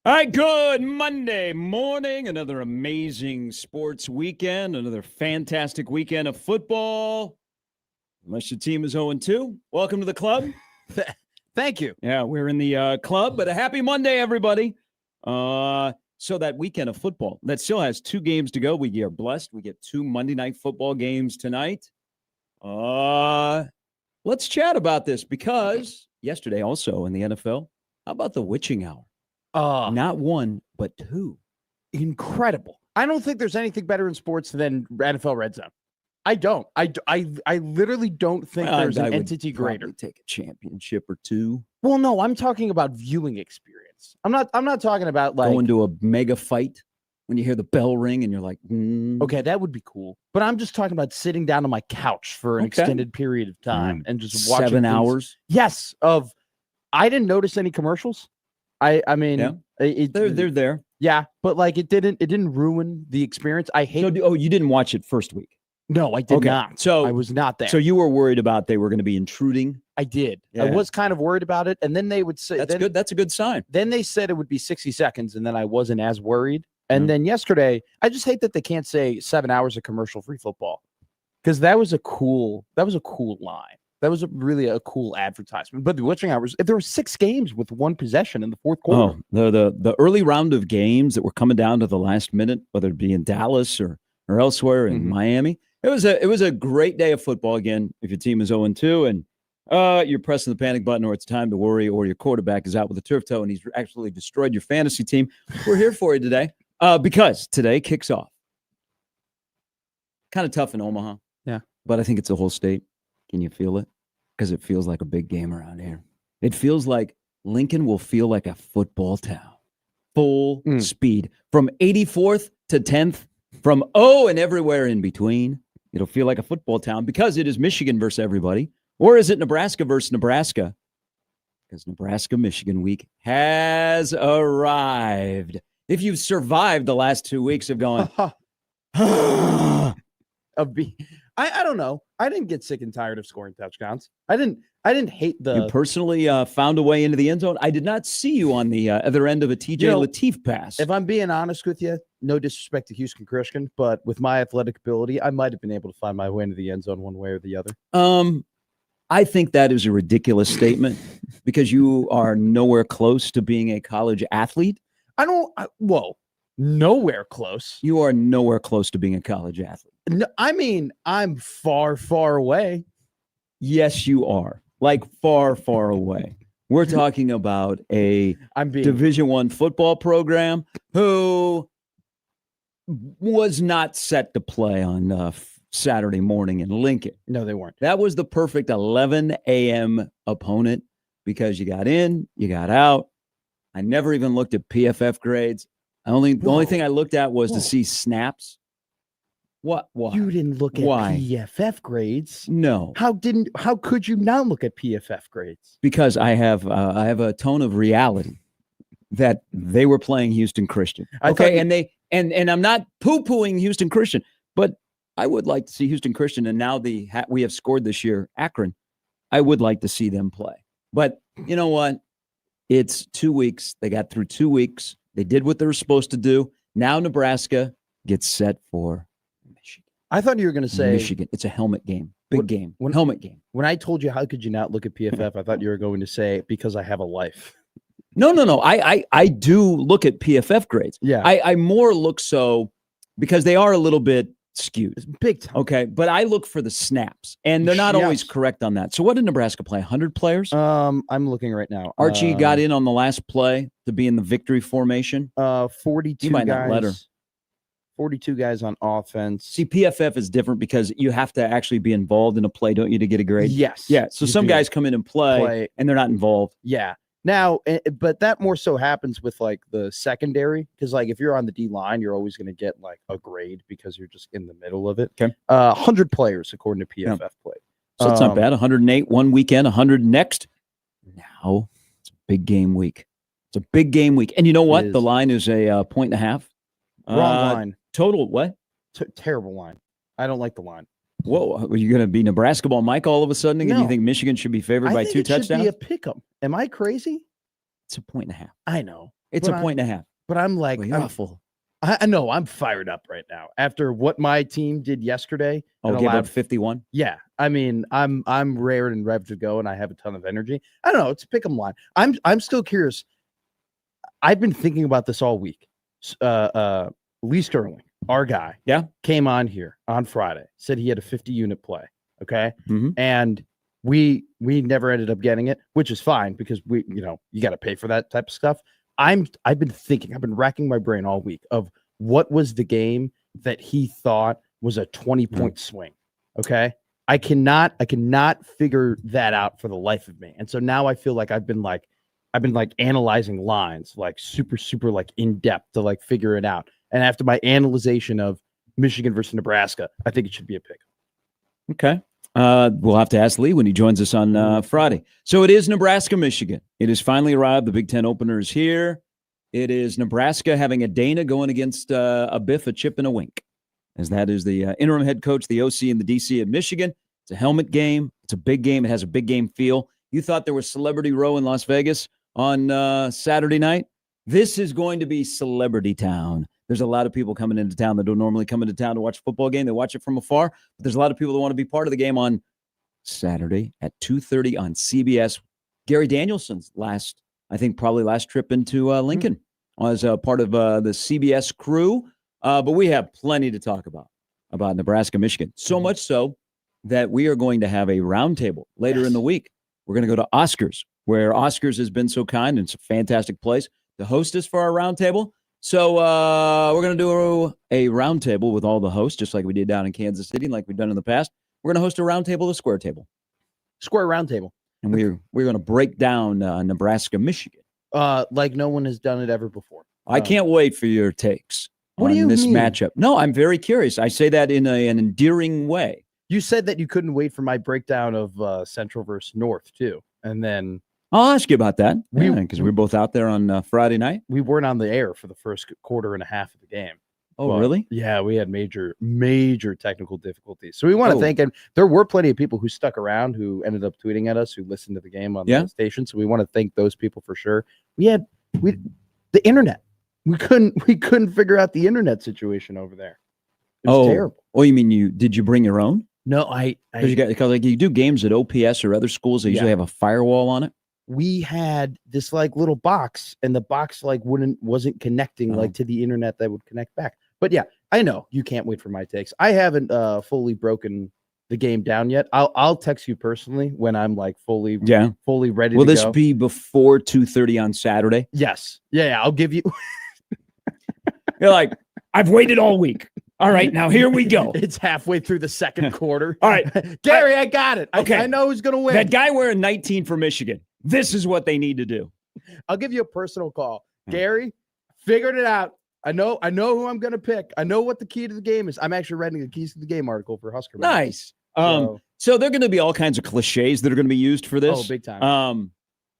All right, good Monday morning. Another amazing sports weekend, another fantastic weekend of football. Unless your team is 0-2, welcome to the club. Thank you. Yeah, we're in the club, but a happy Monday, everybody. So that weekend of football, that still has 2 games to go. We are blessed. We get 2 Monday night football games tonight. Let's chat about this because yesterday also in the NFL, how about the witching hour? Not 1, but 2. Incredible. I don't think there's anything better in sports than NFL Red Zone. I don't. I literally don't think there's an entity greater. Take a championship or 2. Well, no, I'm talking about viewing experience. I'm not talking about like going to a mega fight when you hear the bell ring and you're like, okay, that would be cool. But I'm just talking about sitting down on my couch for an extended period of time and just watching 7 hours. Yes, I didn't notice any commercials. I mean, yeah. They're there. Yeah, but like it didn't ruin the experience. I hate. So, you didn't watch it first week? No, I did not. So I was not there. So you were worried about they were going to be intruding? I did. Yeah. I was kind of worried about it, and then they would say that's good. That's a good sign. Then they said it would be 60 seconds, and then I wasn't as worried. And then yesterday, I just hate that they can't say 7 hours of commercial-free football, because that was a cool line. That was really a cool advertisement. But the witching hours, there were 6 games with 1 possession in the fourth quarter. Oh, the early round of games that were coming down to the last minute, whether it be in Dallas or elsewhere in Miami, it was a great day of football. Again, if your team is 0-2 and you're pressing the panic button, or it's time to worry, or your quarterback is out with a turf toe and he's actually destroyed your fantasy team, we're here for you today because today kicks off. Kind of tough in Omaha. Yeah. But I think it's the whole state. Can you feel it? Because it feels like a big game around here. It feels like Lincoln will feel like a football town. Full speed. From 84th to 10th, from and everywhere in between. It'll feel like a football town because it is Michigan versus everybody. Or is it Nebraska versus Nebraska? Because Nebraska-Michigan week has arrived. If you've survived the last 2 weeks of going, I don't know. I didn't get sick and tired of scoring touchdowns. I didn't hate the. You personally found a way into the end zone. I did not see you on the other end of a TJ Lateef pass. If I'm being honest with you, no disrespect to Houston Christian, but with my athletic ability, I might have been able to find my way into the end zone one way or the other. I think that is a ridiculous statement because you are nowhere close to being a college athlete. Nowhere close. You are nowhere close to being a college athlete. No, I mean, I'm far, far away. Yes, you are. Like far, far away. We're talking about a Division I football program who was not set to play on Saturday morning in Lincoln. No, they weren't. That was the perfect 11 a.m. opponent because you got in, you got out. I never even looked at PFF grades. The only thing I looked at was to see snaps. What? You didn't look at PFF grades? No. How could you not look at PFF grades? Because I have a tone of reality that they were playing Houston Christian. And I'm not poo-pooing Houston Christian, but I would like to see Houston Christian, and now we have scored this year, Akron. I would like to see them play. But you know what? It's 2 weeks. They got through 2 weeks. They did what they were supposed to do. Now Nebraska gets set for Michigan. I thought you were going to say Michigan. It's a helmet game. Big game. Helmet game. When I told you how could you not look at PFF, I thought you were going to say because I have a life. No. I do look at PFF grades. Yeah. I more look so because they are a little bit skewed. It's big time. Okay. But I look for the snaps, and they're not always correct on that. So what did Nebraska play? 100 players? I'm looking right now. Archie got in on the last play to be in the victory formation. 42 you might guys. Not let her. 42 guys on offense. See, PFF is different because you have to actually be involved in a play, don't you, to get a grade? Yes. Yeah. So some guys come in and play, and they're not involved. Yeah. Now, but that more so happens with like the secondary, because like if you're on the D line, you're always going to get like a grade because you're just in the middle of it. Okay. 100 players according to PFF play. So it's not bad. 108 one weekend, 100 next. Now it's a big game week. It's a big game week, and you know what? The line is a 1.5. Wrong line. Total what? Terrible line. I don't like the line. Whoa, are you going to be Nebraska ball Mike all of a sudden? No. And you think Michigan should be favored by 2 touchdowns? Should be a pick 'em. Am I crazy? It's a 1.5. I know. It's a point and a half. But I'm like, Well, you're awful. I know I'm fired up right now after what my team did yesterday. Oh, gave up 51. Yeah, I mean, I'm rared and rev to go, and I have a ton of energy. I don't know. It's a pick 'em line. I'm still curious. I've been thinking about this all week. Lee Sterling, our guy, came on here on Friday, said he had a 50-unit play. Okay, and we never ended up getting it, which is fine because you got to pay for that type of stuff. I've been racking my brain all week of what was the game that he thought was a 20-point swing. Okay. I cannot figure that out for the life of me. And so now I feel like I've been analyzing lines, like super like in depth to like figure it out. And after my analyzation of Michigan versus Nebraska, I think it should be a pick. Okay. We'll have to ask Lee when he joins us on Friday. So it is Nebraska, Michigan. It has finally arrived. The Big Ten opener is here. It is Nebraska having a Dana going against a Biff, a chip, and a wink, as that is the interim head coach, the OC, and the DC at Michigan. It's a helmet game. It's a big game. It has a big game feel. You thought there was Celebrity Row in Las Vegas on Saturday night? This is going to be Celebrity Town. There's a lot of people coming into town that don't normally come into town to watch a football game. They watch it from afar. But there's a lot of people that want to be part of the game on Saturday at 2:30 on CBS. Gary Danielson's last trip into Lincoln as a part of the CBS crew. But we have plenty to talk about Nebraska, Michigan. So much so that we are going to have a roundtable later in the week. We're going to go to Oscars, where Oscars has been so kind, and it's a fantastic place to host us for our roundtable. So we're going to do a roundtable with all the hosts, just like we did down in Kansas City, like we've done in the past. We're going to host a roundtable, a square table. Square roundtable. And we're going to break down Nebraska, Michigan. Like no one has done it ever before. I can't wait for your takes on this matchup. No, I'm very curious. I say that in an endearing way. You said that you couldn't wait for my breakdown of Central versus North, too. And then I'll ask you about that because we were both out there on Friday night. We weren't on the air for the first quarter and a half of the game. Oh, really? Yeah, we had major technical difficulties. So we want to thank, and there were plenty of people who stuck around who ended up tweeting at us who listened to the game on the station. So we want to thank those people for sure. The internet. We couldn't figure out the internet situation over there. It was terrible. Oh, you mean did you bring your own? No, because like you do games at OPS or other schools, they usually have a firewall on it. We had this like little box, and the box like wasn't connecting like to the internet that would connect back. But yeah, I know you can't wait for my takes. I haven't fully broken the game down yet. I'll text you personally when I'm like fully ready to go. Will this be before 2:30 on Saturday? Yes. Yeah, I'll give you. You're like, I've waited all week. All right, now here we go. It's halfway through the second quarter. All right. Gary, I got it. Okay. I know who's going to win. That guy wearing 19 for Michigan. This is what they need to do. I'll give you a personal call. Gary, figured it out. I know who I'm going to pick. I know what the key to the game is. I'm actually writing the keys to the game article for Husker. Nice. So there are going to be all kinds of cliches that are going to be used for this. Oh, big time.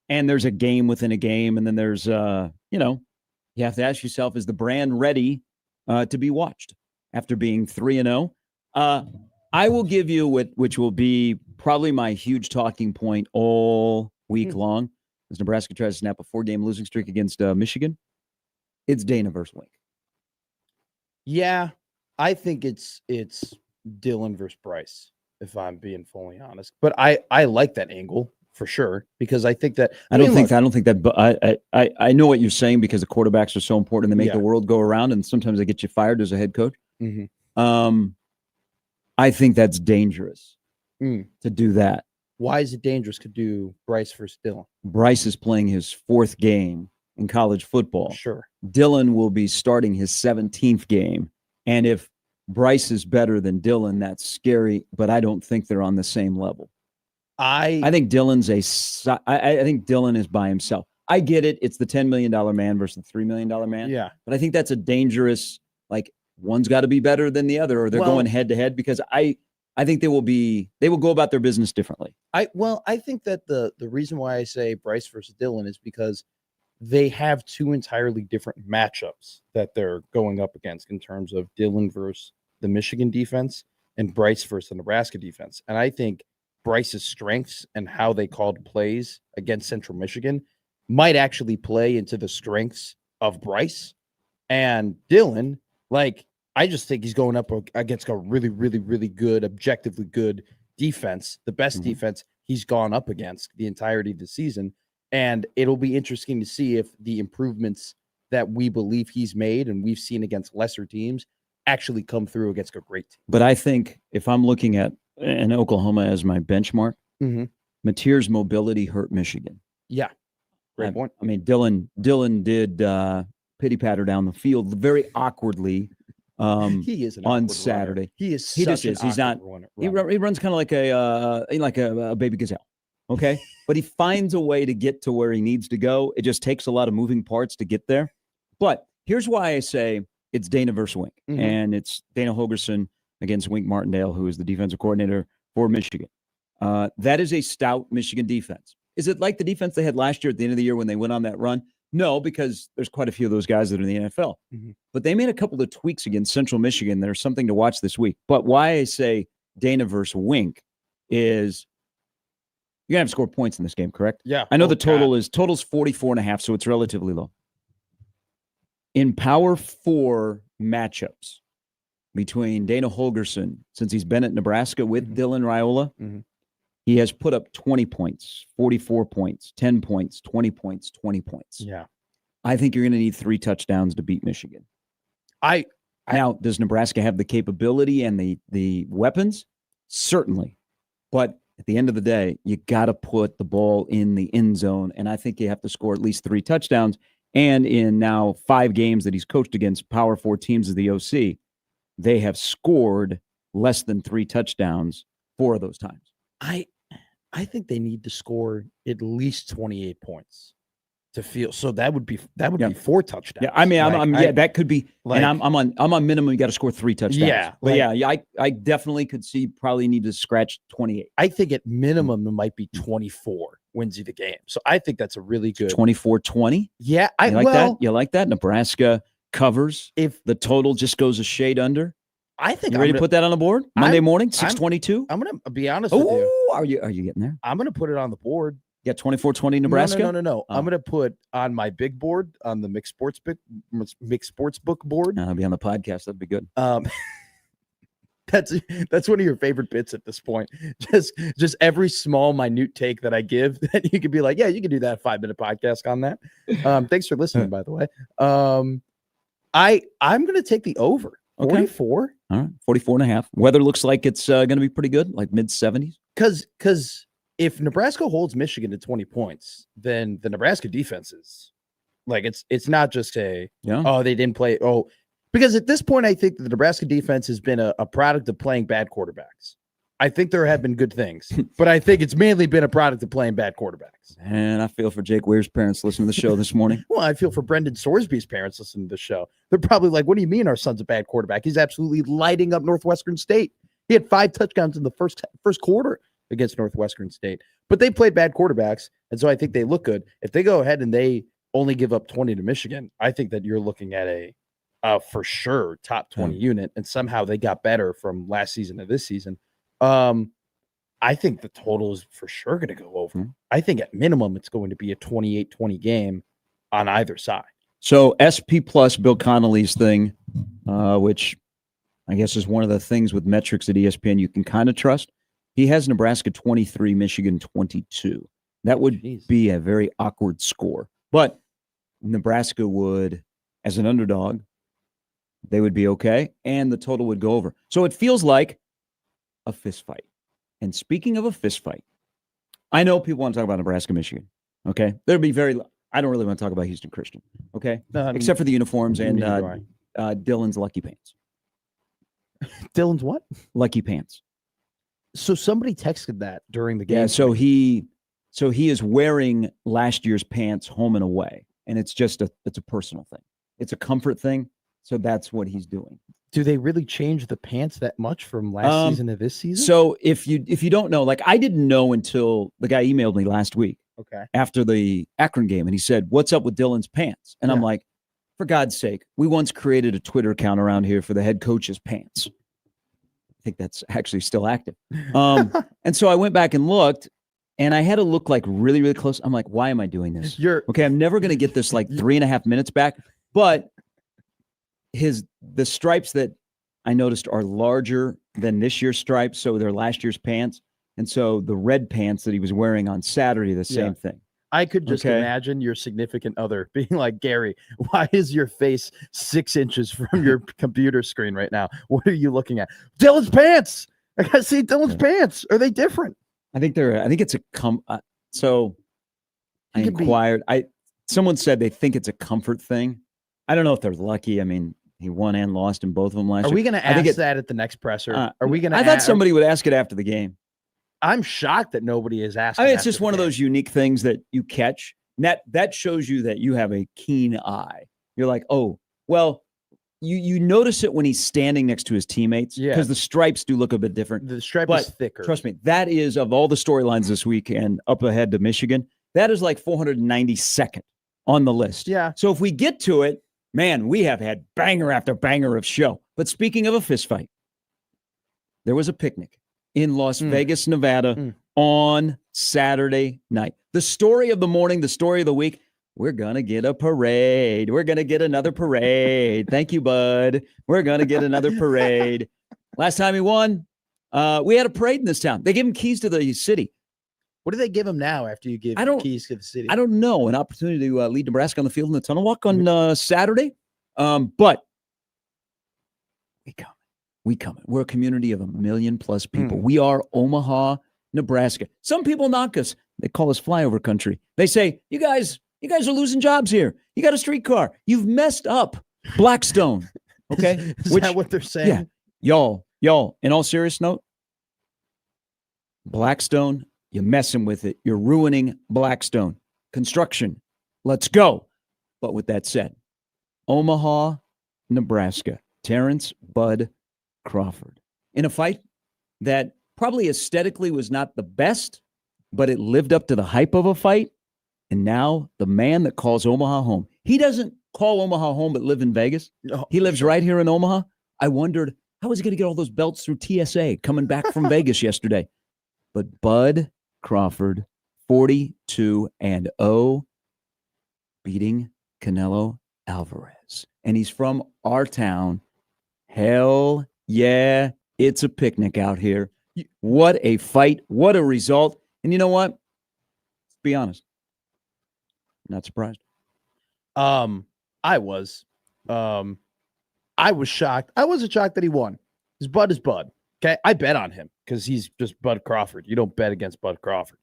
And there's a game within a game. And then there's, you have to ask yourself, is the brand ready to be watched after being 3-0? I will give you which will be probably my huge talking point all week long as Nebraska tries to snap a 4-game losing streak against Michigan. It's Dana versus Wink. Yeah, I think it's Dylan versus Bryce, if I'm being fully honest. But I like that angle for sure because I think that I don't think that. I know what you're saying because the quarterbacks are so important and they make the world go around, and sometimes they get you fired as a head coach. I think that's dangerous to do that. Why is it dangerous to do Bryce versus Dylan? Bryce is playing his 4th game in college football. Sure. Dylan will be starting his 17th game. And if Bryce is better than Dylan, that's scary, but I don't think they're on the same level. I think Dylan's I think Dylan is by himself. I get it. It's the $10 million man versus the $3 million man. Yeah. But I think that's a dangerous, one's got to be better than the other, or they're going head to head because I think they will go about their business differently. I think that the reason why I say Bryce versus Dylan is because they have two entirely different matchups that they're going up against in terms of Dylan versus the Michigan defense and Bryce versus the Nebraska defense. And I think Bryce's strengths and how they called plays against Central Michigan might actually play into the strengths of Bryce and Dylan. Like, I just think he's going up against a really, really, really good, objectively good defense, the best defense he's gone up against the entirety of the season. And it'll be interesting to see if the improvements that we believe he's made and we've seen against lesser teams actually come through against a great team. But I think if I'm looking at an Oklahoma as my benchmark, Mateer's mobility hurt Michigan. Yeah. Great point. I mean, Dylan did pity patter down the field very awkwardly. He is on Saturday. Runner. He is. He just is. He's not. He runs kind of like a baby gazelle. Okay, but he finds a way to get to where he needs to go. It just takes a lot of moving parts to get there. But here's why I say it's Dana versus Wink, and it's Dana Holgorsen against Wink Martindale, who is the defensive coordinator for Michigan. That is a stout Michigan defense. Is it like the defense they had last year at the end of the year when they went on that run? No, because there's quite a few of those guys that are in the NFL. But they made a couple of tweaks against Central Michigan. There's something to watch this week. But why I say Dana versus Wink is you're going to have to score points in this game, correct? Yeah. I know the total's 44.5, so it's relatively low. In Power 4 matchups between Dana Holgorsen, since he's been at Nebraska with Dylan Raiola, he has put up 20 points, 44 points, 10 points, 20 points, 20 points. Yeah. I think you're going to need 3 touchdowns to beat Michigan. Now, does Nebraska have the capability and the weapons? Certainly. But at the end of the day, you got to put the ball in the end zone, and I think you have to score at least 3 touchdowns. And in now 5 games that he's coached against Power 4 teams as the OC, they have scored less than 3 touchdowns 4 of those times. I think they need to score at least 28 points to feel so that would be 4 touchdowns. Yeah, I mean, that could be. Like, and I'm on minimum. You got to score 3 touchdowns. Yeah, but I definitely could see probably need to scratch 28. I think at minimum it might be 24 wins you the game. So I think that's a really good 24-20. Yeah, You like that? Nebraska covers if the total just goes a shade under. I think you ready to put that on the board Monday morning, 6:22. I'm going to be honest with you. Are you getting there? I'm going to put it on the board. Yeah, 24-20 Nebraska. No. I'm going to put on my big board on the mixed sports book board. I'll be on the podcast. That'd be good. That's one of your favorite bits at this point. Just every small minute take that I give that you could be like, yeah, you can do that 5-minute podcast on that. Thanks for listening, by the way. I'm going to take the over. 44. All right. 44.5. Weather looks like it's going to be pretty good, like mid 70s. Because if Nebraska holds Michigan to 20 points, then the Nebraska defense is like, it's not just they didn't play. Because at this point, I think the Nebraska defense has been a product of playing bad quarterbacks. I think there have been good things, but I think it's mainly been a product of playing bad quarterbacks. And I feel for Jake Weir's parents listening to the show this morning. Well, I feel for Brendan Sorsby's parents listening to the show. They're probably like, what do you mean our son's a bad quarterback? He's absolutely lighting up Northwestern State. He had 5 touchdowns in the first quarter against Northwestern State. But they played bad quarterbacks, and so I think they look good. If they go ahead and they only give up 20 to Michigan, I think that you're looking at a for sure top 20 unit, and somehow they got better from last season to this season. I think the total is for sure going to go over. I think at minimum it's going to be a 28-20 game on either side. So SP Plus, Bill Connolly's thing, which I guess is one of the things with metrics at ESPN you can kind of trust. He has Nebraska 23, Michigan 22. That would be a very awkward score. But Nebraska would, as an underdog, they would be okay, and the total would go over. So it feels like a fist fight. And speaking of a fist fight, I know people want to talk about Nebraska, Michigan. Okay, there'd be I don't really want to talk about Houston Christian. Okay, except for the uniforms and Dylan's lucky pants. Dylan's what? Lucky pants. So somebody texted that during the game. Yeah. So he is wearing last year's pants home and away, and it's a personal thing. It's a comfort thing. So that's what he's doing. Do they really change the pants that much from last season to this season? So if you don't know, like I didn't know until the guy emailed me last week. Okay. After the Akron game, and he said, "What's up with Dylan's pants?" And I'm like, for God's sake, we once created a Twitter account around here for the head coach's pants. I think that's actually still active. And so I went back and looked, And I had to look like really, really close. I'm like, why am I doing this? Okay, I'm never going to get this like 3.5 minutes back. But the stripes that I noticed are larger than this year's stripes. So they're last year's pants. And so the red pants that he was wearing on Saturday, the same thing. I could just imagine your significant other being like, Gary, why is your face 6 inches from your computer screen right now? What are you looking at? Dylan's pants. I gotta see Dylan's pants. Are they different? I think it's a so I inquired. Someone said they think it's a comfort thing. I don't know if they're lucky. I mean, he won and lost in both of them last year. Are we going to ask that at the next presser? Are we going to? I thought somebody would ask it after the game. I'm shocked that nobody is asking. I mean, it's just one of those unique things that you catch. And that shows you that you have a keen eye. You're like, oh, well, you notice it when he's standing next to his teammates because the stripes do look a bit different. The stripe is thicker. Trust me, that is, of all the storylines this week and up ahead to Michigan, that is like 492nd on the list. Yeah. So if we get to it, man, we have had banger after banger of show. But speaking of a fist fight, there was a picnic in Las Vegas, Nevada on Saturday night. The story of the morning, the story of the week, we're going to get a parade. We're going to get another parade. Thank you, bud. We're going to get another parade. Last time he won, we had a parade in this town. They gave him keys to the city. What do they give him now after you give keys to the city? I don't know. An opportunity to lead Nebraska on the field in the tunnel walk on Saturday. But we coming. We're a community of 1 million+ people. We are Omaha, Nebraska. Some people knock us. They call us flyover country. They say, you guys are losing jobs here. You got a streetcar. You've messed up Blackstone. Okay. Is that what they're saying? Yeah. Y'all, in all serious note, Blackstone, you're messing with it. You're ruining Blackstone. Construction. Let's go. But with that said, Omaha, Nebraska, Terrence Bud Crawford in a fight that probably aesthetically was not the best, but it lived up to the hype of a fight. And now the man that calls Omaha home, he doesn't call Omaha home but live in Vegas. No, he lives right here in Omaha. I wondered, how is he going to get all those belts through TSA coming back from Vegas yesterday? But Bud Crawford, 42-0, beating Canelo Alvarez. And he's from our town. Hell yeah, it's a picnic out here. What a fight. What a result. And you know what? Let's be honest. Not surprised. I was shocked. I wasn't shocked that he won. His Bud is Bud. Okay. I bet on him because he's just Bud Crawford. You don't bet against Bud Crawford.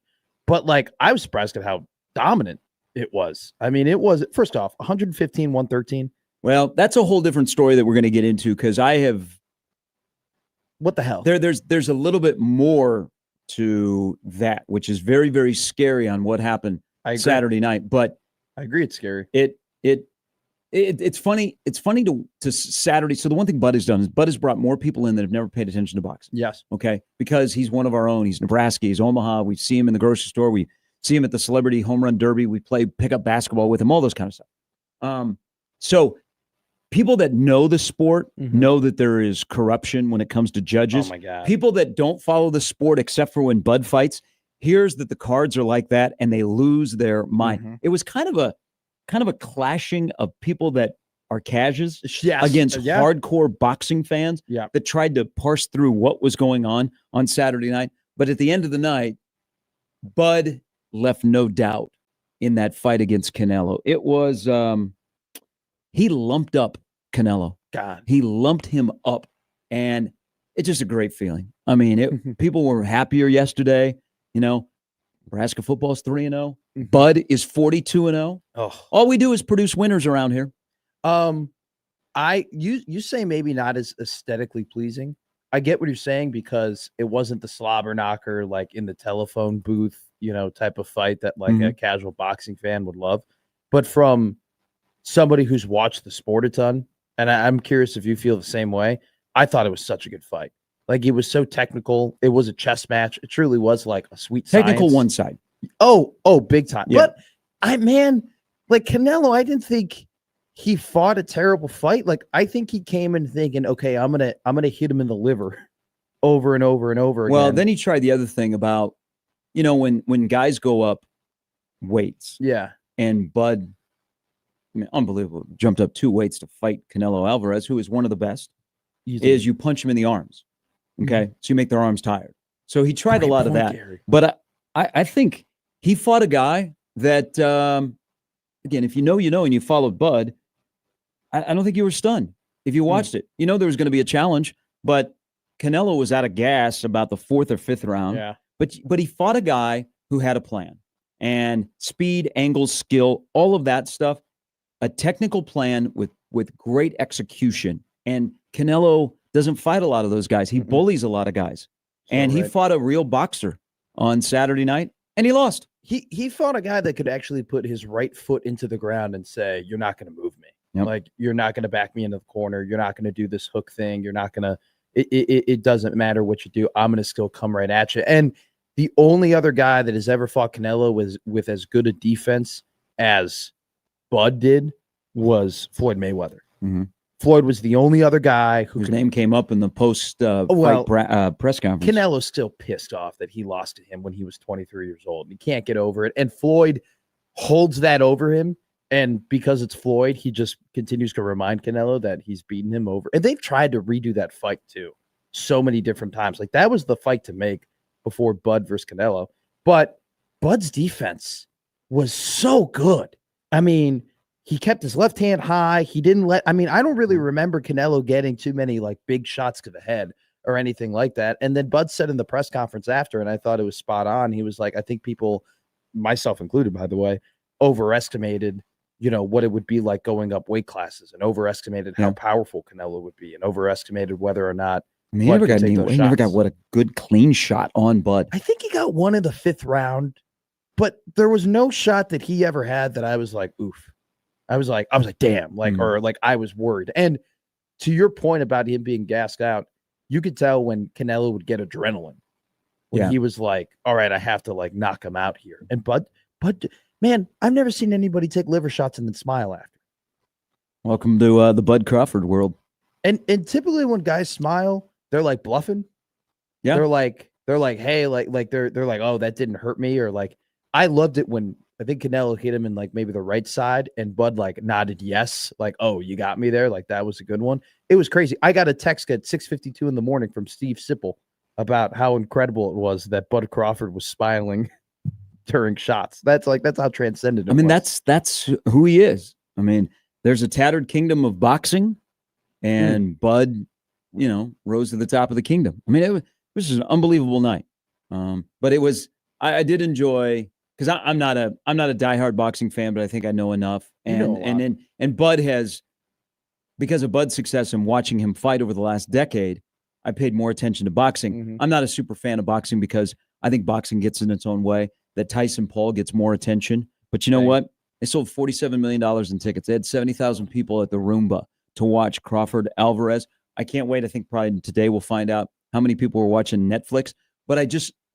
But like, I was surprised at how dominant it was. I mean, it was, first off, 115, 113. Well, that's a whole different story that we're going to get into because what the hell? There's a little bit more to that, which is very, very scary on what happened Saturday night. But I agree, it's scary. It's funny. It's funny to Saturday. So the one thing Bud has done is Bud has brought more people in that have never paid attention to boxing. Yes. Okay. Because he's one of our own. He's Nebraska. He's Omaha. We see him in the grocery store. We see him at the celebrity home run derby. We play pickup basketball with him. All those kind of stuff. So people that know the sport know that there is corruption when it comes to judges. Oh my God. People that don't follow the sport except for when Bud fights, hears that the cards are like that and they lose their mind. It was kind of a clashing of people that are casuals against hardcore boxing fans that tried to parse through what was going on Saturday night. But at the end of the night, Bud left no doubt in that fight against Canelo. It was he lumped up Canelo. God. He lumped him up, and it's just a great feeling. I mean, people were happier yesterday. You know, Nebraska football is 3-0. Bud is 42-0. Oh. All we do is produce winners around here. You say maybe not as aesthetically pleasing. I get what you're saying because it wasn't the slobber knocker like in the telephone booth, type of fight that like a casual boxing fan would love. But from somebody who's watched the sport a ton, and I'm curious if you feel the same way, I thought it was such a good fight. Like, it was so technical. It was a chess match. It truly was like a sweet technical science. One side. Oh, big time. Yeah. But like Canelo, I didn't think he fought a terrible fight. Like, I think he came in thinking, okay, I'm gonna hit him in the liver over and over and over again. Well, then he tried the other thing about when guys go up weights, Yeah. and Bud, unbelievable, jumped up 2 weights to fight Canelo Alvarez, who is one of the best, Easily. is you punch him in the arms. Okay. So you make their arms tired. So he tried Great a lot of point, that. Gary. But I think he fought a guy that, again, if you know, and you followed Bud, I don't think you were stunned if you watched it. There was going to be a challenge, but Canelo was out of gas about the 4th or 5th round. Yeah. But he fought a guy who had a plan, and speed, angles, skill, all of that stuff, a technical plan with great execution. And Canelo doesn't fight a lot of those guys. He bullies a lot of guys. And he fought a real boxer on Saturday night, and he lost. He fought a guy that could actually put his right foot into the ground and say, "You're not going to move me. Yep. Like, you're not going to back me into the corner. You're not going to do this hook thing. You're not going to. It doesn't matter what you do. I'm going to still come right at you." And the only other guy that has ever fought Canelo with as good a defense as Bud did was Floyd Mayweather. Mm-hmm. Floyd was the only other guy whose name came up in the post press conference. Canelo's still pissed off that he lost to him when he was 23 years old. He can't get over it. And Floyd holds that over him. And because it's Floyd, he just continues to remind Canelo that he's beaten him over. And they've tried to redo that fight too, so many different times. Like, that was the fight to make before Bud versus Canelo. But Bud's defense was so good. I mean, he kept his left hand high. He didn't I don't really remember Canelo getting too many like big shots to the head or anything like that. And then Bud said in the press conference after, and I thought it was spot on. He was like, I think people, myself included, by the way, overestimated, what it would be like going up weight classes, and overestimated how powerful Canelo would be, and overestimated whether or not he never got what a good clean shot on Bud. I think he got one in the 5th round, but there was no shot that he ever had that I was like, oof. I was like, damn, or like I was worried. And to your point about him being gassed out, you could tell when Canelo would get adrenaline, when he was like, all right, I have to like knock him out here. And Bud, man, I've never seen anybody take liver shots and then smile after. Welcome to the Bud Crawford world. And typically when guys smile, they're like bluffing. Yeah. They're like, hey, like they're like, oh, that didn't hurt me. Or like, I loved it when I think Canelo hit him in like maybe the right side, and Bud like nodded yes, like, oh, you got me there. Like, that was a good one. It was crazy. I got a text at 6:52 in the morning from Steve Sipple about how incredible it was that Bud Crawford was smiling during shots. That's how transcendent it was. That's who he is. I mean, there's a tattered kingdom of boxing, and Bud, rose to the top of the kingdom. I mean, it was an unbelievable night. But it was, I did enjoy, because I'm not a diehard boxing fan, but I think I know enough. And Bud has, because of Bud's success and watching him fight over the last decade, I paid more attention to boxing. Mm-hmm. I'm not a super fan of boxing because I think boxing gets in its own way. That Tyson Paul gets more attention. But you know what? They sold $47 million in tickets. They had 70,000 people at the Roomba to watch Crawford Alvarez. I can't wait. I think probably today we'll find out how many people were watching Netflix. But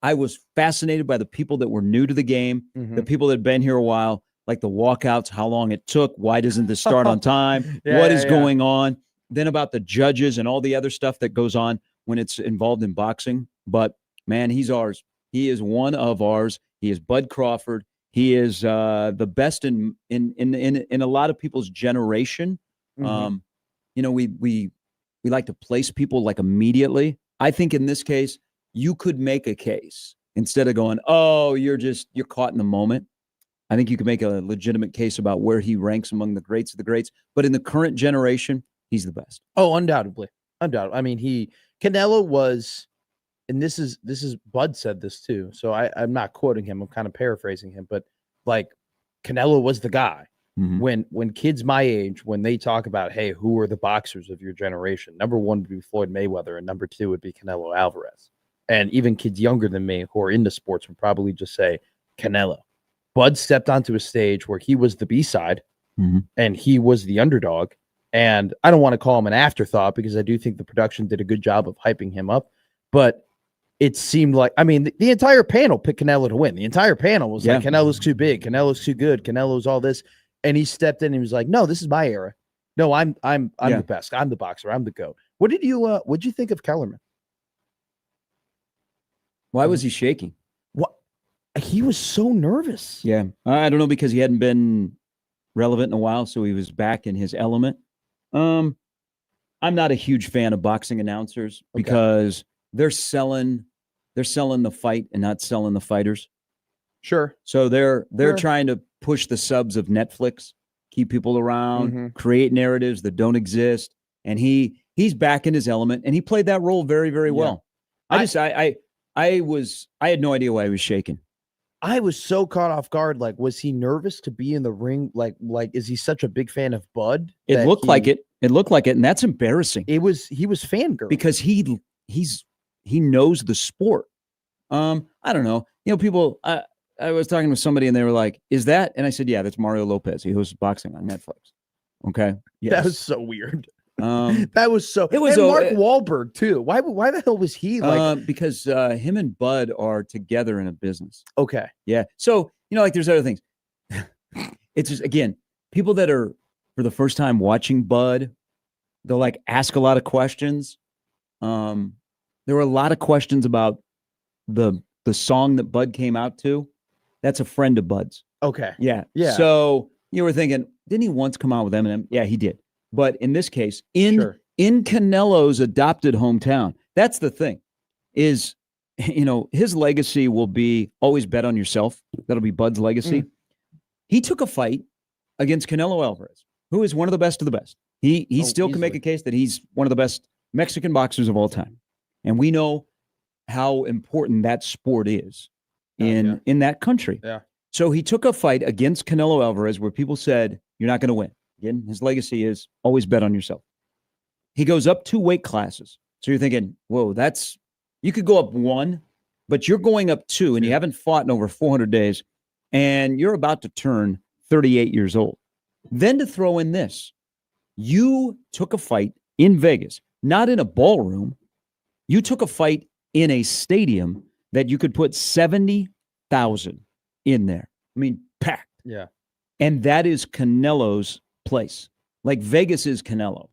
I was fascinated by the people that were new to the game, the people that had been here a while, like the walkouts, how long it took, why doesn't this start on time, what is going on, then about the judges and all the other stuff that goes on when it's involved in boxing. But, man, he's ours. He is one of ours. He is Bud Crawford. He is the best in a lot of people's generation. We like to place people like immediately. I think in this case, you could make a case instead of going, oh, you're caught in the moment. I think you could make a legitimate case about where he ranks among the greats of the greats. But in the current generation, he's the best. Oh, undoubtedly. I mean, Canelo was, and this is Bud said this too. So I'm not quoting him. I'm kind of paraphrasing him, but like, Canelo was the guy. Mm-hmm. When kids my age, when they talk about, hey, who are the boxers of your generation? Number one would be Floyd Mayweather, and number two would be Canelo Alvarez. And even kids younger than me who are into sports would probably just say Canelo. Bud stepped onto a stage where he was the B-side, and he was the underdog. And I don't want to call him an afterthought, because I do think the production did a good job of hyping him up. But it seemed like, the entire panel picked Canelo to win. The entire panel was like, Canelo's too big, Canelo's too good, Canelo's all this. And he stepped in and he was like, no, this is my era. No, I'm the best. I'm the boxer. I'm the GOAT. What'd you think of Kellerman? Why was he shaking? What? He was so nervous. Yeah. I don't know, because he hadn't been relevant in a while, so he was back in his element. I'm not a huge fan of boxing announcers because they're selling the fight and not selling the fighters. Sure. So they're trying to push the subs of Netflix, keep people around, create narratives that don't exist. And he's back in his element, and he played that role very, very well. I had no idea why he was shaking. I was so caught off guard. Like, was he nervous to be in the ring? Like, is he such a big fan of Bud? It looked like it. It looked like it, and that's embarrassing. He was fangirl because he knows the sport. I don't know. People. I was talking to somebody, and they were like, "Is that?" And I said, "Yeah, that's Mario Lopez. He hosts boxing on Netflix." Okay. Yes. That was so weird. That was so. It was Mark Wahlberg too. Why the hell was he like? Because him and Bud are together in a business. Okay. Yeah. So there's other things. It's just, again, people that are for the first time watching Bud, they'll like ask a lot of questions. There were a lot of questions about the song that Bud came out to. That's a friend of Bud's. Okay. Yeah. Yeah. So you were thinking, didn't he once come out with Eminem? Yeah, he did. But in this case, in Canelo's adopted hometown, that's the thing, is, his legacy will be always bet on yourself. That'll be Bud's legacy. He took a fight against Canelo Alvarez, who is one of the best of the best. He still can make a case that he's one of the best Mexican boxers of all time. And we know how important that sport is in that country. Yeah. So he took a fight against Canelo Alvarez where people said, you're not going to win. Again, his legacy is always bet on yourself. He goes up 2 weight classes. So you're thinking, whoa, you could go up 1, but you're going up 2, and you haven't fought in over 400 days, and you're about to turn 38 years old. Then to throw in this, you took a fight in Vegas, not in a ballroom. You took a fight in a stadium that you could put 70,000 in there. I mean, packed. Yeah. And that is Canelo's place. Like, Vegas is Canelo.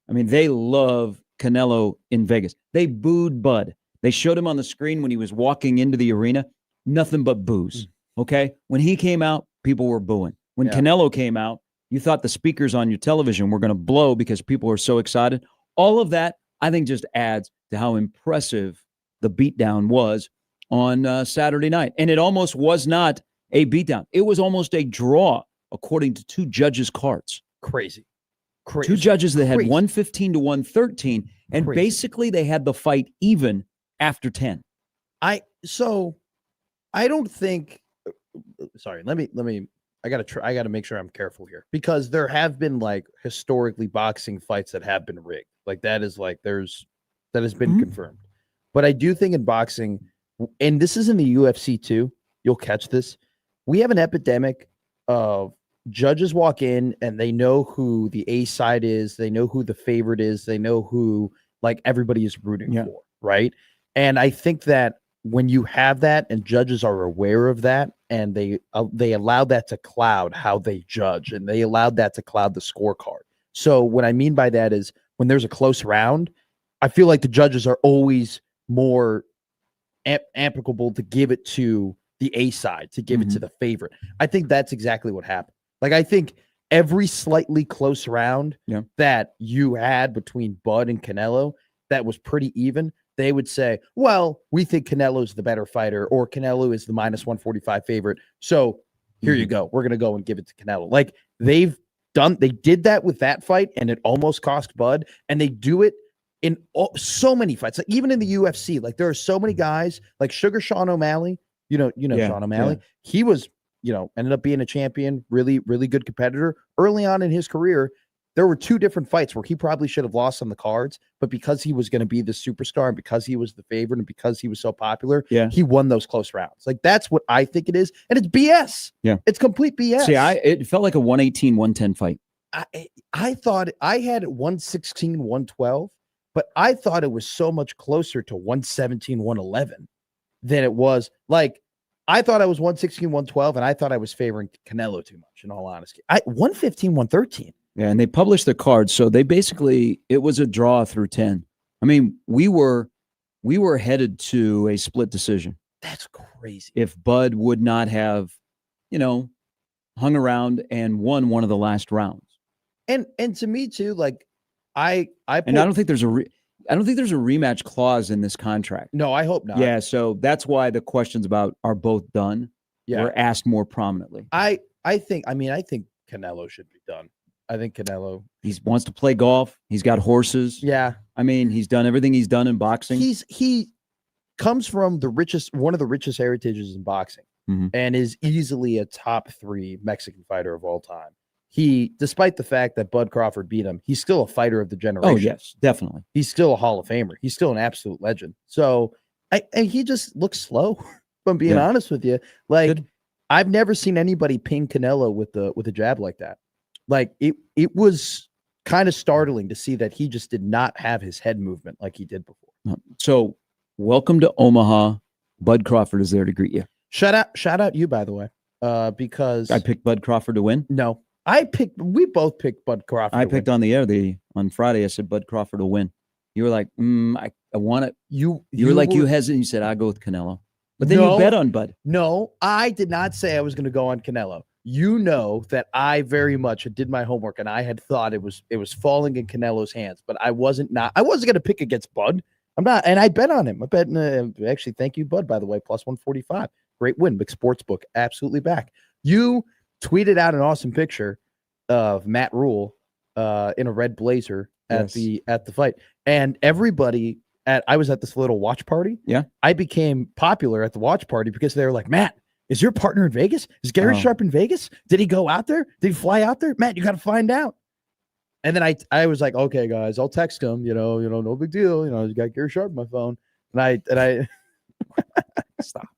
I mean, they love Canelo in Vegas. They booed Bud. They showed him on the screen when he was walking into the arena. Nothing but boos. Okay? When he came out, people were booing. When Canelo came out, you thought the speakers on your television were going to blow because people were so excited. All of that, I think, just adds to how impressive the beatdown was on Saturday night. And it almost was not a beatdown. It was almost a draw, according to 2 judges' cards. Crazy. 2 judges that had 115 to 113, and basically they had the fight even after 10. I don't think. Sorry, let me. I gotta make sure I'm careful here, because there have been like historically boxing fights that have been rigged. Like that has been confirmed. But I do think in boxing, and this is in the UFC too, you'll catch this. We have an epidemic of judges walk in and they know who the A side is, they know who the favorite is, they know who like everybody is rooting for, right? And I think that when you have that and judges are aware of that, and they allow that to cloud how they judge, and they allowed that to cloud the scorecard. So what I mean by that is when there's a close round, I feel like the judges are always more applicable to give it to the A side, to give it to the favorite. I think that's exactly what happened. Like, I think every slightly close round that you had between Bud and Canelo that was pretty even, they would say, well, we think Canelo's the better fighter, or Canelo is the -145 favorite. So here you go. We're going to go and give it to Canelo. Like, they did that with that fight, and it almost cost Bud. And they do it in so many fights. Like, even in the UFC, like, there are so many guys like Sugar Sean O'Malley, Sean O'Malley. He was, ended up being a champion, really, really good competitor early on in his career. There were 2 different fights where he probably should have lost on the cards, but because he was going to be the superstar, and because he was the favorite, and because he was so popular, he won those close rounds. Like, that's what I think it is. And it's BS. Yeah. It's complete BS. See, it felt like a 118, 110 fight. I thought I had 116, 112, but I thought it was so much closer to 117, 111 than it was. Like, I thought I was 116, 112, and I thought I was favoring Canelo too much, in all honesty. 115, 113. Yeah, and they published the cards, so they basically, it was a draw through 10. I mean, we were headed to a split decision. That's crazy. if Bud would not have, hung around and won one of the last rounds. And to me too, like I don't think there's a rematch clause in this contract. No, I hope not. Yeah, so that's why the questions about are both done were asked more prominently. I think Canelo should be done. I think Canelo. He wants to play golf. He's got horses. Yeah. I mean, he's done everything he's done in boxing. He comes from one of the richest heritages in boxing, and is easily a top 3 Mexican fighter of all time. He, despite the fact that Bud Crawford beat him, he's still a fighter of the generation. Oh, yes, definitely. He's still a Hall of Famer. He's still an absolute legend. So and he just looks slow, if I'm being honest with you. Like, good. I've never seen anybody ping Canelo with a jab like that. Like, it was kind of startling to see that he just did not have his head movement like he did before. So, welcome to Omaha. Bud Crawford is there to greet you. Shout out you, by the way, because I picked Bud Crawford to win. No, we both picked Bud Crawford. I picked on the air on Friday. I said Bud Crawford will win. You were like, I want it. You were like, you hesitant. You said, I'll go with Canelo. But then you bet on Bud. No, I did not say I was going to go on Canelo. You know that I very much did my homework, and I had thought it was falling in Canelo's hands, but I wasn't going to pick against Bud. I'm not, and I bet on him. I bet actually, thank you, Bud, by the way, plus 145. Great win. Big sportsbook, absolutely back. You tweeted out an awesome picture of Matt Rule in a red blazer at the fight, and everybody I was at this little watch party. Yeah, I became popular at the watch party because they were like, Matt, is your partner in Vegas? Is Gary Sharp in Vegas? Did he go out there? Did he fly out there? Matt, you got to find out. And then I was like, okay, guys, I'll text him. No big deal. You got Gary Sharp on my phone, and I stop.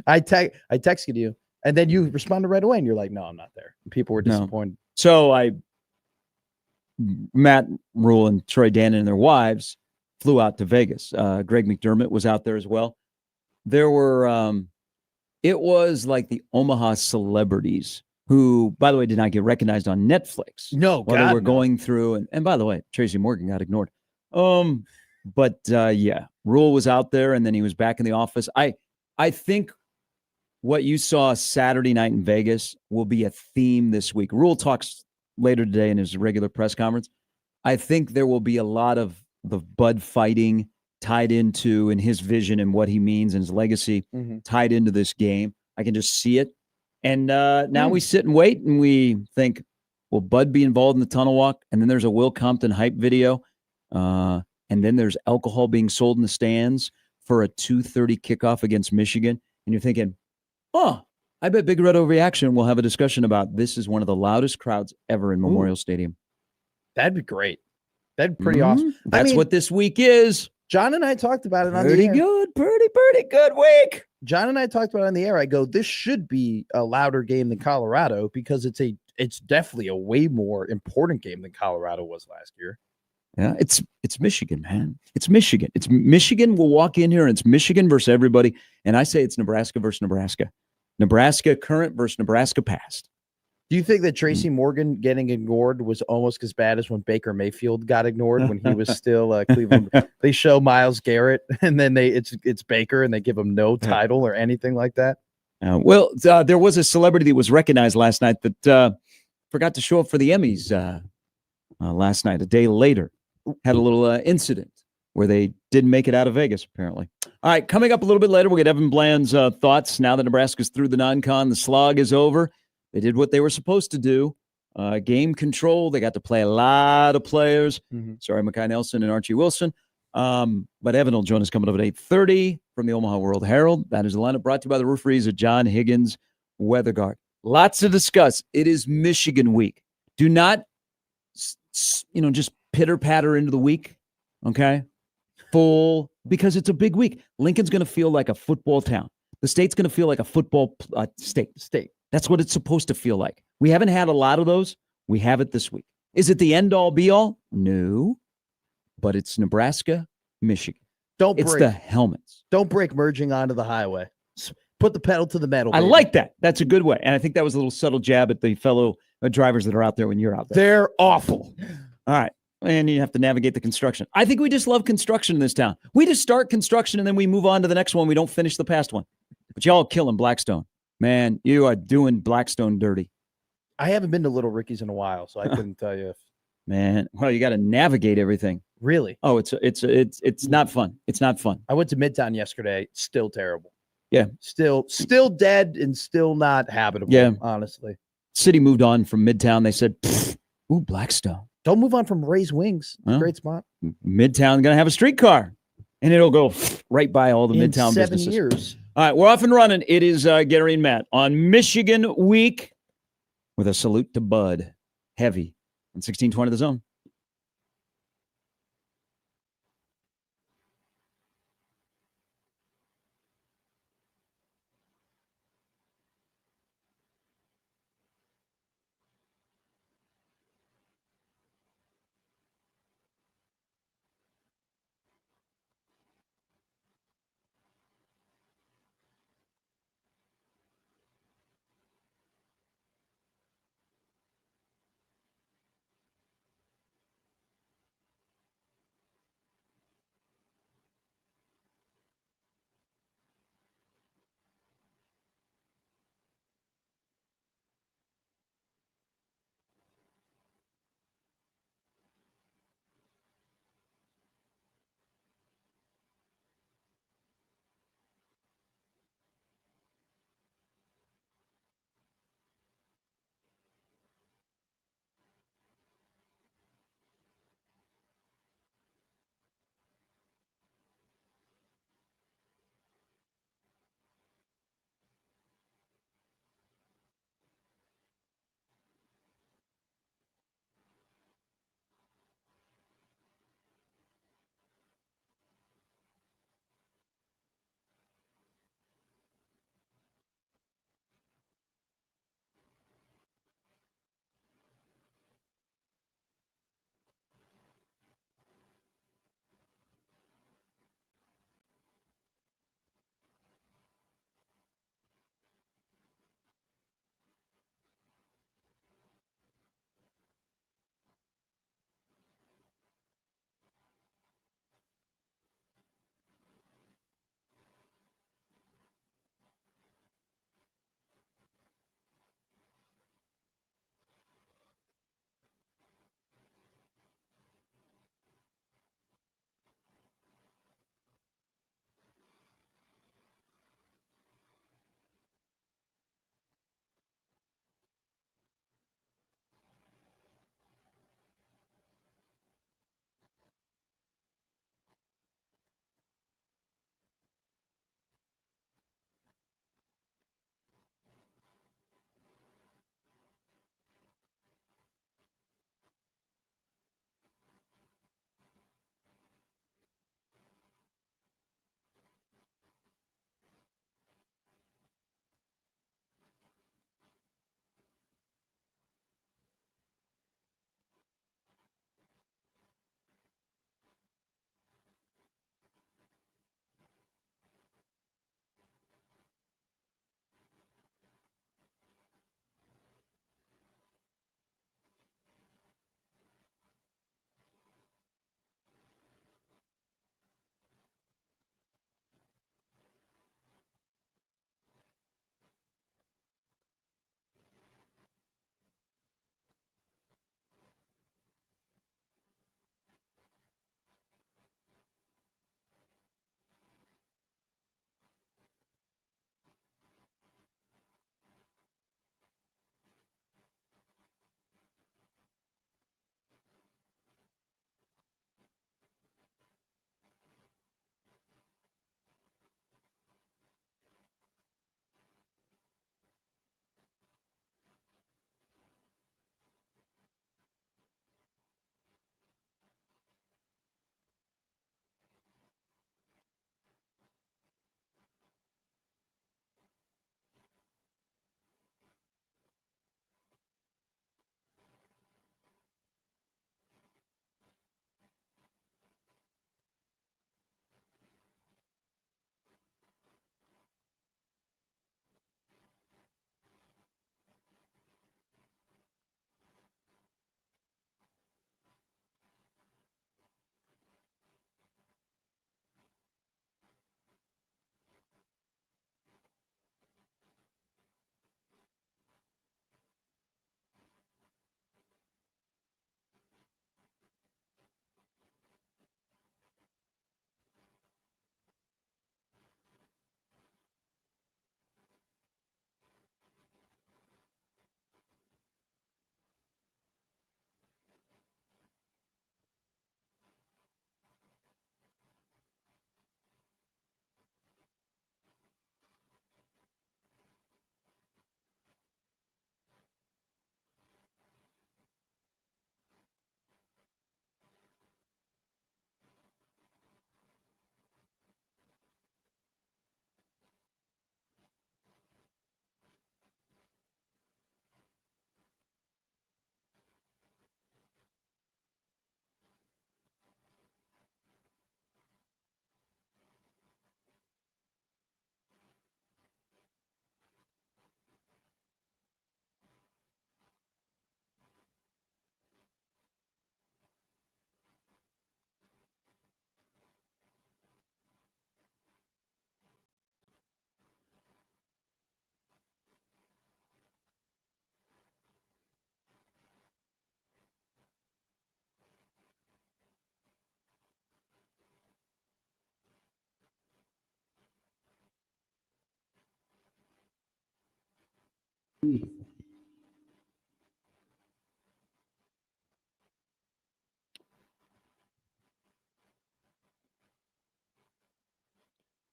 I texted you, and then you responded right away, and you're like, no, I'm not there. And people were disappointed. No. So Matt Rule and Troy Dannon and their wives flew out to Vegas. Greg McDermott was out there as well. There were, it was like the Omaha celebrities who, by the way, did not get recognized on Netflix. No, while they were going through, and by the way, Tracy Morgan got ignored. But Rule was out there, and then he was back in the office. I think what you saw Saturday night in Vegas will be a theme this week. Rule talks later today in his regular press conference. I think there will be a lot of the Bud fighting tied into in his vision and what he means and his legacy tied into this game. I can just see it. And now we sit and wait and we think, will Bud be involved in the tunnel walk? And then there's a Will Compton hype video. And then there's alcohol being sold in the stands for a 2:30 kickoff against Michigan. And you're thinking, I bet Big Red Overreaction will have a discussion about this is one of the loudest crowds ever in Memorial Stadium. That'd be great. That'd be pretty awesome. That's what this week is. John and I talked about it on the air. Pretty good week. John and I talked about it on the air. I go, this should be a louder game than Colorado because it's definitely a way more important game than Colorado was last year. Yeah, it's Michigan, man. It's Michigan. It's Michigan will walk in here and it's Michigan versus everybody. And I say it's Nebraska versus Nebraska. Nebraska current versus Nebraska past. Do you think that Tracy Morgan getting ignored was almost as bad as when Baker Mayfield got ignored when he was still Cleveland? They show Myles Garrett and then it's Baker and they give him no title or anything like that. There was a celebrity that was recognized last night that forgot to show up for the Emmys last night. A day later, had a little incident where they didn't make it out of Vegas, apparently. All right, coming up a little bit later, we'll get Evan Bland's thoughts. Now that Nebraska's through the non-con, the slog is over. They did what they were supposed to do. Game control. They got to play a lot of players. Sorry, Makai Nelson and Archie Wilson. But Evan will join us coming up at 8:30 from the Omaha World Herald. That is the lineup brought to you by the referees at John Higgins Weather Guard. Lots to discuss. It is Michigan week. Do not, just pitter-patter into the week, okay? Because it's a big week. Lincoln's going to feel like a football town. The state's going to feel like a football state. That's what it's supposed to feel like. We haven't had a lot of those. We have it this week. Is it the end-all, be-all? No. But it's Nebraska, Michigan. It's the helmets. Don't break merging onto the highway. Put the pedal to the metal. I like that. That's a good way. And I think that was a little subtle jab at the fellow drivers that are out there when you're out there. They're awful. All right. and you have to navigate the construction. I think we just love construction in this town. We just start construction and then we move on to the next one. We don't finish the past one. But y'all killing Blackstone. Man, you are doing Blackstone dirty. I haven't been to Little Ricky's in a while, so I couldn't tell you. Man, well, you got to navigate everything. Really? Oh, it's not fun. It's not fun. I went to Midtown yesterday. Still terrible. Yeah. Still dead and still not habitable. Yeah. Honestly. City moved on from Midtown. They said, ooh, Blackstone. Don't move on from Ray's Wings. It's a great spot. Midtown going to have a streetcar, and it'll go right by all the in Midtown 7 businesses. years. All right, we're off and running. It is Gary and Matt on Michigan Week with a salute to Bud. Heavy on 1620 The Zone.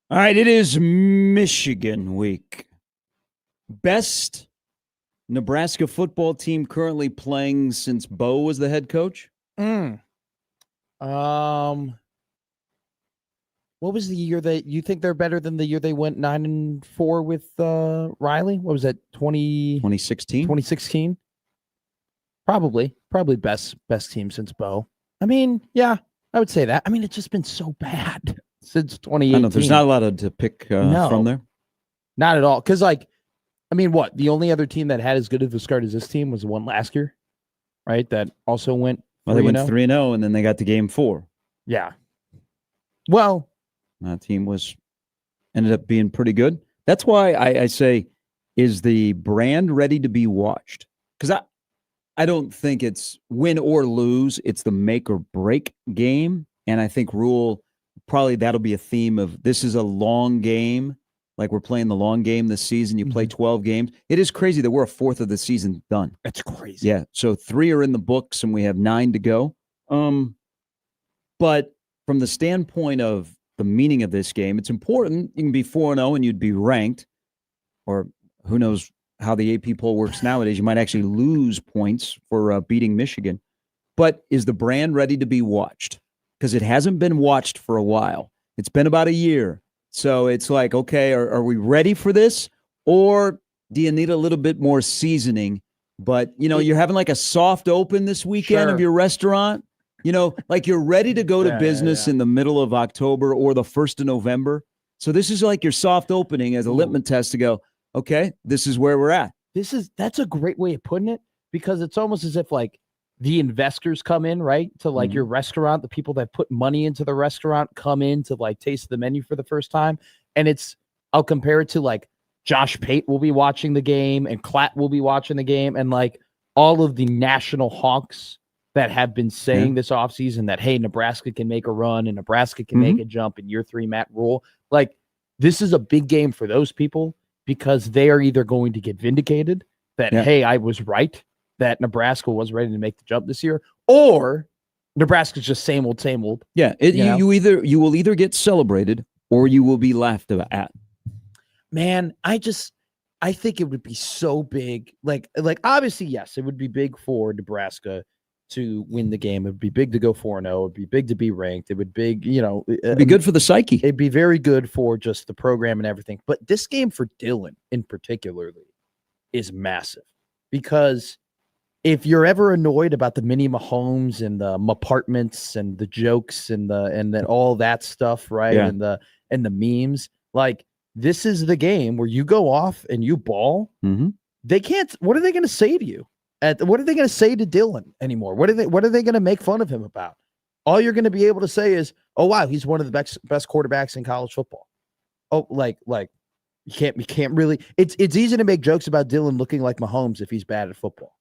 All right, it is Michigan week. Best Nebraska football team currently playing since Bo was the head coach? What was the year that you think they're better than the year they went 9-4 with Riley? What was that? 2016? 2016? Probably best team since Bo. I mean, yeah, I would say that. I mean, it's just been so bad since 2018. I know there's not a lot to pick from there. Not at all. Because, like, I mean, what? The only other team that had as good of a start as this team was the one last year, right? That also went 3-0. Well, they went 3-0, and then they got to game 4. Yeah. Well, that team ended up being pretty good. That's why I say, is the brand ready to be watched? Because I don't think it's win or lose. It's the make or break game. And I think Rule, probably that'll be a theme of this is a long game. Like we're playing the long game this season. You play 12 games. It is crazy that we're a fourth of the season done. That's crazy. Yeah. So 3 are in the books and we have 9 to go. But from the standpoint of the meaning of this game, it's important. You can be 4-0 and you'd be ranked, or who knows how the AP poll works nowadays. You might actually lose points for beating Michigan. But is the brand ready to be watched? Because it hasn't been watched for a while. It's been about a year. So it's like, okay, are we ready for this? Or do you need a little bit more seasoning? But, you're having like a soft open this weekend of your restaurant. Like you're ready to go to business in the middle of October or the 1st of November. So this is like your soft opening as a litmus test to go, okay, this is where we're at. That's a great way of putting it, because it's almost as if like the investors come in, right? To like your restaurant, the people that put money into the restaurant come in to like taste the menu for the first time. And I'll compare it to like Josh Pate will be watching the game and Klatt will be watching the game. And like all of the national honks that have been saying this offseason that, hey, Nebraska can make a run and Nebraska can make a jump in year 3, Matt Rule. Like, this is a big game for those people because they are either going to get vindicated that, hey, I was right, that Nebraska was ready to make the jump this year, or Nebraska's just same old, same old. Yeah, you will either get celebrated or you will be laughed at. Man, I think it would be so big. Like obviously, yes, it would be big for Nebraska to win the game. It would be big to go 4-0. It would be big to be ranked. It would it'd be good for the psyche. It'd be very good for just the program and everything. But this game for Dylan in particularly is massive, because if you're ever annoyed about the mini Mahomes and the apartments and the jokes and then all that stuff, right? Yeah. And the memes, like, this is the game where you go off and you ball. They can't. What are they going to say to you? What are they going to say to Dylan anymore? What are they going to make fun of him about? All you're going to be able to say is, "Oh wow, he's one of the best quarterbacks in college football." Oh, like you can't really. It's easy to make jokes about Dylan looking like Mahomes if he's bad at football.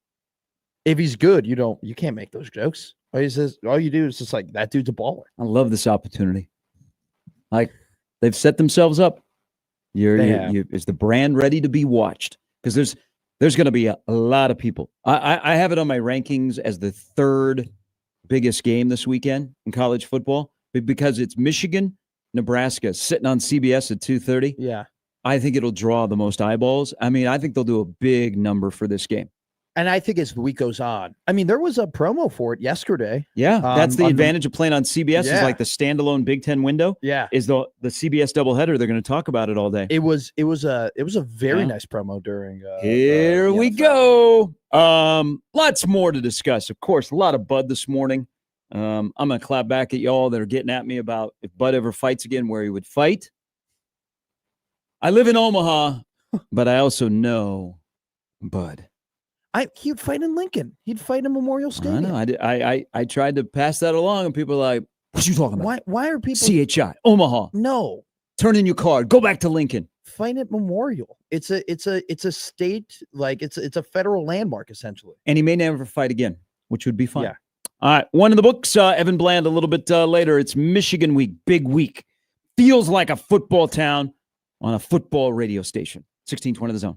If he's good, you can't make those jokes. All you do is just like, that dude's a baller. I love this opportunity. Like, they've set themselves up. Is the brand ready to be watched? Because there's going to be a lot of people. I have it on my rankings as the 3rd biggest game this weekend in college football, because it's Michigan, Nebraska sitting on CBS at 2:30. Yeah. I think it'll draw the most eyeballs. I mean, I think they'll do a big number for this game. And I think as the week goes on, I mean, there was a promo for it yesterday. Yeah, that's the advantage of playing on CBS is like the standalone Big Ten window. Yeah, is the CBS doubleheader. They're going to talk about it all day. It was a very nice promo during. Here we go. Lots more to discuss. Of course, a lot of Bud this morning. I'm going to clap back at y'all that are getting at me about if Bud ever fights again, where he would fight. I live in Omaha, but I also know Bud. He'd fight in Lincoln. He'd fight in Memorial Stadium. I know. I tried to pass that along, and people are like, "What you talking about? Why are people CHI Omaha? No, turn in your card. Go back to Lincoln. Fight at Memorial. It's a state, like it's a federal landmark essentially. And he may never fight again, which would be fun. Yeah. All right, one in the books. Evan Bland a little bit later. It's Michigan week, big week. Feels like a football town on a football radio station. 1620 The Zone.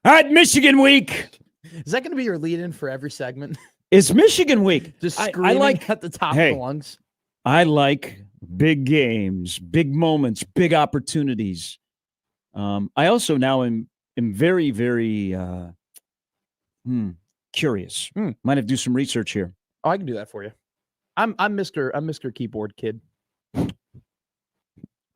All right, Michigan week. Is that going to be your lead-in for every segment? It's Michigan week. Just I screaming like at the top of the lungs. I like big games, big moments, big opportunities. I also now am very, very curious. Might have to do some research here. Oh, I can do that for you. I'm Mr. Keyboard Kid.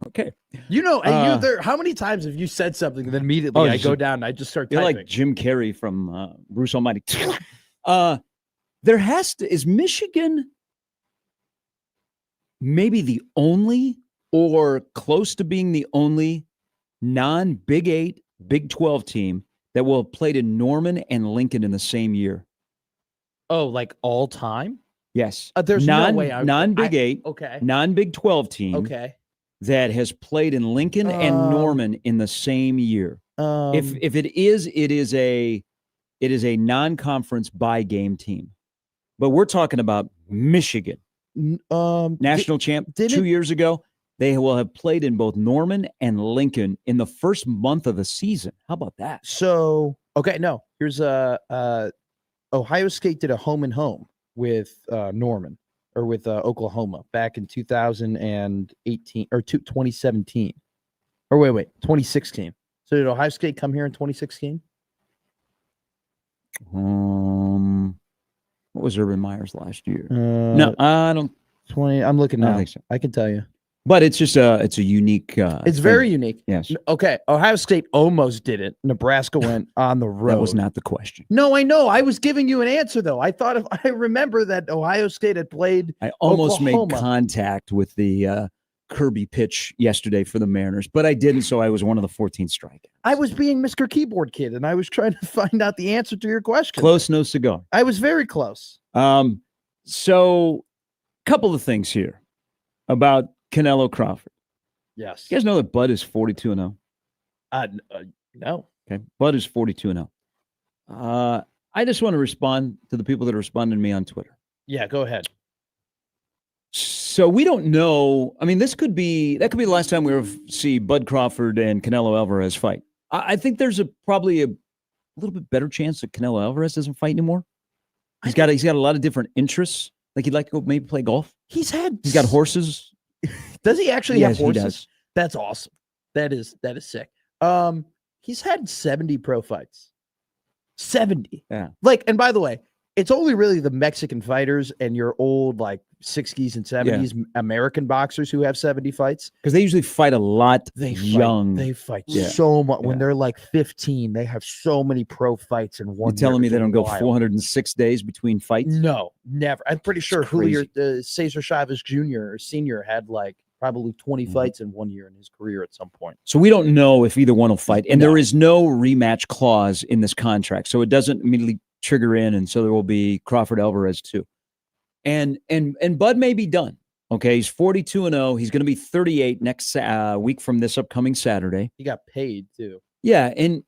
Okay. You know, and how many times have you said something and then immediately I go down and I just start typing? You're like Jim Carrey from Bruce Almighty. Is Michigan maybe the only or close to being the only non-Big 8, Big 12 team that will have played in Norman and Lincoln in the same year? Oh, like all time? Yes. There's no way. Non-Big 8, okay. Non-Big 12 team. Okay. That has played in Lincoln and Norman in the same year. If it is a non-conference by game team. But we're talking about Michigan. National champ 2 years ago. They will have played in both Norman and Lincoln in the first month of the season. How about that? So, okay, no. Here's Ohio State did a home and home with Norman. Or with Oklahoma back in 2018 or 2017. Or wait, 2016. So did Ohio State come here in 2016? What was Urban Meyer's last year? No, I don't. 20. I'm looking now. I don't think so. I can tell you. But it's just it's a unique. It's very unique. Yes. Okay. Ohio State almost did it. Nebraska went on the road. That was not the question. No, I know. I was giving you an answer though. I thought I remember that Ohio State had played. I almost Oklahoma. made contact with the Kirby pitch yesterday for the Mariners, but I didn't. So I was one of the 14 strikeouts. I was being Mr. Keyboard Kid, and I was trying to find out the answer to your question. Close, no cigar. I was very close. So a couple of things here about Canelo Crawford. Yes. You guys know that Bud is 42-0? No. Okay. Bud is 42-0. I just want to respond to the people that are responding to me on Twitter. Yeah, go ahead. So we don't know. I mean, that could be the last time we see Bud Crawford and Canelo Alvarez fight. I think there's probably a little bit better chance that Canelo Alvarez doesn't fight anymore. He's got a lot of different interests. Like he'd like to go maybe play golf. He's got horses. Does he actually have horses? He does. That's awesome. That is sick. He's had 70 pro fights. 70. Yeah. Like, and by the way, it's only really the Mexican fighters and your old like 60s and 70s American boxers who have 70 fights. Because they usually fight a lot young. They fight so much. When they're like 15, they have so many pro fights in one. You're telling me they don't go 406 days between fights? No, never. I'm pretty sure Julio Cesar Chavez Jr. or Sr. had like probably 20 fights in 1 year in his career at some point. So we don't know if either one will fight. And there is no rematch clause in this contract. So it doesn't immediately trigger in. And so there will be Crawford Alvarez too. And Bud may be done. Okay. He's 42-0. He's going to be 38 next week from this upcoming Saturday. He got paid too. Yeah. And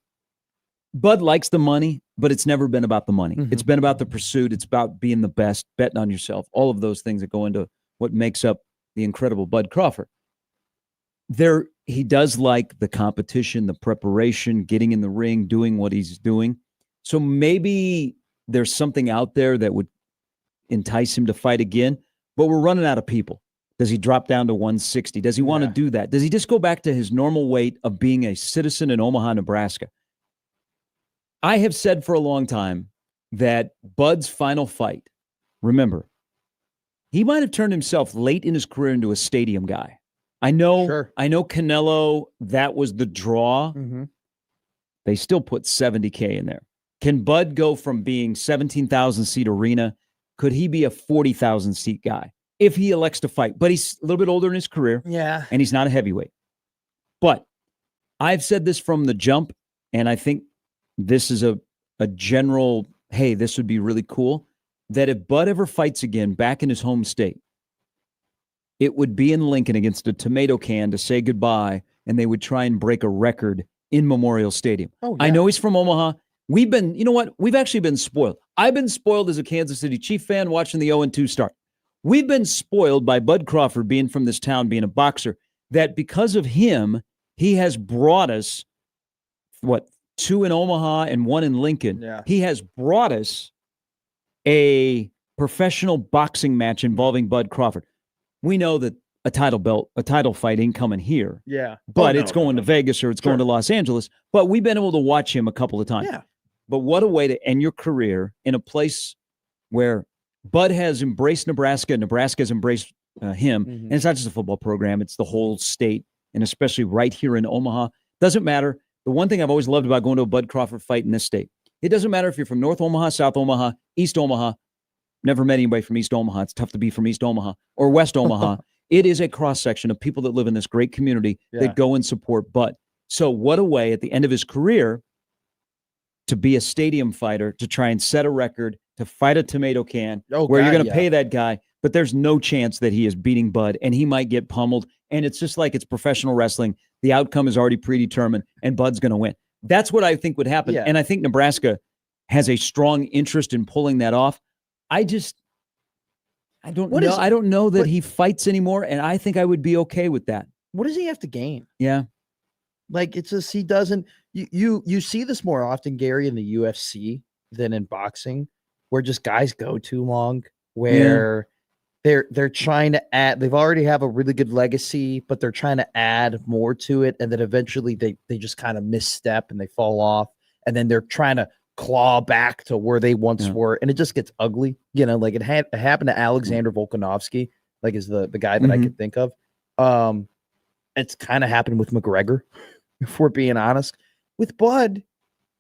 Bud likes the money, but it's never been about the money. It's been about the pursuit. It's about being the best, betting on yourself, all of those things that go into what makes up the incredible Bud Crawford. He does like the competition, the preparation, getting in the ring, doing what he's doing. So maybe there's something out there that would entice him to fight again, but we're running out of people. Does he drop down to 160? Does he want to do that? Does he just go back to his normal weight of being a citizen in Omaha, Nebraska? I have said for a long time that Bud's final fight, remember, he might have turned himself late in his career into a stadium guy. I know Canelo, that was the draw. They still put 70K in there. Can Bud go from being 17,000 seat arena? Could he be a 40,000 seat guy if he elects to fight? But he's a little bit older in his career. Yeah. And he's not a heavyweight. But I've said this from the jump, and I think this is a general, hey, this would be really cool, that if Bud ever fights again back in his home state, it would be in Lincoln against a tomato can to say goodbye, and they would try and break a record in Memorial Stadium. Oh, yeah. I know he's from Omaha. We've been, you know what? We've actually been spoiled. I've been spoiled as a Kansas City Chief fan watching the 0-2 start. We've been spoiled by Bud Crawford being from this town, being a boxer, that because of him, he has brought us, 2 in Omaha, and 1 in Lincoln. Yeah. He has brought us a professional boxing match involving Bud Crawford. We know that a title fight ain't coming here. Yeah. But it's going to Vegas or it's going to Los Angeles. But we've been able to watch him a couple of times. Yeah. But what a way to end your career in a place where Bud has embraced Nebraska, Nebraska has embraced him. Mm-hmm. And it's not just a football program, it's the whole state, and especially right here in Omaha. Doesn't matter. The one thing I've always loved about going to a Bud Crawford fight in this state, it doesn't matter if you're from North Omaha, South Omaha, East Omaha. Never met anybody from East Omaha. It's tough to be from East Omaha or West Omaha. It is a cross-section of people that live in this great community that go and support Bud. So what a way at the end of his career to be a stadium fighter, to try and set a record, to fight a tomato can, where you're going to pay that guy, but there's no chance that he is beating Bud, and he might get pummeled. And it's just like it's professional wrestling. The outcome is already predetermined, and Bud's going to win. That's what I think would happen. Yeah. And I think Nebraska has a strong interest in pulling that off. I don't know. I don't know that he fights anymore, and I think I would be okay with that. What does he have to gain? Yeah. Like, it's just, he doesn't, you see this more often, Gary, in the UFC than in boxing, where just guys go too long, where they're trying to add, they've already have a really good legacy, but they're trying to add more to it. And then eventually they just kind of misstep and they fall off. And then they're trying to claw back to where they once were. And it just gets ugly. You know, like it happened to Alexander Volkanovski, like is the guy that I could think of. It's kind of happened with McGregor, if we're being honest. With Bud,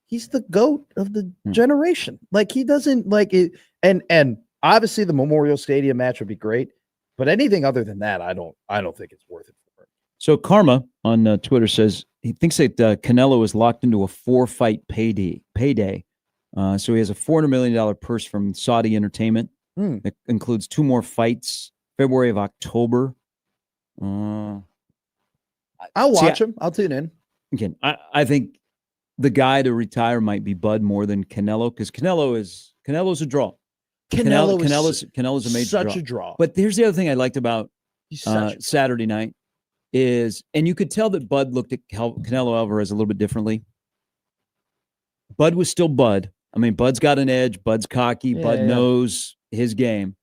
he's the GOAT of the generation. Like, he doesn't like it. And obviously the Memorial Stadium match would be great, but anything other than that, I don't think it's worth it for him. So Karma on Twitter says he thinks that Canelo is locked into a 4-fight payday. So he has a $400 million purse from Saudi Entertainment. That includes 2 more fights, February of October. I'll watch him. I'll tune in. Again, I think the guy to retire might be Bud more than Canelo, because Canelo's a draw. Canelo's a major such a draw. But here's the other thing I liked about Saturday night is, and you could tell that Bud looked at Canelo Alvarez a little bit differently. Bud was still Bud. I mean, Bud's got an edge. Bud's cocky. Bud knows his game.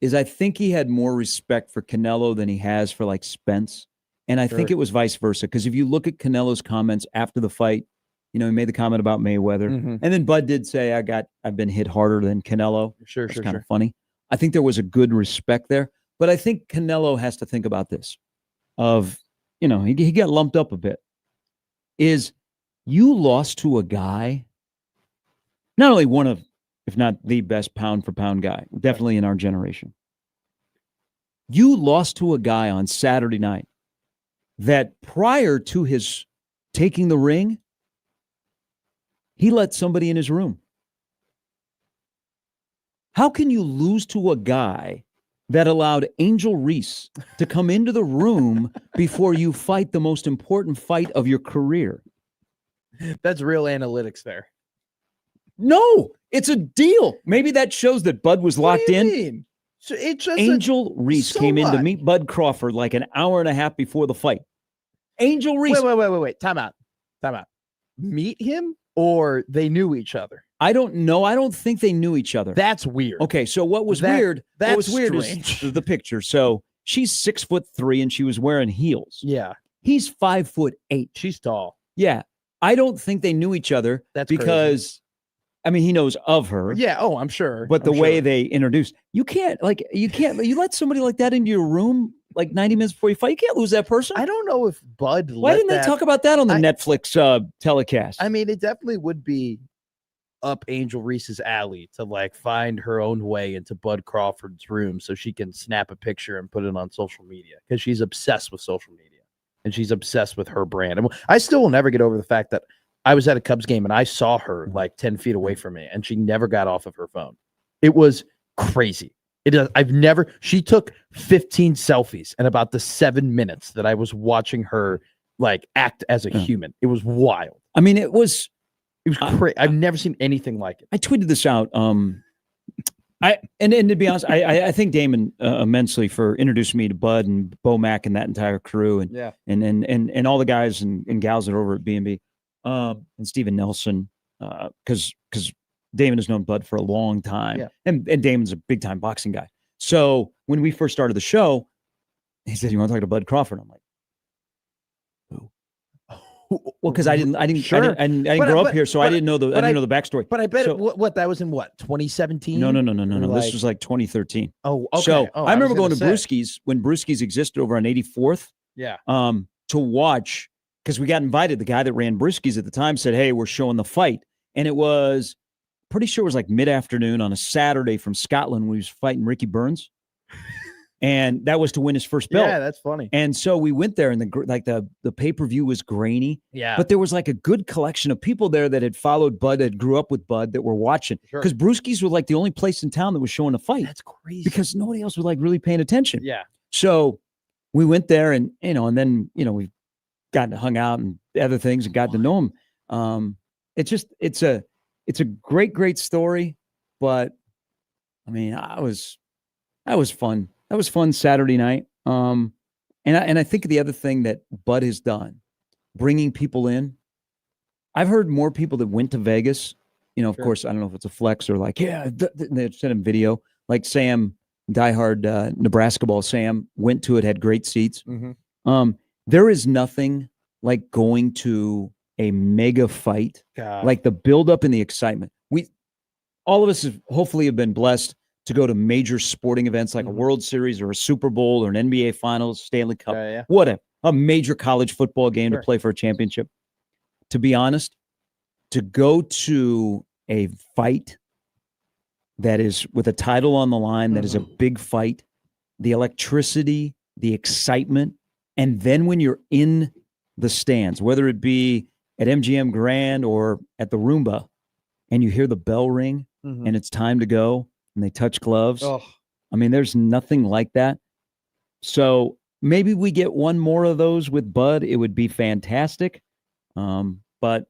I think he had more respect for Canelo than he has for like Spence. And I think it was vice versa. Because if you look at Canelo's comments after the fight, you know, he made the comment about Mayweather. And then Bud did say, I've been hit harder than Canelo. It's kind of funny. I think there was a good respect there. But I think Canelo has to think about this of, you know, he got lumped up a bit. Is you lost to a guy, not only one of, if not the best pound for pound guy, definitely in our generation. You lost to a guy on Saturday night that prior to his taking the ring, he let somebody in his room. How can you lose to a guy that allowed Angel Reese to come into the room before you fight the most important fight of your career? That's real analytics there. No, it's a deal. Maybe that shows that Bud was locked in. Mean? So it just Angel Reese came in to meet Bud Crawford like an hour and a half before the fight. Angel Reese. Wait. Time out. Meet him, or they knew each other? I don't know. I don't think they knew each other. That's weird. Okay, so what was weird? What was weird is the picture. So she's 6'3" and she was wearing heels. Yeah. He's 5'8". She's tall. Yeah. I don't think they knew each other. That's because crazy. I mean, he knows of her. Yeah. Oh, I'm sure. But the way they introduced, you let somebody like that into your room like 90 minutes before you fight. You can't lose that person. I don't know if Bud. Why didn't they talk about that on the Netflix telecast? I mean, it definitely would be up Angel Reese's alley to like find her own way into Bud Crawford's room so she can snap a picture and put it on social media, because she's obsessed with social media and she's obsessed with her brand. And I still will never get over the fact that I was at a Cubs game and I saw her like 10 feet away from me and she never got off of her phone. It was crazy. She took 15 selfies in about the 7 minutes that I was watching her like act as a human. It was wild. I mean, it was crazy. I've never seen anything like it. I tweeted this out. And to be honest, I thank Damon immensely for introducing me to Bud and Bo Mack and that entire crew and all the guys and gals that are over at B&B. and Steven Nelson, because Damon has known Bud for a long time, and Damon's a big time boxing guy. So when we first started the show, he said, "You want to talk to Bud Crawford?" I'm like, "Who?" Well, because I didn't grow up here, so I didn't know the backstory. But I bet that was in 2017. No. This was like 2013. Oh, okay. So I remember going to Brewski's when Brewski's existed over on 84th. Yeah. To watch, because we got invited. The guy that ran Brewski's at the time said, "Hey, we're showing the fight," and it was pretty sure it was like mid-afternoon on a Saturday from Scotland when he was fighting Ricky Burns. And that was to win his first belt. Yeah, that's funny. And so we went there, and the pay-per-view was grainy. Yeah. But there was like a good collection of people there that had followed Bud, that grew up with Bud, that were watching. Because Brewski's was like the only place in town that was showing a fight. That's crazy. Because nobody else was like really paying attention. Yeah. So we went there, and then we got hung out and other things and got to know him. It's a great story, but I mean, that was fun. That was fun Saturday night. And I think the other thing that Bud has done, bringing people in. I've heard more people that went to Vegas. Of course, I don't know if it's a flex or like, they sent him video. Like Sam, diehard Nebraska ball Sam, went to it, had great seats. Mm-hmm. There is nothing like going to a mega fight, like the buildup and the excitement. All of us hopefully have been blessed to go to major sporting events like a World Series or a Super Bowl or an NBA Finals, Stanley Cup, whatever, a major college football game to play for a championship. To be honest, to go to a fight that is with a title on the line, that is a big fight, the electricity, the excitement, and then when you're in the stands, whether it be at MGM Grand or at the Roomba, and you hear the bell ring and it's time to go, and they touch gloves. Oh. I mean, there's nothing like that. So maybe we get one more of those with Bud. It would be fantastic. But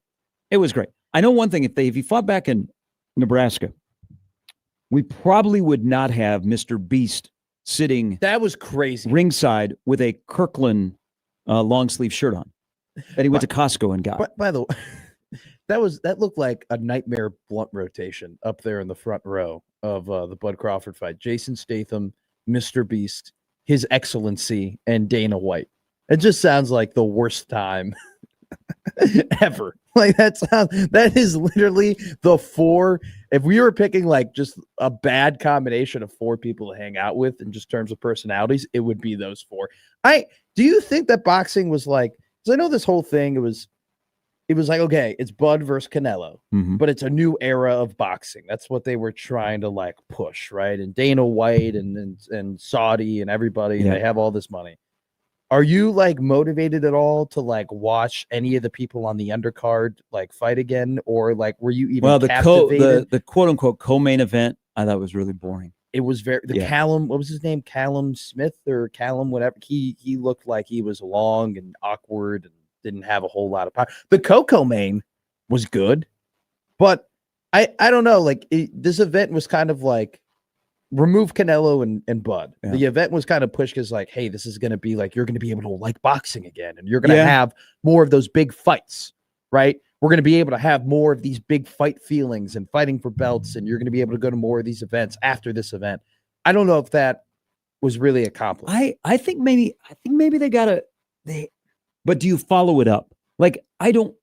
it was great. I know one thing, if he fought back in Nebraska, we probably would not have Mr. Beast sitting that was crazy ringside with a Kirkland long sleeve shirt on that he went to Costco and got. By the way, that looked like a nightmare blunt rotation up there in the front row of the Bud Crawford fight. Jason Statham, Mr. Beast, His Excellency, and Dana White. It just sounds like the worst time ever. Like that is literally the four. If we were picking like just a bad combination of four people to hang out with in just terms of personalities, it would be those four. Do you think that boxing was like, because I know this whole thing, it was like, okay, it's Bud versus Canelo, but it's a new era of boxing. That's what they were trying to like push, right? And Dana White and Saudi and everybody, they have all this money. Are you like motivated at all to like watch any of the people on the undercard like fight again, or like were you even captivated? The quote unquote co-main event, I thought was really boring. It was Callum. What was his name? Callum Smith or Callum whatever. He looked like he was long and awkward and didn't have a whole lot of power. The Coco main was good, but I don't know. Like this event was kind of like remove Canelo and Bud. Yeah. The event was kind of pushed because like, hey, this is going to be like, you're going to be able to like boxing again, and you're going to have more of those big fights, right? We're going to be able to have more of these big fight feelings and fighting for belts, and you're going to be able to go to more of these events after this event. I don't know if that was really accomplished. I think maybe but do you follow it up? Like I don't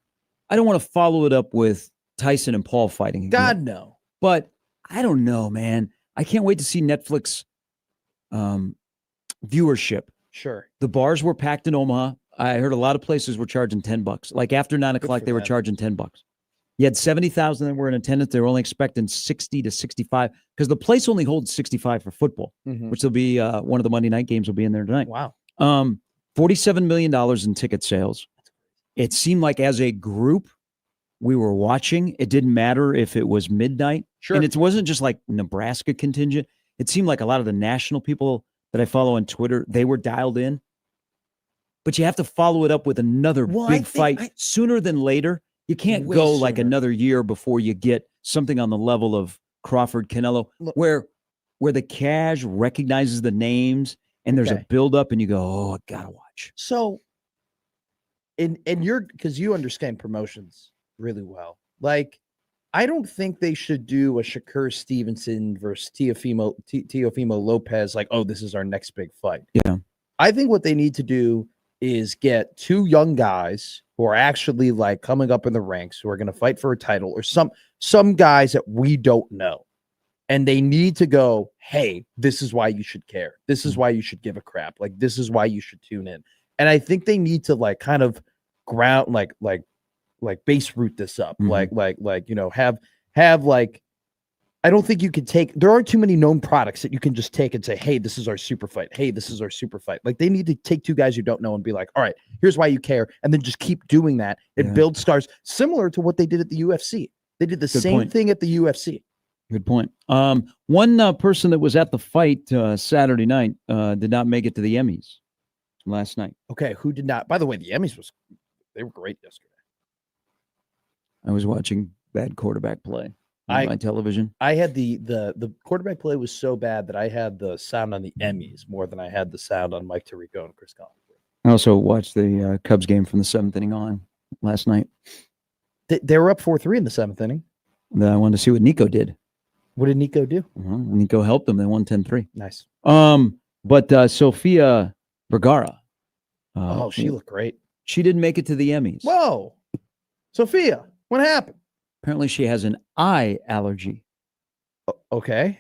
want to follow it up with Tyson and Paul fighting again. God no. But I don't know, man. I can't wait to see Netflix viewership. Sure. The bars were packed in Omaha. I heard a lot of places were charging $10. Like after 9 o'clock, they were charging $10. You had 70,000 that were in attendance. They were only expecting 60 to 65 because the place only holds 65 for football, which will be one of the Monday night games will be in there tonight. Wow. $47 million in ticket sales. It seemed like as a group, we were watching. It didn't matter if it was midnight. Sure. And it wasn't just like Nebraska contingent. It seemed like a lot of the national people that I follow on Twitter, they were dialed in. But you have to follow it up with another big fight sooner than later. You can't go like another year before you get something on the level of Crawford, Canelo, where the cash recognizes the names and there's a buildup and you go, oh, I gotta watch. So and you're because you understand promotions really well. Like, I don't think they should do a Shakur Stevenson versus Teofimo Lopez. Like, oh, this is our next big fight. Yeah. I think what they need to do is get two young guys who are actually like coming up in the ranks who are going to fight for a title, or some guys that we don't know. And they need to go, hey, this is why you should care. This is why you should give a crap. Like, this is why you should tune in. And I think they need to like kind of ground like base root this up. Like have like, I don't think you could take, there aren't too many known products that you can just take and say, hey, this is our super fight. Hey, this is our super fight. Like, they need to take two guys you don't know and be like, all right, here's why you care. And then just keep doing that and build stars, similar to what they did at the UFC. They did the same thing at the UFC. Good point. One person that was at the fight Saturday night did not make it to the Emmys last night. Okay, who did not? By the way, the Emmys they were great yesterday. I was watching bad quarterback play on my television. I had the quarterback play was so bad that I had the sound on the Emmys more than I had the sound on Mike Tirico and Chris Collins. I also watched the Cubs game from the 7th inning on last night. They were up 4-3 in the 7th inning. I wanted to see what Nico did. What did Nico do? Nico helped them. They won 10-3. Nice. But Sofia Vergara. She looked great. She didn't make it to the Emmys. Whoa. Sophia, what happened? Apparently she has an eye allergy. Okay.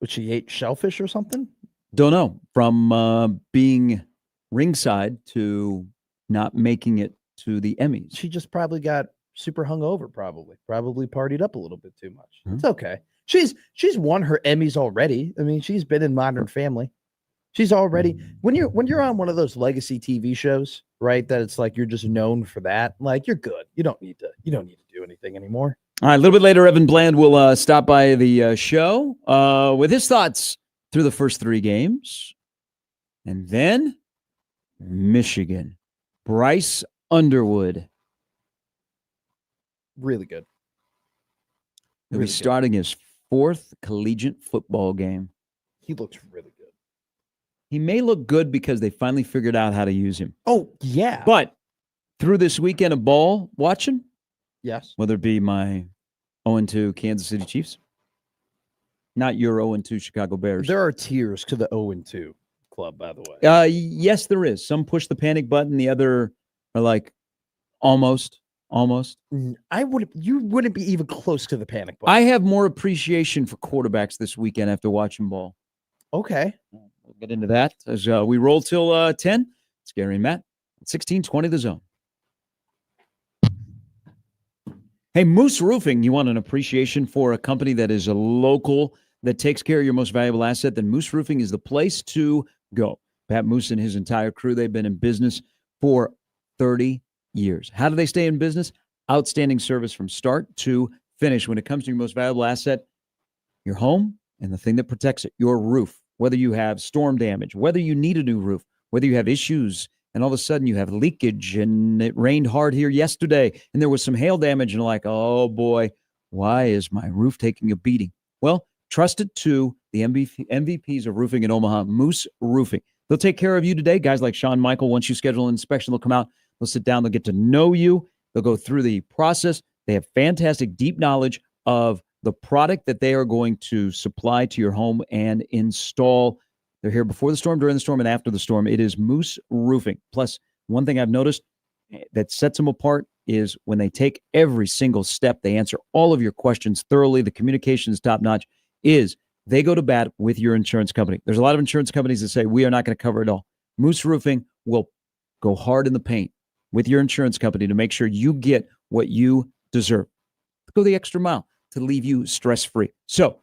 But she ate shellfish or something? Don't know. From being ringside to not making it to the Emmys. She just probably got super hungover, probably partied up a little bit too much. It's okay. She's won her Emmys already. I mean, she's been in Modern Family. She's already when you're on one of those legacy TV shows, right? That it's like you're just known for that. Like, you're good. You don't need to do anything anymore. All right, a little bit later, Evan Bland will stop by the show with his thoughts through the first 3 games, and then Michigan, Bryce Underwood. Really good. He'll be starting his 4th collegiate football game. He looks really good. He may look good because they finally figured out how to use him. Oh, yeah. But through this weekend of ball watching, yes, whether it be my 0-2 Kansas City Chiefs, not your 0-2 Chicago Bears. There are tiers to the 0-2 club, by the way. Yes, there is. Some push the panic button. The other are like almost. You wouldn't be even close to the panic button. I have more appreciation for quarterbacks this weekend after watching ball. Okay. We'll get into that as we roll till 10. It's Gary and Matt at 1620 The Zone. Hey, Moose Roofing, you want an appreciation for a company that is a local, that takes care of your most valuable asset? Then Moose Roofing is the place to go. Pat Moose and his entire crew, they've been in business for 30 years. How do they stay in business? Outstanding service from start to finish. When it comes to your most valuable asset, your home and the thing that protects it, your roof. Whether you have storm damage, whether you need a new roof, whether you have issues, and all of a sudden you have leakage, and it rained hard here yesterday, and there was some hail damage, and you're like, oh boy, why is my roof taking a beating? Well, trust it to the MVPs of roofing in Omaha, Moose Roofing. They'll take care of you today. Guys like Sean Michael, once you schedule an inspection, they'll come out, they'll sit down, they'll get to know you, they'll go through the process. They have fantastic, deep knowledge of the product that they are going to supply to your home and install. They're here before the storm, during the storm, and after the storm. It is Moose Roofing. Plus, one thing I've noticed that sets them apart is when they take every single step, they answer all of your questions thoroughly. The communication is top-notch. Is they go to bat with your insurance company. There's a lot of insurance companies that say, we are not going to cover it all. Moose Roofing will go hard in the paint with your insurance company to make sure you get what you deserve. Go the extra mile to leave you stress-free. So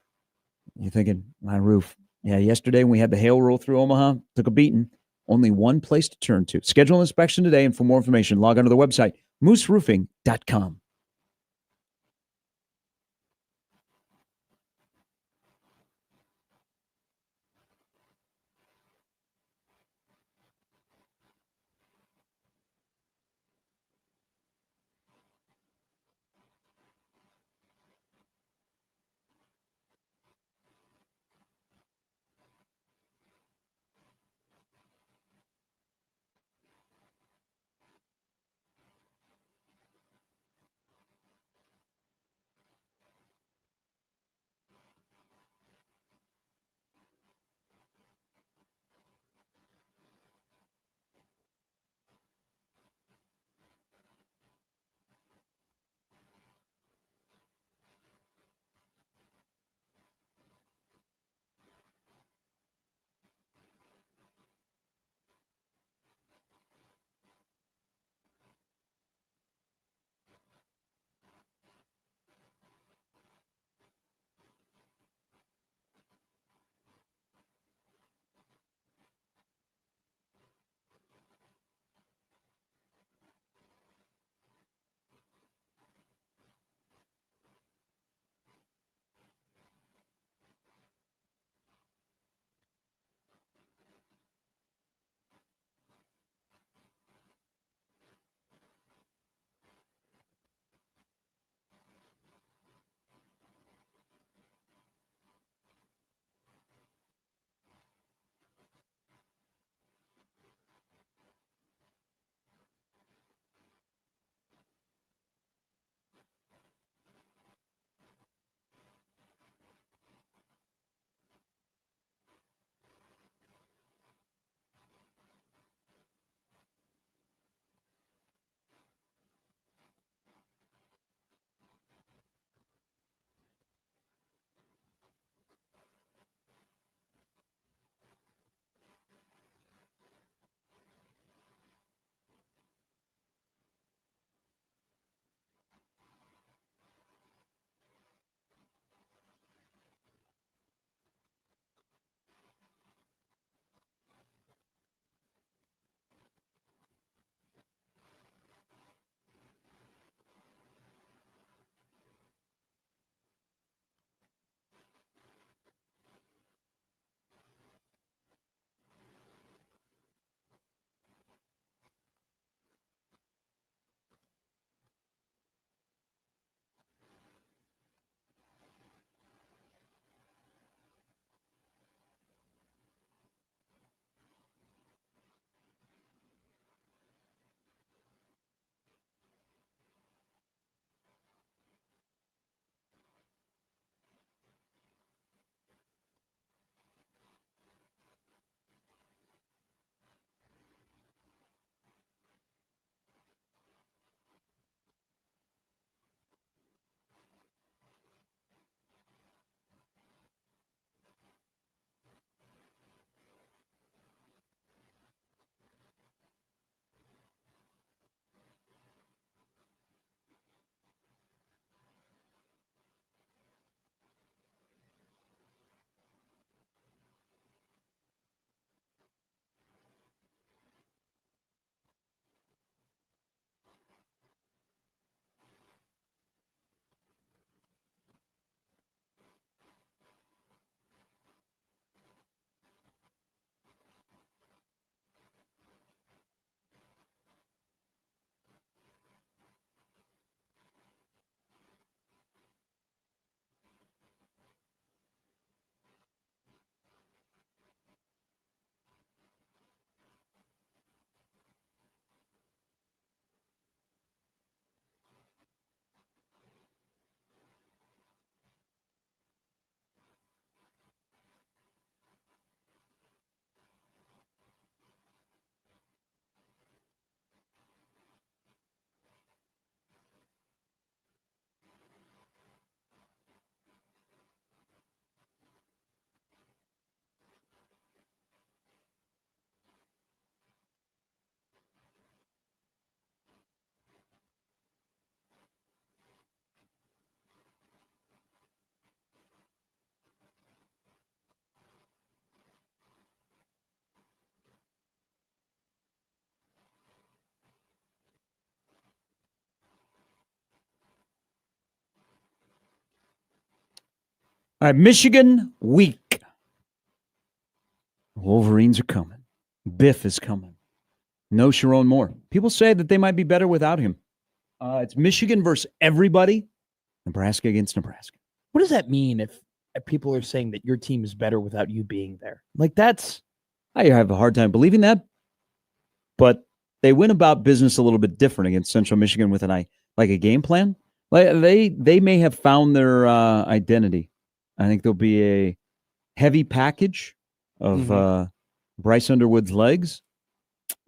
you're thinking, my roof. Yeah, yesterday when we had the hail roll through Omaha, took a beating. Only one place to turn to. Schedule an inspection today, and for more information, log on to the website, mooseroofing.com. All right, Michigan week. Wolverines are coming. Biff is coming. No Sharon Moore. People say that they might be better without him. It's Michigan versus everybody. Nebraska against Nebraska. What does that mean if people are saying that your team is better without you being there? Like, that's... I have a hard time believing that, but they went about business a little bit different against Central Michigan with a game plan. Like they may have found their identity. I think there'll be a heavy package of Bryce Underwood's legs.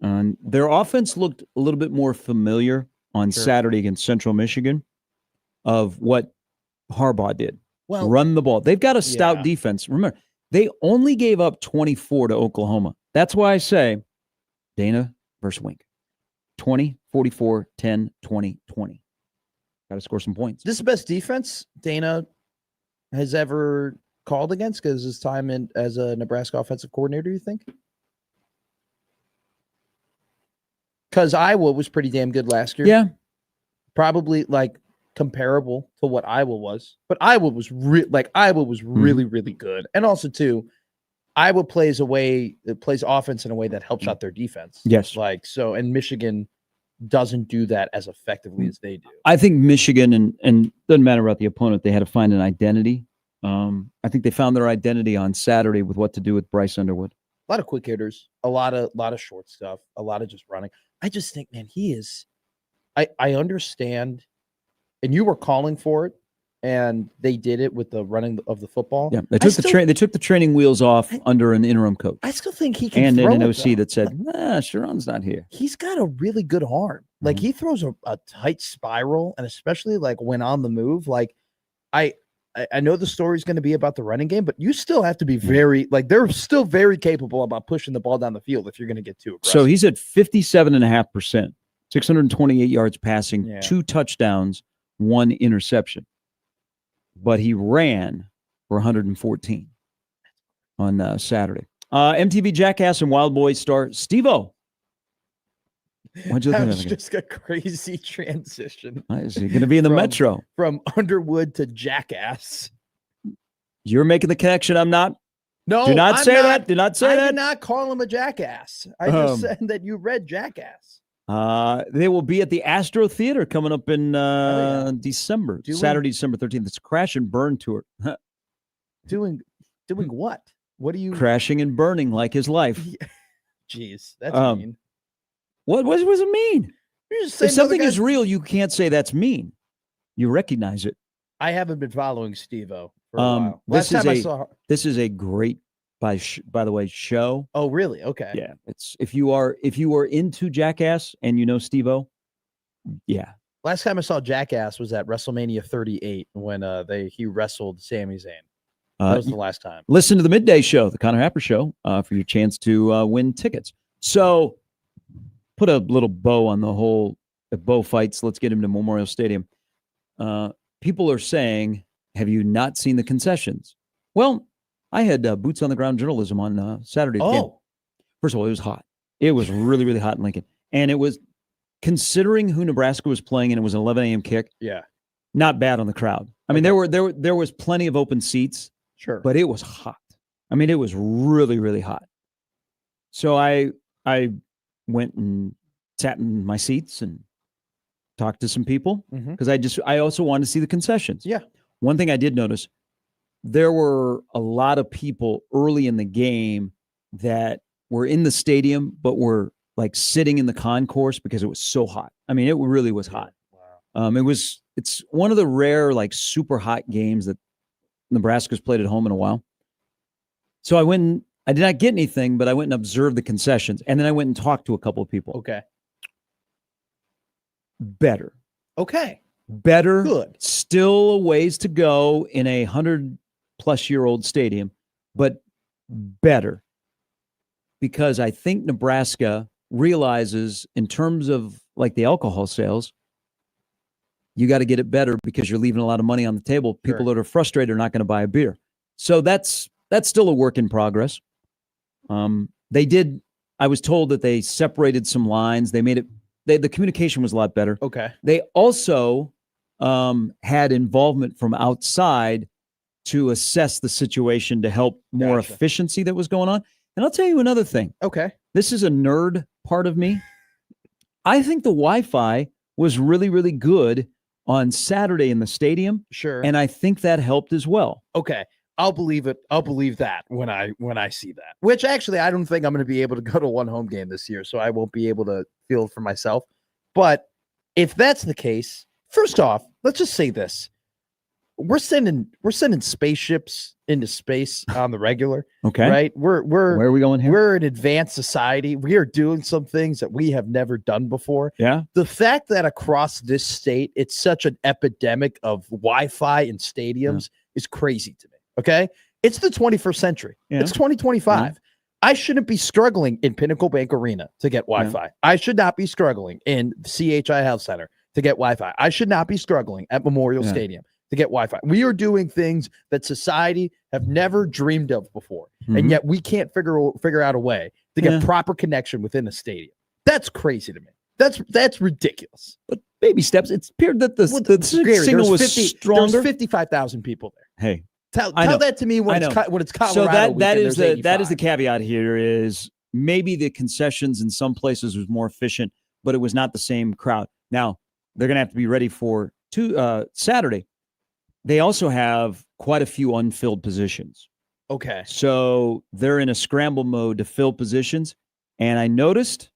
Their offense looked a little bit more familiar on Saturday against Central Michigan of what Harbaugh did. Well, run the ball. They've got a stout defense. Remember, they only gave up 24 to Oklahoma. That's why I say Dana versus Wink. 20, 44, 10, 20, 20. Got to score some points. This is the best defense Dana has ever called against because his time as a Nebraska offensive coordinator, you think? Because Iowa was pretty damn good last year. Yeah. Probably like comparable to what Iowa was. But Iowa was really, really good. And also, too, Iowa plays offense in a way that helps out their defense. Yes. And Michigan doesn't do that as effectively as they do. I think Michigan, and doesn't matter about the opponent, they had to find an identity. I think they found their identity on Saturday with what to do with Bryce Underwood. A lot of quick hitters, a lot of short stuff, a lot of just running. I just think, man, he is. I understand, and you were calling for it, and they did it with the running of the football. Yeah, they took the training wheels off under an interim coach. I still think he can. And throw an it, OC that said, Sharon's not here. He's got a really good arm. Like he throws a tight spiral, and especially like when on the move. Like I know the story's going to be about the running game, but you still have to be very, they're still very capable about pushing the ball down the field if you're going to get too aggressive. So he's at 57.5%, 628 yards passing, 2 touchdowns, 1 interception. But he ran for 114 on Saturday. MTV Jackass and Wild Boys star Steve-O. What'd you think of that? Just a crazy transition. Is he going to be in the Metro? From Underwood to Jackass. You're making the connection. I'm not. No, do not say that. Do not say that. I did not call him a jackass. I just said that you read Jackass. They will be at the Astro Theater coming up in December, Saturday, December 13th. It's a crash and burn tour. Doing what? What are you crashing and burning like his life? Jeez, that's mean. What does it mean? If something is real, you can't say that's mean. You recognize it. I haven't been following Steve-O for a while. This is a great, by the way, show. Oh, really? Okay. Yeah. It's if you are into Jackass and you know Steve-O, yeah. Last time I saw Jackass was at WrestleMania 38 when he wrestled Sami Zayn. That was the last time. Listen to the midday show, the Connor Happer show, for your chance to win tickets. So put a little bow on the whole Bo fights. Let's get him to Memorial Stadium. People are saying, have you not seen the concessions? Well, I had boots on the ground journalism on Saturday. Game. First of all, it was hot. It was really, really hot in Lincoln. And it was, considering who Nebraska was playing, and it was an 11 a.m. kick. Yeah. Not bad on the crowd. I mean, there was plenty of open seats. Sure. But it was hot. I mean, it was really, really hot. So I went and sat in my seats and talked to some people because I also wanted to see the concessions. Yeah. One thing I did notice, there were a lot of people early in the game that were in the stadium but were like sitting in the concourse because it was so hot. I mean, it really was hot. Wow. It's one of the rare like super hot games that Nebraska's played at home in a while. So I did not get anything, but I went and observed the concessions. And then I went and talked to a couple of people. Okay. Better. Okay. Better. Good. Still a ways to go in a 100-plus-year-old stadium, but better. Because I think Nebraska realizes, in terms of like the alcohol sales, you got to get it better because you're leaving a lot of money on the table. People that are frustrated are not going to buy a beer. So that's still a work in progress. I was told that they separated some lines. They made it, the communication was a lot better. Okay. They also had involvement from outside to assess the situation to help more Gotcha. efficiency that was going on. And I'll tell you another thing. Okay. This is a nerd part of me. I think the Wi-Fi was really, really good on Saturday in the stadium. Sure. And I think that helped as well. Okay. I'll believe it. I'll believe that when I see that. Which actually I don't think I'm going to be able to go to one home game this year, so I won't be able to feel it for myself. But if that's the case, first off, let's just say this. We're sending spaceships into space on the regular. Okay. Right? Where are we going here? We're an advanced society. We are doing some things that we have never done before. Yeah. The fact that across this state it's such an epidemic of Wi-Fi in stadiums is crazy to me. Okay? It's the 21st century. Yeah. It's 2025. Yeah. I shouldn't be struggling in Pinnacle Bank Arena to get Wi-Fi. I should not be struggling in CHI Health Center to get Wi-Fi. I should not be struggling at Memorial Stadium to get Wi-Fi. We are doing things that society have never dreamed of before, and yet we can't figure out a way to get proper connection within a stadium. That's crazy to me. That's ridiculous. But baby steps. It's appeared that the signal was stronger. There's 55,000 people there. Hey, tell that to me when it's Colorado. So that is the caveat here is maybe the concessions in some places was more efficient, but it was not the same crowd. Now they're going to have to be ready for Saturday. They also have quite a few unfilled positions. Okay. So they're in a scramble mode to fill positions. And I noticed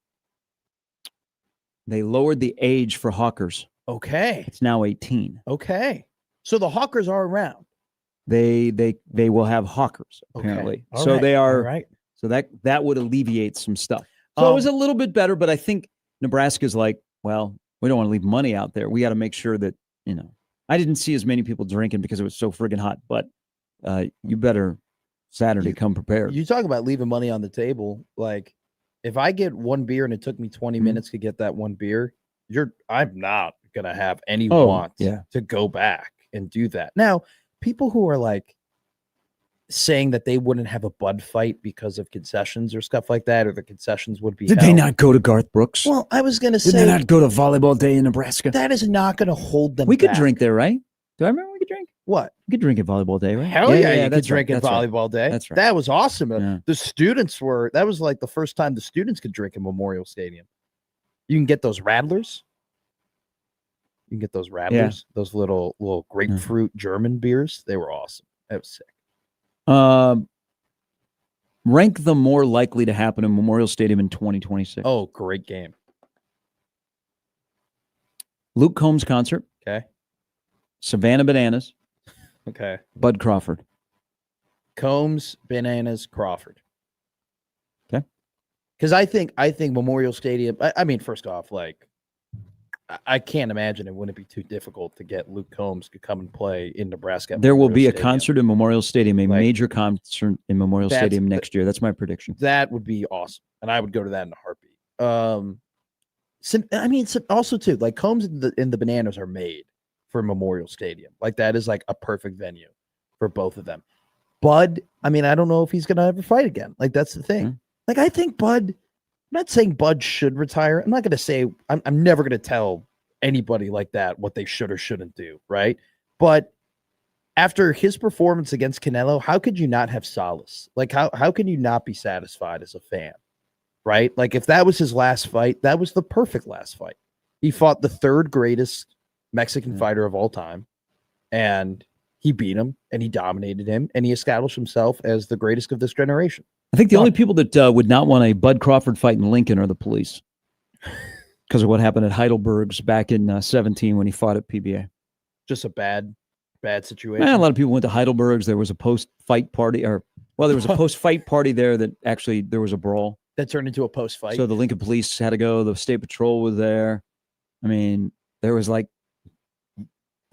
they lowered the age for hawkers. Okay. It's now 18. Okay. So the hawkers are around. They will have hawkers, apparently. Okay. So they are right. So that would alleviate some stuff. So it was a little bit better, but I think Nebraska's like, well, we don't want to leave money out there. We got to make sure that, I didn't see as many people drinking because it was so friggin' hot, but you better Saturday come prepared. You talk about leaving money on the table. Like, if I get one beer and it took me 20 minutes to get that one beer, I'm not going to have any want to go back and do that. Now, people who are like saying that they wouldn't have a Bud fight because of concessions or stuff like that, or the concessions would be Did they not go to Garth Brooks? Well, I was going to say, did they not go to volleyball day in Nebraska? That is not going to hold them We could back. drink there, right? Do I remember we could drink? What? You could drink at volleyball day, right? Hell yeah, you could drink at volleyball day. That's right. That was awesome. Yeah. The students that was like the first time the students could drink in Memorial Stadium. You can get those Rattlers. Those little grapefruit German beers. They were awesome. That was sick. Rank them more likely to happen in Memorial Stadium in 2026. Oh, great game. Luke Combs concert. Okay. Savannah Bananas. Okay. Bud Crawford. Combs, Bananas, Crawford. Okay. Because I think Memorial Stadium, I mean, first off, like, I can't imagine it wouldn't be too difficult to get Luke Combs to come and play in Nebraska. There will be a concert in Memorial Stadium, major concert in Memorial Stadium next year. That's my prediction. That would be awesome. And I would go to that in a heartbeat. Also too, like Combs and the Bananas are made for Memorial Stadium. Like that is like a perfect venue for both of them. Bud, I mean, I don't know if he's going to ever fight again. Like that's the thing. Mm-hmm. Like I think Bud, I'm not saying Bud should retire. I'm not going to say, I'm never going to tell anybody like that what they should or shouldn't do, right? But after his performance against Canelo, how could you not have solace? Like, how can you not be satisfied as a fan, right? Like, if that was his last fight, that was the perfect last fight. He fought the third greatest Mexican fighter of all time, and he beat him, and he dominated him, and he established himself as the greatest of this generation. I think the only people that would not want a Bud Crawford fight in Lincoln are the police because of what happened at Heidelberg's back in 17 when he fought at PBA. Just a bad situation. A lot of people went to Heidelberg's. There was a post-fight party, there was a post-fight party there that actually there was a brawl. That turned into a post-fight. So the Lincoln police had to go. The state patrol was there. I mean, there was like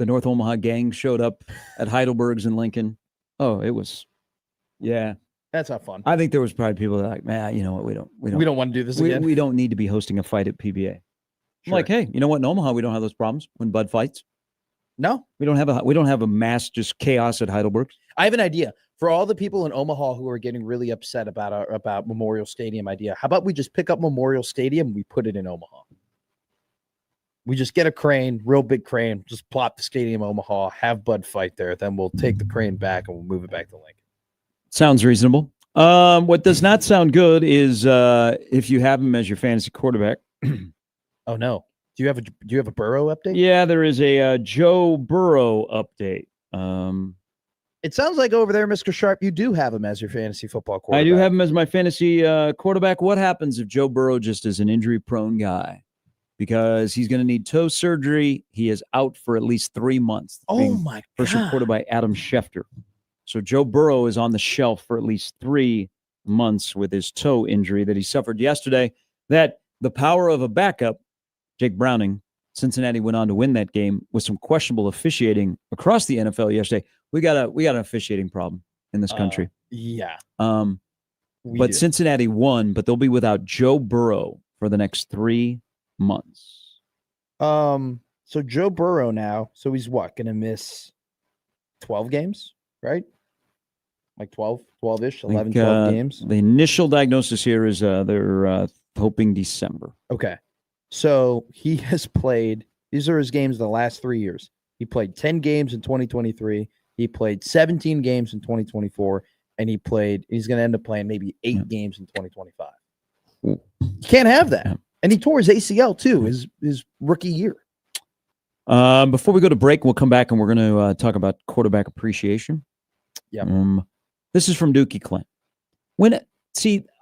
the North Omaha gang showed up at Heidelberg's in Lincoln. Oh, it was, yeah. That's not fun. I think there was probably people that are like, man, you know what? We don't want to do this again. We don't need to be hosting a fight at PBA. Sure. I'm like, hey, you know what? In Omaha, we don't have those problems when Bud fights. No, we don't have a mass just chaos at Heidelberg. I have an idea for all the people in Omaha who are getting really upset about Memorial Stadium idea. How about we just pick up Memorial Stadium and we put it in Omaha? We just get a crane, real big crane, just plop the Stadium Omaha, have Bud fight there. Then we'll take the crane back and we'll move it back to Lincoln. Sounds reasonable. What does not sound good is if you have him as your fantasy quarterback. Oh no! Do you have a Burrow update? Yeah, there is a Joe Burrow update. It sounds like over there, Mr. Sharp, you do have him as your fantasy football quarterback. I do have him as my fantasy quarterback. What happens if Joe Burrow just is an injury-prone guy? Because he's going to need toe surgery. He is out for at least 3 months. Oh, my God. First reported by Adam Schefter. So Joe Burrow is on the shelf for at least 3 months with his toe injury that he suffered yesterday. That the power of a backup, Jake Browning, Cincinnati went on to win that game with some questionable officiating across the NFL yesterday. We got an officiating problem in this country. Yeah. But Cincinnati won, but they'll be without Joe Burrow for the next 3 months. So Joe Burrow now, so he's what, going to miss 12 games, right? Like 12-ish, 11, 12 games? The initial diagnosis here is they're hoping December. Okay. So he has played, these are his games the last 3 years. He played 10 games in 2023. He played 17 games in 2024. And he's going to end up playing maybe 8 games in 2025. Ooh. You can't have that. Yeah. And he tore his ACL too, his rookie year. Before we go to break, we'll come back and we're going to talk about quarterback appreciation. Yeah. This is from Dookie Clint.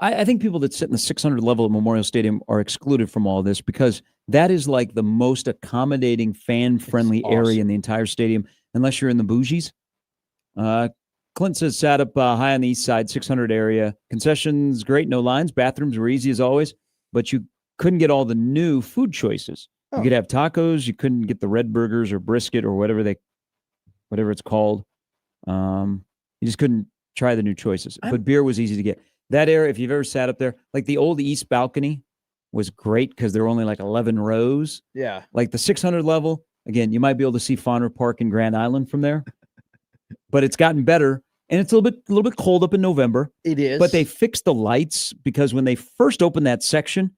I think people that sit in the 600 level at Memorial Stadium are excluded from all this because that is like the most accommodating, fan-friendly area in the entire stadium, unless you're in the bougies. Clint says sat up high on the east side, 600 area. Concessions, great, no lines. Bathrooms were easy as always, but you couldn't get all the new food choices. Oh. You could have tacos. You couldn't get the red burgers or brisket or whatever it's called. You just couldn't try the new choices. But beer was easy to get. That area, if you've ever sat up there, like the old East balcony was great because there were only like 11 rows. Yeah. Like the 600 level, again, you might be able to see Fauner Park and Grand Island from there. But it's gotten better. And it's a little bit cold up in November. It is. But they fixed the lights because when they first opened that section,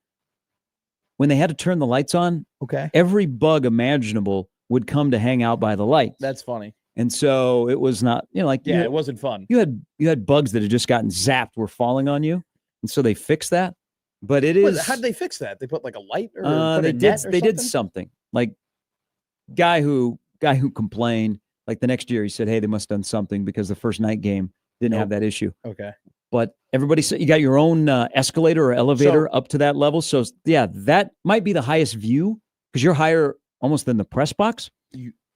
when they had to turn the lights on, every bug imaginable would come to hang out by the lights. That's funny. And so it was not, it wasn't fun. You had bugs that had just gotten zapped were falling on you. And so they fixed that. But it is. How did they fix that? They put like a light or they did something. Like guy who complained, like the next year he said, hey, they must have done something because the first night game didn't have that issue. Okay. But everybody said you got your own escalator or elevator up to that level. So, yeah, that might be the highest view because you're higher almost than the press box.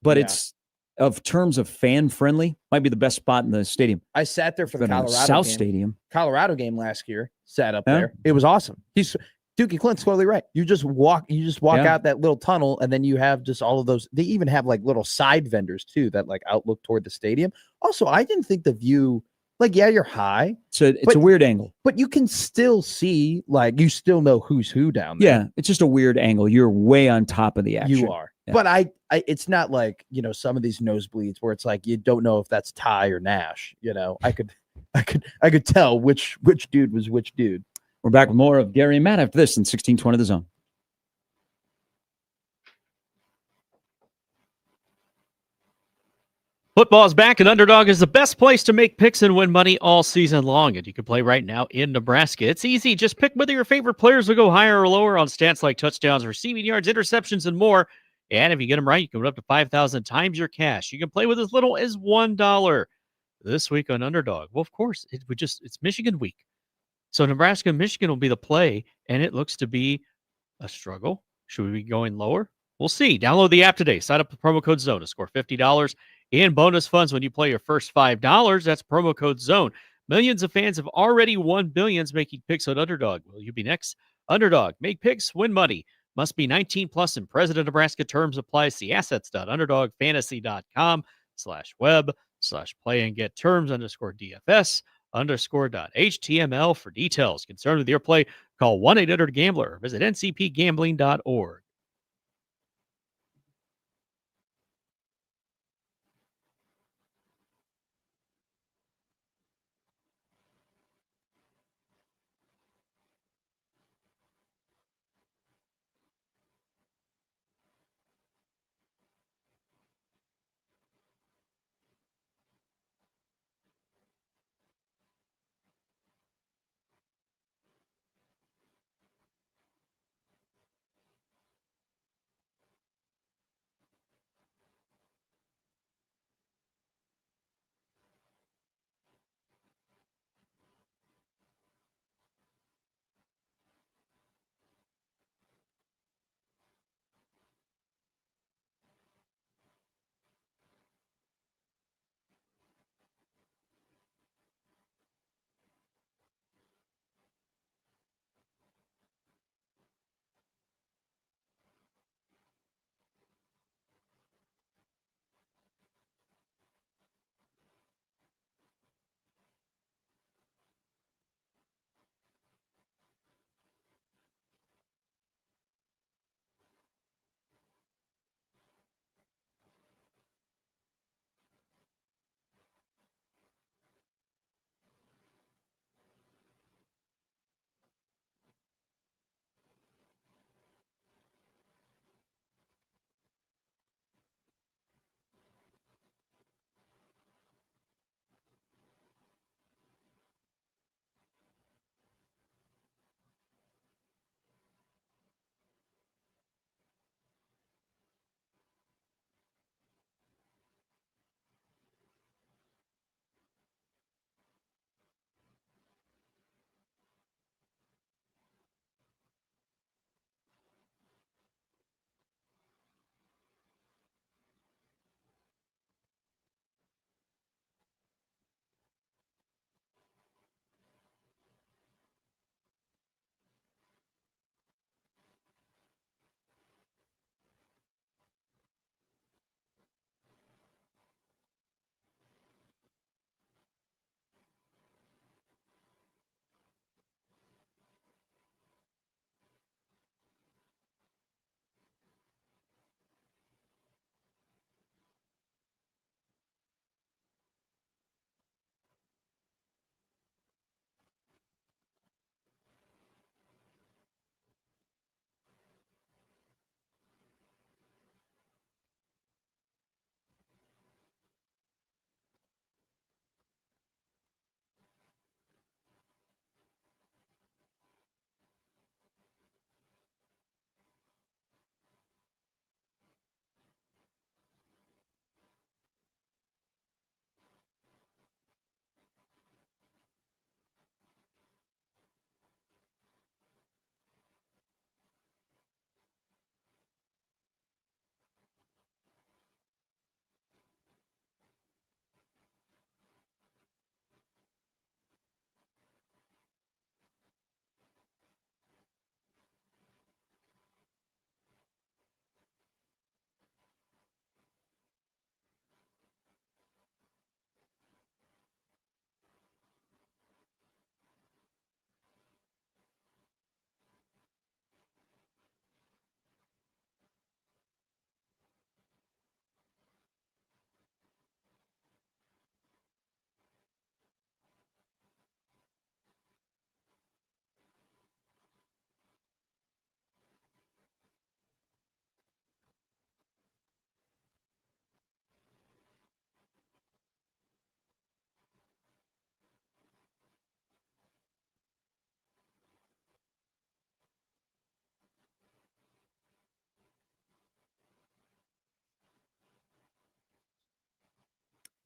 But it's, of terms of fan-friendly, might be the best spot in the stadium. I sat there for the Colorado game last year, sat up there. It was awesome. Dookie Clint's totally right. You just walk out that little tunnel, and then you have just all of those. They even have like little side vendors, too, that like outlook toward the stadium. Also, I didn't think the view... Like, yeah, you're high. So it's a weird angle. But you can still see, like, you still know who's who down there. Yeah, it's just a weird angle. You're way on top of the action. You are. Yeah. But it's not like, some of these nosebleeds where it's like you don't know if that's Ty or Nash. I could tell which dude was which dude. We're back with more of Gary and Matt after this in 1620 The Zone. Football's back, and Underdog is the best place to make picks and win money all season long. And you can play right now in Nebraska. It's easy. Just pick whether your favorite players will go higher or lower on stats like touchdowns, receiving yards, interceptions, and more. And if you get them right, you can win up to 5,000 times your cash. You can play with as little as $1 this week on Underdog. Well, of course, it's Michigan week. So Nebraska and Michigan will be the play, and it looks to be a struggle. Should we be going lower? We'll see. Download the app today. Sign up with promo code ZONE to score $50 in bonus funds when you play your first $5. That's promo code ZONE. Millions of fans have already won billions making picks on Underdog. Will you be next? Underdog. Make picks, win money. Must be 18 plus and present in Nebraska. Terms apply. See assets.underdogfantasy.com/web/play and get terms _DFS_.html for details. Concerned with your play? Call 1-800-GAMBLER. Visit ncpgambling.org.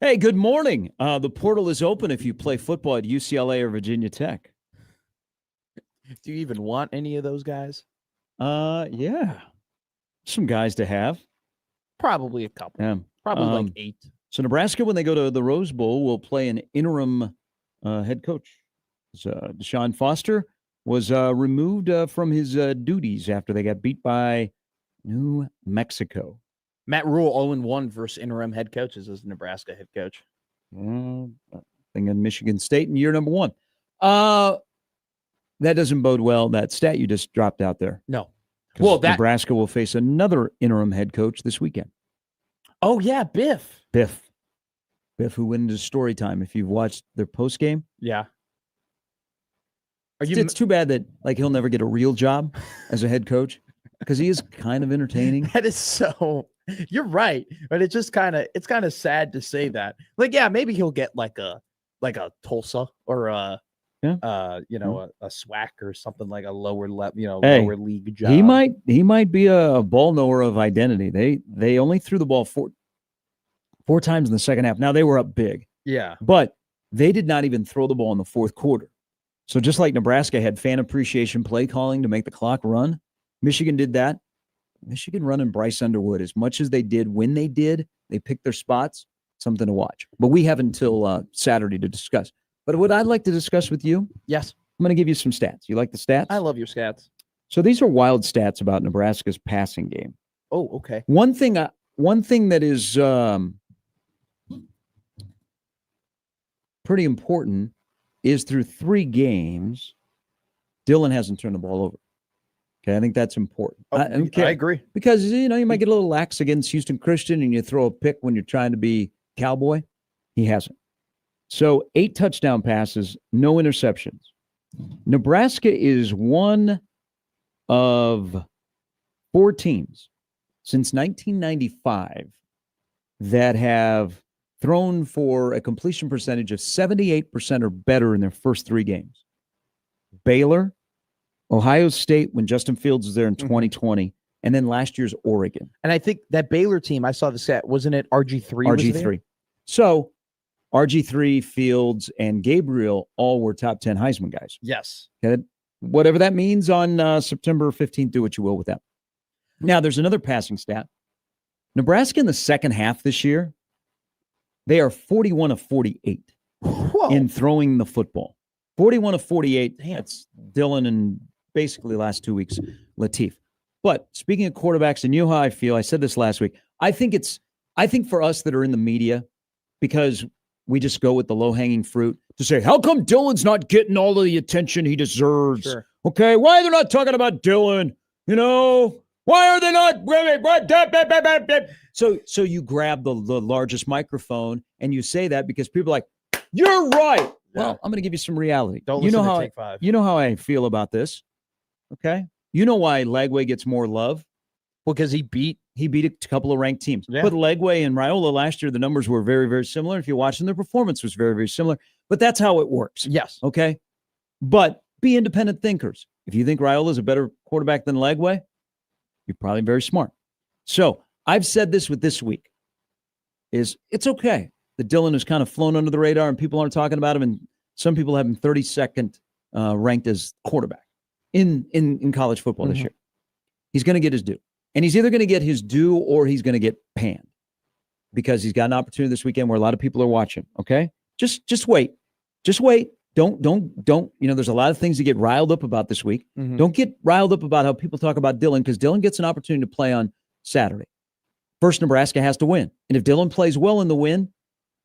Hey, good morning. The portal is open if you play football at UCLA or Virginia Tech. Do you even want any of those guys? Yeah. Some guys to have. Probably a couple. Yeah. Probably like 8. So Nebraska, when they go to the Rose Bowl, will play an interim head coach. Deshaun Foster was removed from his duties after they got beat by New Mexico. Matt Rule 0-1 versus interim head coaches as Nebraska head coach. Thing in Michigan State in year number 1. That doesn't bode well, that stat you just dropped out there. No. Well, Nebraska will face another interim head coach this weekend. Oh, yeah, Biff, who went into story time if you've watched their post game. Yeah. It's too bad that he'll never get a real job as a head coach because he is kind of entertaining. That is so. You're right, but it's kind of sad to say that. Maybe he'll get like a Tulsa or a SWAC or something like a lower level, lower league job. He might be a ball knower of identity. They only threw the ball four times in the second half. Now they were up big. Yeah. But they did not even throw the ball in the fourth quarter. So just like Nebraska had fan appreciation play calling to make the clock run, Michigan did that. Michigan running Bryce Underwood as much as they did when they picked their spots, something to watch. But we have until Saturday to discuss. But what I'd like to discuss with you, yes, I'm going to give you some stats. You like the stats? I love your stats. So these are wild stats about Nebraska's passing game. Oh, okay. One thing that is pretty important is through 3 games, Dylan hasn't turned the ball over. Okay, I think that's important. I agree. Because, you might get a little lax against Houston Christian and you throw a pick when you're trying to be cowboy. He hasn't. So 8 touchdown passes, no interceptions. Nebraska is one of 4 teams since 1995 that have thrown for a completion percentage of 78% or better in their first 3 games. Baylor, Ohio State when Justin Fields was there in 2020, and then last year's Oregon. And I think that Baylor team, I saw the stat, wasn't it RG3? RG3. So RG3, Fields, and Gabriel all were top 10 Heisman guys. Yes. Okay? Whatever that means on September 15th, do what you will with that. Now, there's another passing stat. Nebraska in the second half this year, they are 41 of 48 in throwing the football. 41 of 48. That's Dylan and basically last 2 weeks, Latif. But speaking of quarterbacks, and you know how I feel, I said this last week. I think for us that are in the media, because we just go with the low-hanging fruit to say, how come Dylan's not getting all of the attention he deserves? Sure. Okay, why are they not talking about Dylan? Why are they not? So you grab the largest microphone and you say that because people are like, you're right. Yeah. Well, I'm going to give you some reality. Don't listen to Take 5. You know how I feel about this. Okay. You know why Legway gets more love? Well, because he beat a couple of ranked teams. Yeah. But Legway and Raiola last year, the numbers were very, very similar. If you watch them, their performance was very, very similar. But that's how it works. Yes. Okay. But be independent thinkers. If you think Raiola is a better quarterback than Legway, you're probably very smart. So I've said this with this week is it's okay that Dylan has kind of flown under the radar and people aren't talking about him. And some people have him 32nd ranked as quarterback in college football this year. He's going to get his due. And he's either going to get his due or he's going to get panned because he's got an opportunity this weekend where a lot of people are watching. Okay. Just wait. Just wait. Don't, there's a lot of things to get riled up about this week. Don't get riled up about how people talk about Dylan because Dylan gets an opportunity to play on Saturday. First, Nebraska has to win. And if Dylan plays well in the win,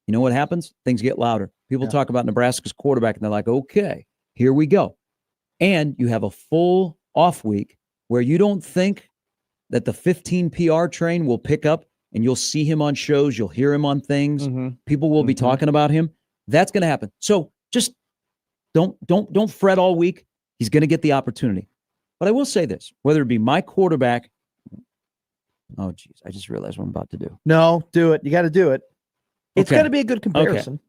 you know what happens? Things get louder. People talk about Nebraska's quarterback and they're like, okay, here we go. And you have a full off week where you don't think that the 15 PR train will pick up and you'll see him on shows. You'll hear him on things. People will be talking about him. That's going to happen. So just don't fret all week. He's going to get the opportunity. But I will say this, whether it be my quarterback. Oh, geez. I just realized what I'm about to do. No, do it. You got to do it. It's got to be a good comparison. Okay.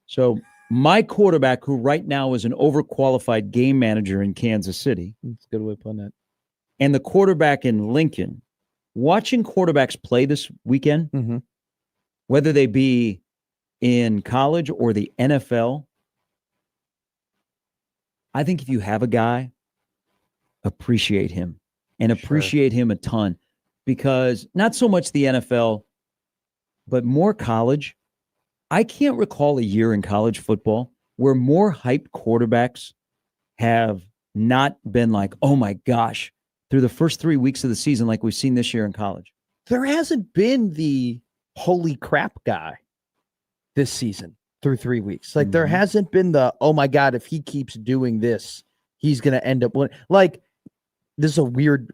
So my quarterback, who right now is an overqualified game manager in Kansas City. That's a good way of putting it. And the quarterback in Lincoln, watching quarterbacks play this weekend, whether they be in college or the NFL, I think if you have a guy, appreciate him and appreciate him a ton, because not so much the NFL, but more college. I can't recall a year in college football where more hyped quarterbacks have not been like, oh my gosh, through the first 3 weeks of the season, like we've seen this year in college. There hasn't been the holy crap guy this season through 3 weeks. Like there hasn't been the, oh my God, if he keeps doing this, he's going to end up winning. Like, this is a weird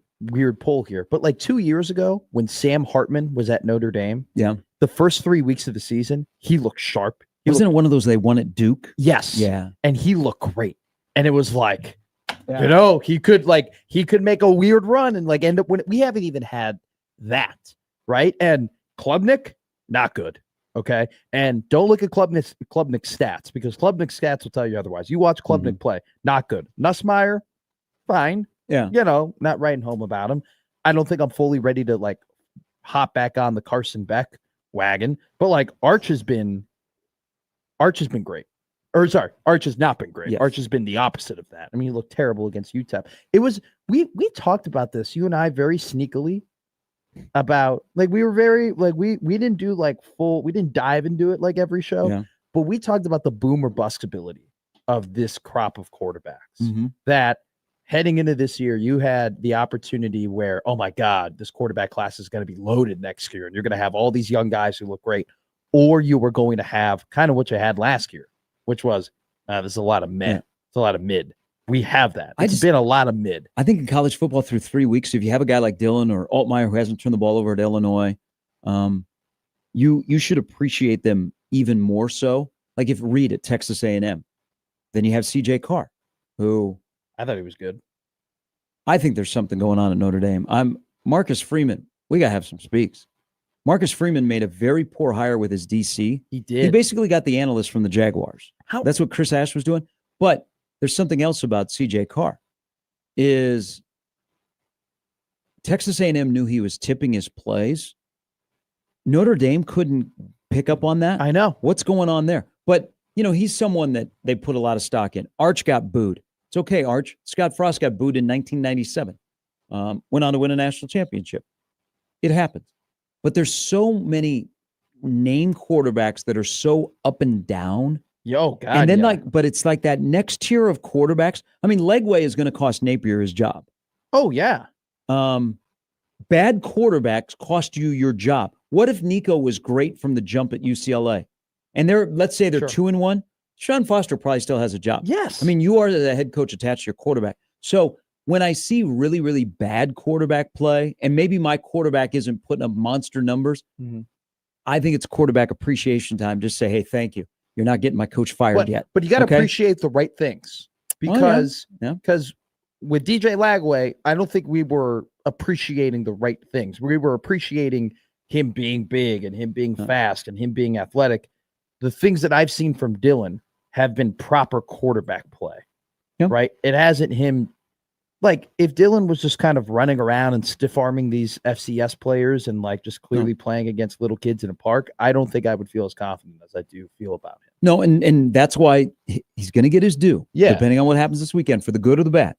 pull here, but like 2 years ago when Sam Hartman was at Notre Dame, the first 3 weeks of the season, he looked sharp. Wasn't it one of those they won at Duke? Yes. Yeah. And he looked great. And it was like, you know, he could make a weird run and like end up winning. We haven't even had that, right? And Klubnik, not good. Okay. And don't look at Klubnik's stats, because Klubnik's stats will tell you otherwise. You watch Klubnik play, not good. Nussmeier, fine. Yeah. You know, not writing home about him. I don't think I'm fully ready to like hop back on the Carson Beck wagon, but like Arch has been great. Or sorry, Arch has not been great. Yes. Arch has been the opposite of that. I mean, he looked terrible against UTEP. It was, we talked about this, you and I, very sneakily, about like we were very like we didn't do like full, we didn't dive into it like every show, but we talked about the boom or bust ability of this crop of quarterbacks. That heading into this year, you had the opportunity where, oh my God, this quarterback class is going to be loaded next year, and you're going to have all these young guys who look great, or you were going to have kind of what you had last year, which was there's a lot of mid. It's a lot of mid. We have that. It's been a lot of mid. I think in college football through 3 weeks, if you have a guy like Dillon or Altmaier who hasn't turned the ball over at Illinois, you should appreciate them even more so. Like if Reed at Texas A&M, then you have C.J. Carr, who I thought he was good. I think there's something going on at Notre Dame. Marcus Freeman. We got to have some speaks. Marcus Freeman made a very poor hire with his DC. He did. He basically got the analyst from the Jaguars. That's what Chris Ash was doing. But there's something else about C.J. Carr. Is Texas A&M knew he was tipping his plays. Notre Dame couldn't pick up on that. I know. What's going on there? But, you know, he's someone that they put a lot of stock in. Arch got booed. It's okay, Arch. Scott Frost got booed in 1997. Went on to win a national championship. It happens. But there's so many name quarterbacks that are so up and down. Yo, God. And then but it's like that next tier of quarterbacks. I mean, Legway is going to cost Napier his job. Oh, yeah. Bad quarterbacks cost you your job. What if Nico was great from the jump at UCLA? And let's say they're 2-1. Sean Foster probably still has a job. Yes. I mean, you are the head coach attached to your quarterback. So when I see really, really bad quarterback play, and maybe my quarterback isn't putting up monster numbers, I think it's quarterback appreciation time. Just say, hey, thank you. You're not getting my coach fired yet. But you got to appreciate the right things, because with DJ Lagway, I don't think we were appreciating the right things. We were appreciating him being big and him being fast and him being athletic. The things that I've seen from Dillon have been proper quarterback play, right? It hasn't him. Like if Dillon was just kind of running around and stiff arming these FCS players and like just clearly playing against little kids in a park, I don't think I would feel as confident as I do feel about him. No, and that's why he's going to get his due, depending on what happens this weekend, for the good or the bad.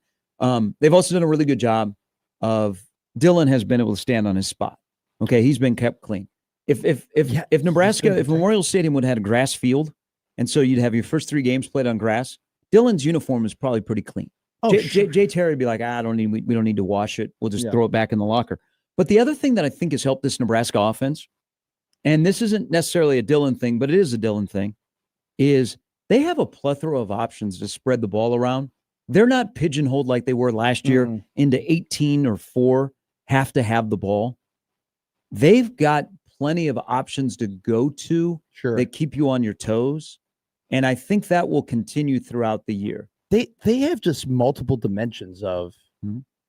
They've also done a really good job of Dillon has been able to stand on his spot. Okay, he's been kept clean. If Nebraska, if Memorial Stadium would have had a grass field, and so you'd have your first 3 games played on grass, Dillon's uniform is probably pretty clean. Jay Terry would be like, we don't need to wash it. We'll just throw it back in the locker. But the other thing that I think has helped this Nebraska offense, and this isn't necessarily a Dillon thing, but it is a Dillon thing, is they have a plethora of options to spread the ball around. They're not pigeonholed like they were last year into 18 or 4 have to have the ball. They've got plenty of options to go to that keep you on your toes. And I think that will continue throughout the year. They have just multiple dimensions of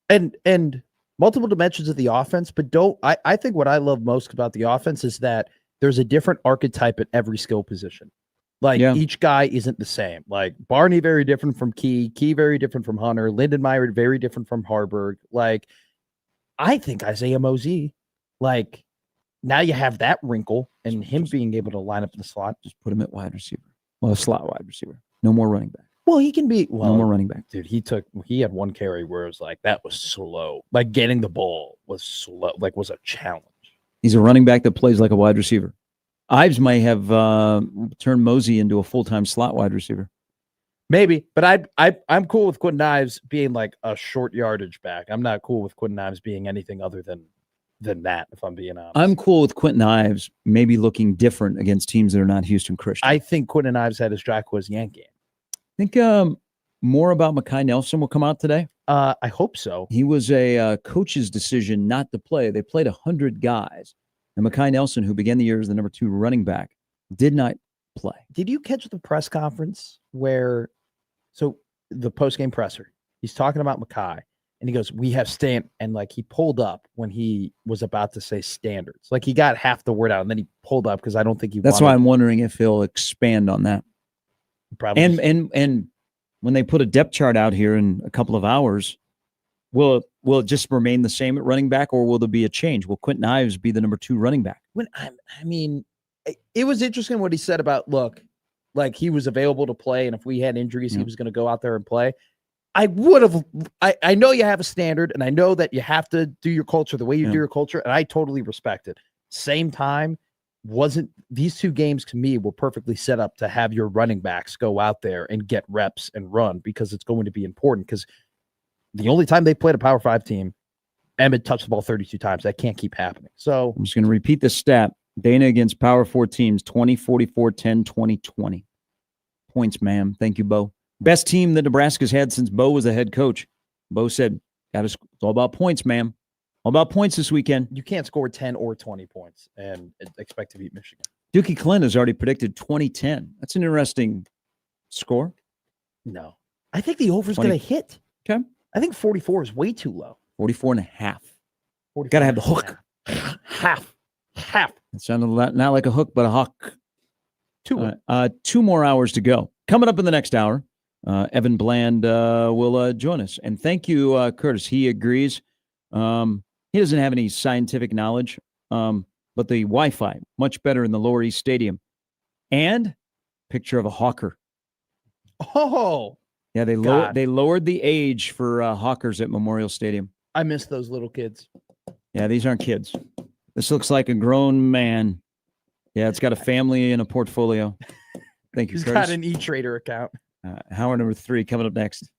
and multiple dimensions of the offense, but I think what I love most about the offense is that there's a different archetype at every skill position. Like each guy isn't the same. Like Barney very different from Key very different from Hunter, Lindenmeyer very different from Harburg. Like I think Isaiah Mosey, like now you have that wrinkle and him being able to line up in the slot. Just put him at wide receiver. Well, a slot wide receiver. No more running back. Well, he can be. No more running back. Dude, he had one carry where it was like, that was slow. Like getting the ball was slow, like was a challenge. He's a running back that plays like a wide receiver. Ives might have turned Mosey into a full-time slot wide receiver. Maybe, but I'm cool with Quentin Ives being like a short yardage back. I'm not cool with Quentin Ives being anything other than that, if I'm being honest. I'm cool with Quentin Ives maybe looking different against teams that are not Houston Christian. I think Quentin Ives had his Jaquez Yank game. I think more about Mekhi Nelson will come out today. I hope so. He was a coach's decision not to play. They played 100 guys. And Mekhi Nelson, who began the year as the number 2 running back, did not play. Did you catch the press conference where, so the post-game presser, he's talking about Mekhi, and he goes, we have and like he pulled up when he was about to say standards. Like he got half the word out, and then he pulled up because I don't think he That's why I'm wondering if he'll expand on that. Probably. And when they put a depth chart out here in a couple of hours, will it just remain the same at running back, or will there be a change? Will Quentin Ives be the number 2 running back? I mean, it was interesting what he said about, look, like he was available to play, and if we had injuries, he was going to go out there and play. I would have. I know you have a standard, and I know that you have to do your culture the way you do your culture, and I totally respect it. Same time, these 2 games to me were perfectly set up to have your running backs go out there and get reps and run, because it's going to be important. Because the only time they played a Power 5 team, Emmett touched the ball 32 times. That can't keep happening. So I'm just going to repeat the stat. Dana against Power 4 teams, 20, 44, 10, 20, 20. Points, ma'am. Thank you, Bo. Best team that Nebraska's had since Bo was the head coach. Bo said, it's all about points, ma'am. All about points this weekend. You can't score 10 or 20 points and expect to beat Michigan. Dookie Clint has already predicted 20-10. That's an interesting score. No. I think the over is going to hit. Okay. I think 44 is way too low. 44 and a half. Got to have the hook. Half. It sounded not like a hook, but a hawk. 2 more hours to go. Coming up in the next hour, Evan Bland will join us. And thank you, Curtis. He agrees. He doesn't have any scientific knowledge, but the Wi-Fi, much better in the Lower East Stadium. And picture of a hawker. Oh. Yeah, they lowered the age for hawkers at Memorial Stadium. I miss those little kids. Yeah, these aren't kids. This looks like a grown man. Yeah, it's got a family and a portfolio. Thank you, He's Curtis. got an E-Trader account. Hour number 3 coming up next.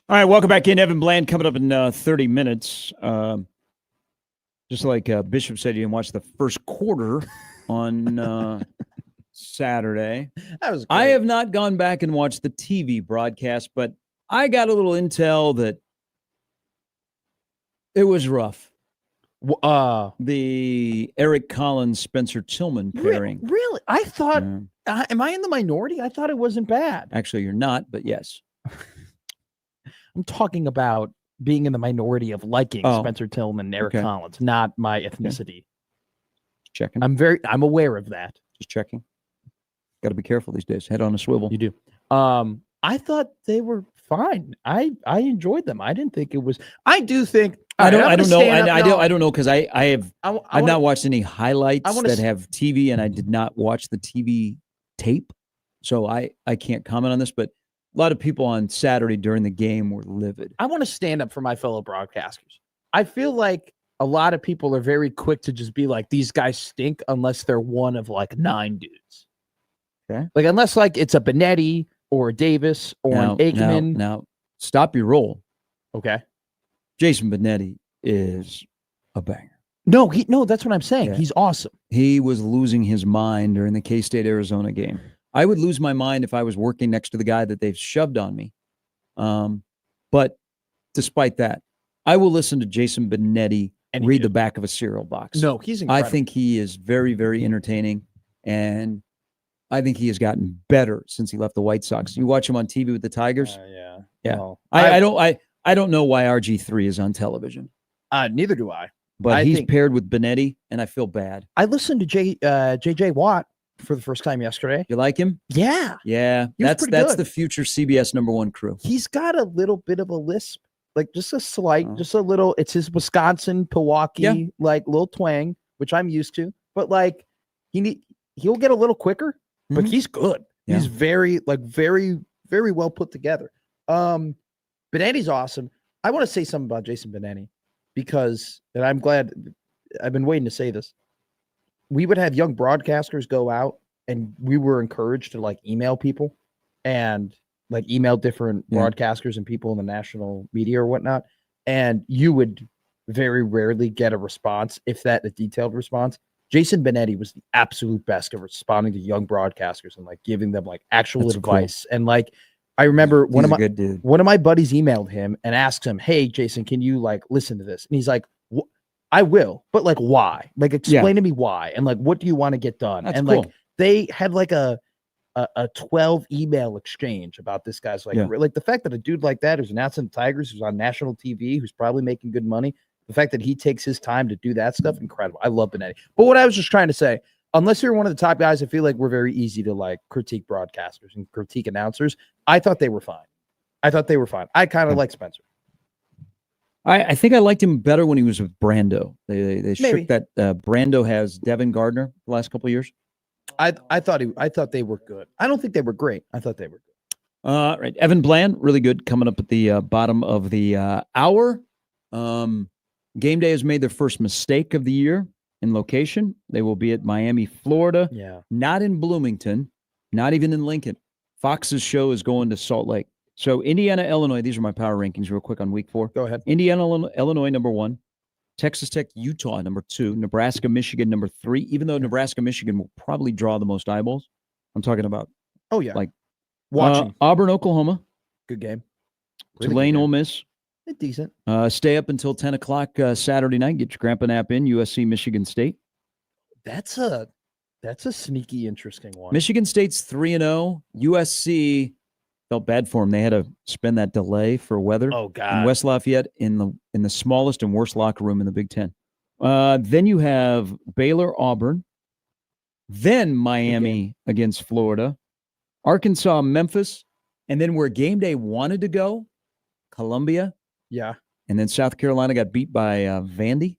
All right, welcome back in. Evan Bland coming up in 30 minutes. Just like Bishop said, you didn't watch the first quarter on Saturday. That was I great. have not gone back and watched the TV broadcast, but I got a little intel that it was rough. The Eric Collins, Spencer Tillman pairing. Really? I thought, am I in the minority? I thought it wasn't bad. Actually, you're not, but yes. I'm talking about being in the minority of liking Spencer Tillman and Eric Collins, not my ethnicity. Checking. I'm aware of that. Just checking. Got to be careful these days. Head on a swivel. You do. I thought they were fine. I enjoyed them. I didn't think it was. I do think. I don't know. I don't know because I've not watched any highlights that have TV, and I did not watch the TV tape, so I can't comment on this. But a lot of people on Saturday during the game were livid. I want to stand up for my fellow broadcasters. I feel like a lot of people are very quick to just be like, these guys stink unless they're one of like 9 dudes. Okay. Like unless like it's a Benetti or a Davis or an Aikman. Now, stop your roll. Okay. Jason Benetti is a banger. No, that's what I'm saying. Yeah. He's awesome. He was losing his mind during the K-State Arizona game. I would lose my mind if I was working next to the guy that they've shoved on me. But despite that, I will listen to Jason Benetti read the back of a cereal box. No, he's incredible. I think he is very, very entertaining, and I think he has gotten better since he left the White Sox. You watch him on TV with the Tigers? Yeah. Well, I don't know why RG3 is on television. Neither do I. But he's paired with Benetti, and I feel bad. I listened to JJ Watt for the first time yesterday. You like him? Yeah. Yeah. That's the future CBS #1 crew. He's got a little bit of a lisp, like just a slight, just a little. It's his Wisconsin, Pewaukee, like little twang, which I'm used to. But like he'll get a little quicker, but he's good. Yeah. He's very, very well put together. Benetti's awesome. I want to say something about Jason Benetti because, and I'm glad I've been waiting to say this. We would have young broadcasters go out and we were encouraged to like email people and like email different broadcasters and people in the national media or whatnot. And you would very rarely get a response, if that a detailed response. Jason Benetti was the absolute best at responding to young broadcasters and like giving them like actual advice. Cool. And like, I remember one of my buddies emailed him and asked him, "Hey, Jason, can you like listen to this?" And he's like, I will, but like, why? Like, explain to me why, and like, what do you want to get done? That's and cool. Like, they had like a 12 email exchange about this guy's like the fact that a dude like that who's announcing the Tigers, who's on national TV, who's probably making good money, the fact that he takes his time to do that stuff, incredible. I love Benetti. But what I was just trying to say, unless you're one of the top guys, I feel like we're very easy to like critique broadcasters and critique announcers. I thought they were fine. I kind of like Spencer. I think I liked him better when he was with Brando. They shook that. Brando has Devin Gardner the last couple of years. I thought they were good. I don't think they were great. I thought they were good. Right. Evan Bland, really good, coming up at the bottom of the hour. Game Day has made their first mistake of the year in location. They will be at Miami, Florida. Yeah. Not in Bloomington, not even in Lincoln. Fox's show is going to Salt Lake. So Indiana, Illinois, these are my power rankings real quick on week 4. Go ahead. Indiana, Illinois, #1. Texas Tech, Utah, #2. Nebraska, Michigan, #3. Even though Nebraska, Michigan will probably draw the most eyeballs. I'm talking about. Oh, yeah. Like watching. Auburn, Oklahoma. Good game. Really Tulane, Ole Miss. Decent. Stay up until 10 o'clock Saturday night. Get your grandpa nap in. USC, Michigan State. That's a sneaky, interesting one. Michigan State's 3-0. USC felt bad for them. They had to spend that delay for weather. Oh God! In West Lafayette, in the smallest and worst locker room in the Big Ten. Then you have Baylor, Auburn. Then Miami against Florida, Arkansas, Memphis, and then where game day wanted to go, Columbia. Yeah. And then South Carolina got beat by Vandy.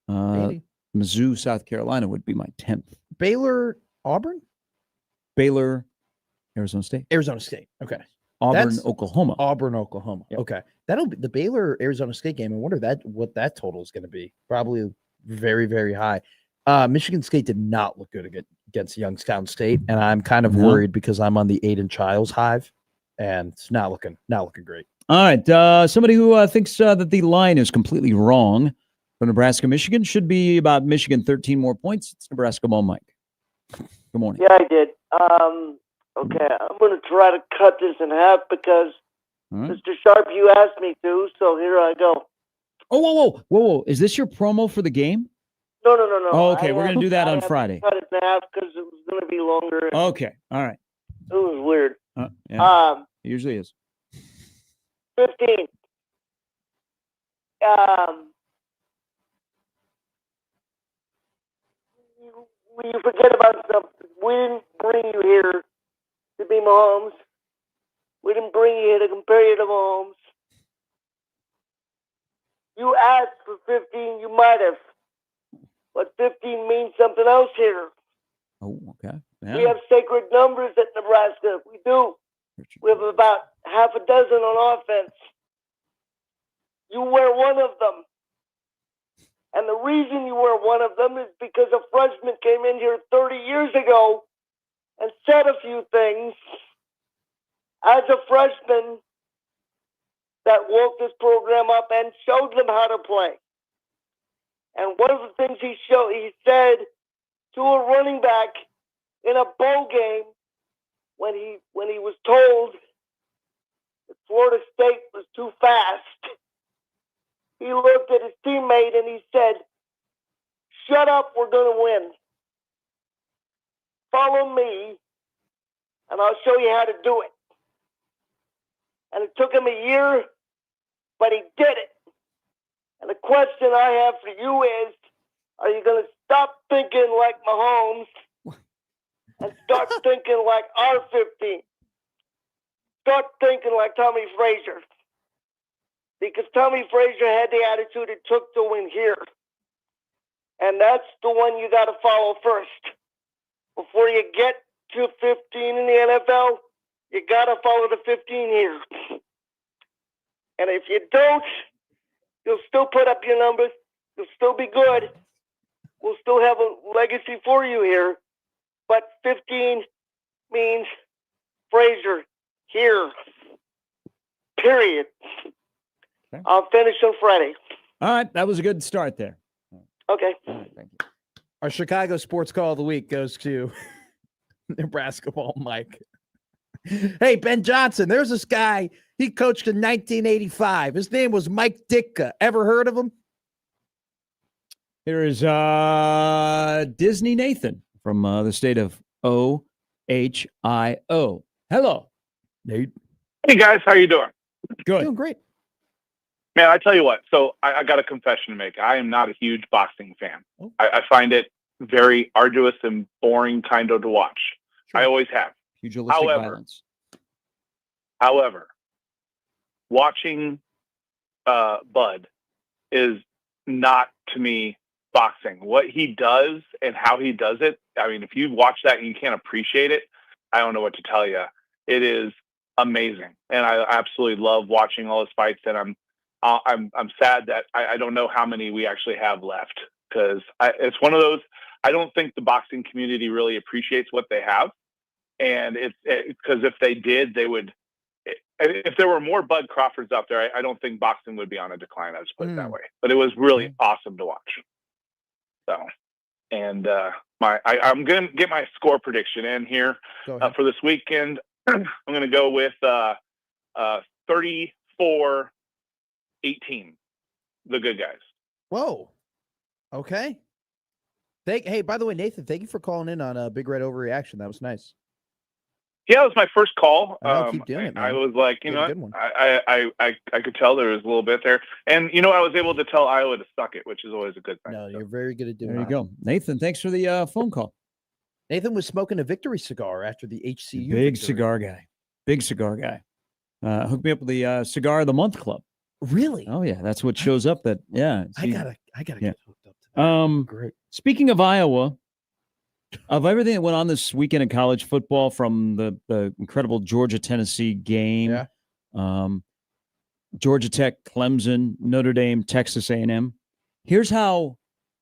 Mizzou, South Carolina would be my 10th. Baylor, Auburn? Baylor, Arizona State. Arizona State. Okay. Auburn, Oklahoma. Auburn, Oklahoma. Yep. Okay. That'll be the Baylor Arizona State game. I wonder what that total is going to be. Probably very, very high. Michigan State did not look good against Youngstown State, and I'm kind of worried because I'm on the Aiden Childs hive. and it's not looking great. All right. Somebody who thinks that the line is completely wrong for Nebraska, Michigan should be about Michigan 13 more points. It's Nebraska ball, Mike. Good morning. Yeah, I did. Okay, I'm going to try to cut this in half because, Mr. Sharp, you asked me to, so here I go. Oh, whoa. Is this your promo for the game? No. Oh, okay, we're going to do that on Friday. Cut it in half because it was going to be longer. Okay, all right. It was weird. Yeah, it usually is. 15. You forget about something. We didn't bring you here to be Mahomes. We didn't bring you here to compare you to Mahomes. You asked for 15, you might have. But 15 means something else here. Oh, okay. Yeah. We have sacred numbers at Nebraska. We do. We have about half a dozen on offense. You were one of them. And the reason you were one of them is because a freshman came in here 30 years ago and said a few things as a freshman that woke this program up and showed them how to play. And one of the things he said to a running back in a bowl game when he was told that Florida State was too fast, he looked at his teammate and he said, "Shut up, we're going to win. Follow me, and I'll show you how to do it." And it took him a year, but he did it. And the question I have for you is, are you going to stop thinking like Mahomes and start thinking like R15? Start thinking like Tommy Frazier. Because Tommy Frazier had the attitude it took to win here. And that's the one you got to follow first. Before you get to 15 in the NFL, you got to follow the 15 here. And if you don't, you'll still put up your numbers. You'll still be good. We'll still have a legacy for you here. But 15 means Frazier here. Period. Okay. I'll finish on Friday. All right. That was a good start there. Okay. All right, thank you. Our Chicago Sports Call of the Week goes to Nebraska ball, Mike. Hey, Ben Johnson, there's this guy. He coached in 1985. His name was Mike Ditka. Ever heard of him? Here is Disney Nathan from the state of Ohio. Hello, Nate. Hey, guys. How you doing? Good. Doing great. Man, I tell you what. So I got a confession to make. I am not a huge boxing fan. Oh. I find it very arduous and boring kind of to watch. Sure. I always have. Pugilistic violence. However, watching Bud is not, to me, boxing. What he does and how he does it, I mean, if you watch that and you can't appreciate it, I don't know what to tell you. It is amazing. And I absolutely love watching all his fights. And I'm sad that I don't know how many we actually have left, because it's one of those, I don't think the boxing community really appreciates what they have. And it's because if they did, they would, if there were more Bud Crawfords out there, I don't think boxing would be on a decline. I'll just put it that way. But it was really awesome to watch. So, and I'm going to get my score prediction in here for this weekend. I'm going to go with 34-18, the good guys. Whoa. Okay. Hey, by the way, Nathan, thank you for calling in on a Big Red Overreaction. That was nice. Yeah, it was my first call. Keep doing it, man. I was like, you know, one. I could tell there was a little bit there. And, you know, I was able to tell Iowa to suck it, which is always a good thing. No, you're very good at doing There that. you go. Nathan, thanks for the phone call. Nathan was smoking a victory cigar after the HCU. Big victory. cigar guy. Big cigar guy. Hooked me up with the Cigar of the Month Club. Really? Oh, yeah. That's what shows up that, yeah. I gotta get hooked up to that. Great. Speaking of Iowa, of everything that went on this weekend in college football, from the incredible Georgia-Tennessee game, Georgia Tech, Clemson, Notre Dame, Texas A&M. Here's how,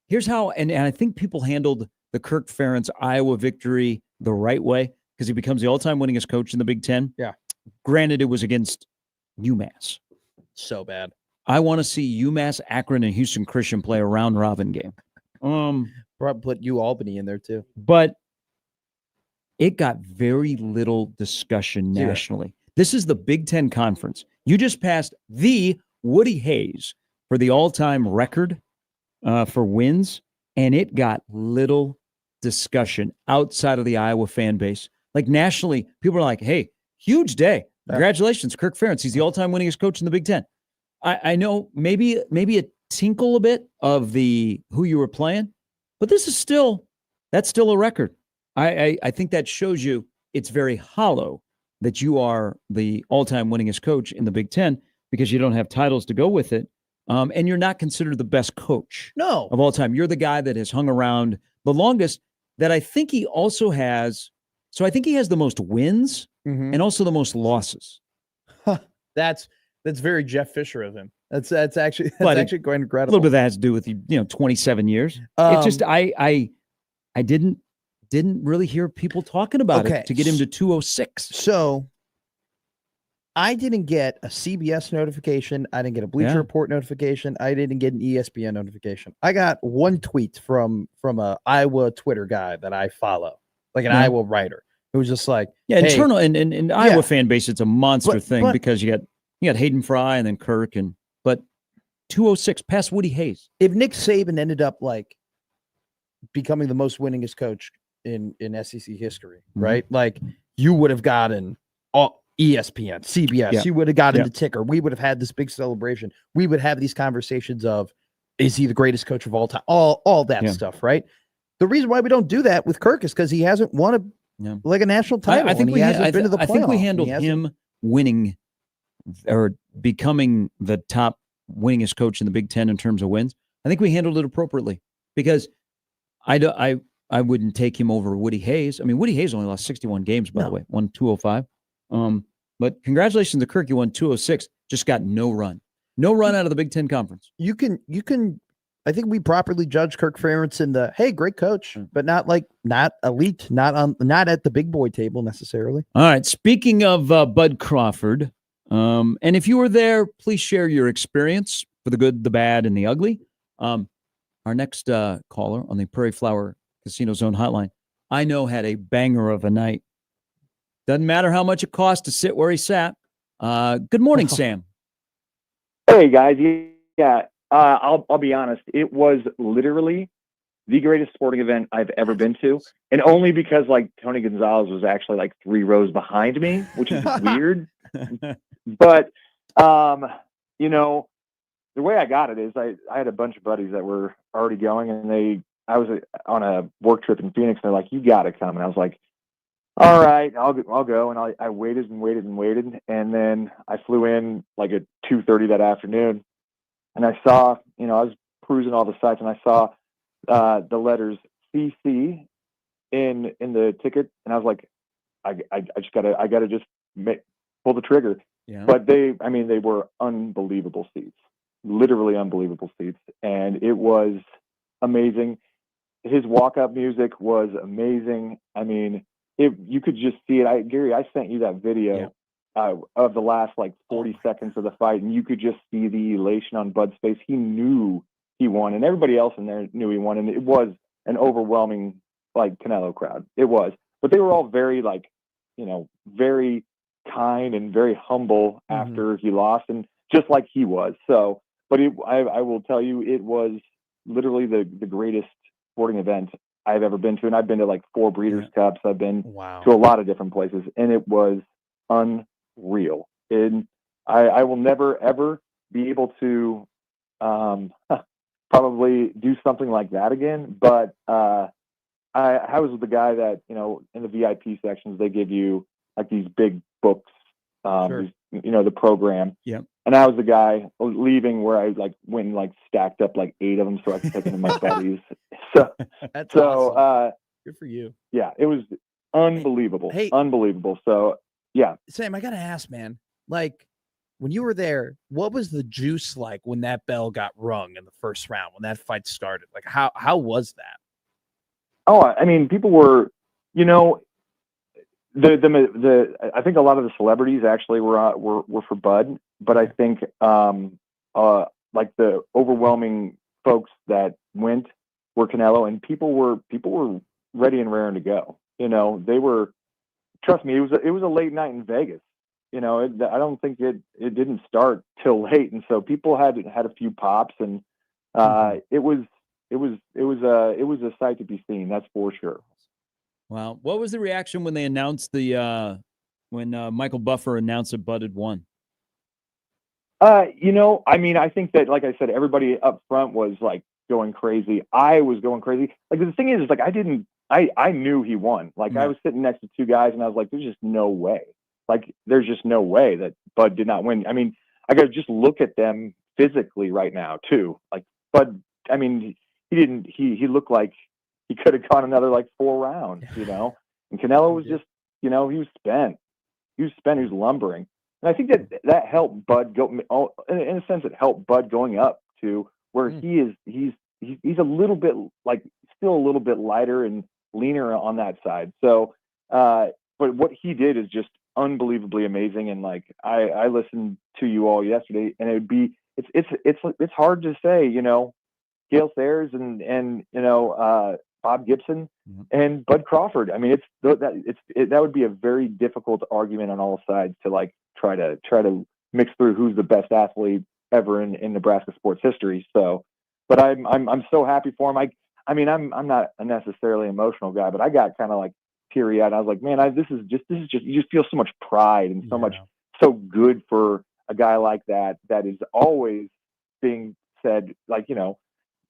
and I think people handled the Kirk Ferentz Iowa victory the right way, because he becomes the all-time winningest coach in the Big Ten. Yeah. Granted, it was against UMass. So bad. I want to see UMass, Akron, and Houston Christian play a round robin game. Probably put Albany in there too. But it got very little discussion nationally. This is the Big Ten Conference. You just passed the Woody Hayes for the all-time record for wins, and it got little discussion outside of the Iowa fan base. Like nationally, people are like, hey, huge day. Congratulations, Kirk Ferentz. He's the all-time winningest coach in the Big Ten. I know maybe a tinkle a bit of the who you were playing, but that's still a record. I think that shows you it's very hollow that you are the all-time winningest coach in the Big Ten because you don't have titles to go with it, and you're not considered the best coach of all time. You're the guy that has hung around the longest. That I think he also has. So I think he has the most wins and also the most losses. That's very Jeff Fisher of him. That's actually quite incredible. A little bit of that has to do with 27 years. It's just I didn't really hear people talking about it to get him to 206. So I didn't get a CBS notification. I didn't get a Bleacher Report notification. I didn't get an ESPN notification. I got one tweet from a Iowa Twitter guy that I follow, like an Iowa writer. It was just like, hey, internal and Iowa fan base. It's a monster thing because you got Hayden Fry and then Kirk but 206 past Woody Hayes. If Nick Saban ended up like becoming the most winningest coach in SEC history, right? Like you would have gotten all ESPN, CBS, you would have gotten the ticker. We would have had this big celebration. We would have these conversations of, is he the greatest coach of all time? All that stuff, right? The reason why we don't do that with Kirk is because he hasn't won a national title. I think he hasn't been to the playoff. I think we handled him winning or becoming the top winningest coach in the Big Ten in terms of wins. I think we handled it appropriately because I wouldn't take him over Woody Hayes. I mean, Woody Hayes only lost 61 games, by the way, won 205. But congratulations to Kirk. You won 206, just got no run out of the Big Ten Conference. You can, I think we properly judge Kirk Ferentz in the, hey, great coach, but not elite, not at the big boy table necessarily. All right. Speaking of Bud Crawford, and if you were there, please share your experience for the good, the bad, and the ugly. Our next caller on the Prairie Flower Casino Zone hotline, I know had a banger of a night. Doesn't matter how much it cost to sit where he sat. Good morning, Sam. Hey, guys. Yeah, I'll be honest. It was literally the greatest sporting event I've ever been to. And only because, like, Tony Gonzalez was actually, like, 3 rows behind me, which is weird. But, the way I got it is I had a bunch of buddies that were already going, and I was on a work trip in Phoenix, and they're like, you got to come. And I was like, all right, I'll go. And I waited and waited and waited. And then I flew in like at 2:30 that afternoon, and I saw, I was cruising all the sites, and I saw the letters CC in the ticket. And I was like, I gotta just pull the trigger. Yeah. But they were unbelievable seats, literally unbelievable seats. And it was amazing. His walk-up music was amazing. I mean, you could just see it. Gary, I sent you that video of the last 40 seconds of the fight, and you could just see the elation on Bud's face. He knew he won, and everybody else in there knew he won, and it was an overwhelming Canelo crowd. It was, but they were all very very kind and very humble after he lost, and just like he was. So, but I will tell you, it was literally the greatest sporting event I've ever been to, and I've been to 4 Breeders' Cups. I've been to a lot of different places, and it was unreal. And I will never ever be able to probably do something like that again. But I was the guy that in the VIP sections they give you these big books, the program. Yeah. And I was the guy leaving where I went and stacked up 8 of them so I could take them to my buddies. So that's awesome. Good for you. Yeah, it was unbelievable. Unbelievable. So yeah. Sam, I gotta ask, man, when you were there, what was the juice like when that bell got rung in the first round, when that fight started? How was that? Oh, I mean, people were, I think a lot of the celebrities actually were for Bud, but I think like the overwhelming folks that went were Canelo, and people were ready and raring to go. You know, they were. Trust me, it was a late night in Vegas. You know, I don't think it didn't start till late, and so people had a few pops, and it was a sight to be seen. That's for sure. Wow, what was the reaction when they announced when Michael Buffer announced that Bud had won? You know, I mean, I think that, like I said, everybody up front was like going crazy. I was going crazy. Like the thing is like I knew he won. Like I was sitting next to two guys, and I was like, "There's just no way. Like there's just no way that Bud did not win." I mean, I got to just look at them physically right now too. Like Bud, I mean, he didn't. He looked like he could have gone another like 4 rounds, you know. And Canelo was just, you know, he was spent. He was lumbering. And I think that helped Bud go. In a sense, it helped Bud going up to where he's a little bit like still a little bit lighter and leaner on that side. So, but what he did is just unbelievably amazing. And like I listened to you all yesterday, and it's hard to say, you know, Gale Sayers and you know Bob Gibson and Bud Crawford. I mean, that would be a very difficult argument on all sides to like try to mix through who's the best athlete ever in Nebraska sports history. So, but I'm so happy for him. I mean, I'm not a necessarily emotional guy, but I got kind of like teary eyed. I was like, man, this is just you just feel so much pride and so good for a guy like that is always being said, like, you know,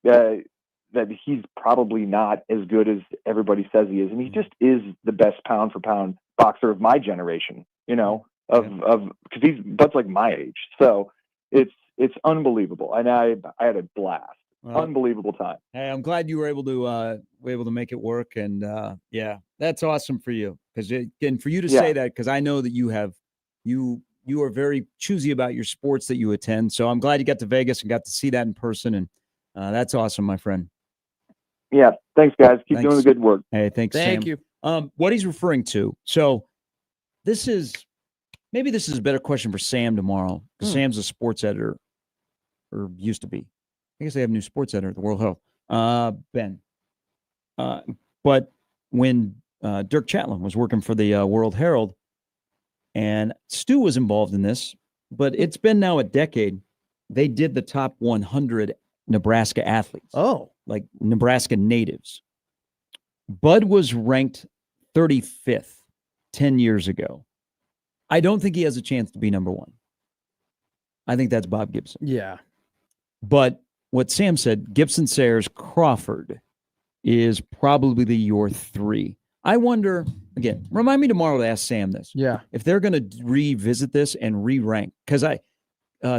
that he's probably not as good as everybody says he is, and he just is the best pound for pound boxer of my generation. You know, because Bud's like my age, so it's unbelievable, and I had a blast. Well, unbelievable time. Hey, I'm glad you were able to make it work, and yeah, that's awesome for you. Because and for you to say that, because I know that you are very choosy about your sports that you attend. So I'm glad you got to Vegas and got to see that in person, and that's awesome, my friend. Yeah, thanks, guys. Keep doing the good work. Hey, thanks, Thank Sam. you. What he's referring to. So this is a better question for Sam tomorrow, because Sam's a sports editor, or used to be. I guess they have a new sports editor at the World Herald, Ben. But when Dirk Chatelain was working for the World Herald, and Stu was involved in this, but it's been now a decade, they did the top 100 Nebraska athletes. Oh. Like Nebraska natives. Bud was ranked 35th 10 years ago. I don't think he has a chance to be number one. I think that's Bob Gibson. Yeah. But what Sam said, Gibson, Sayers, Crawford is probably your 3. I wonder, again, remind me tomorrow to ask Sam this. Yeah. If they're going to revisit this and re-rank, because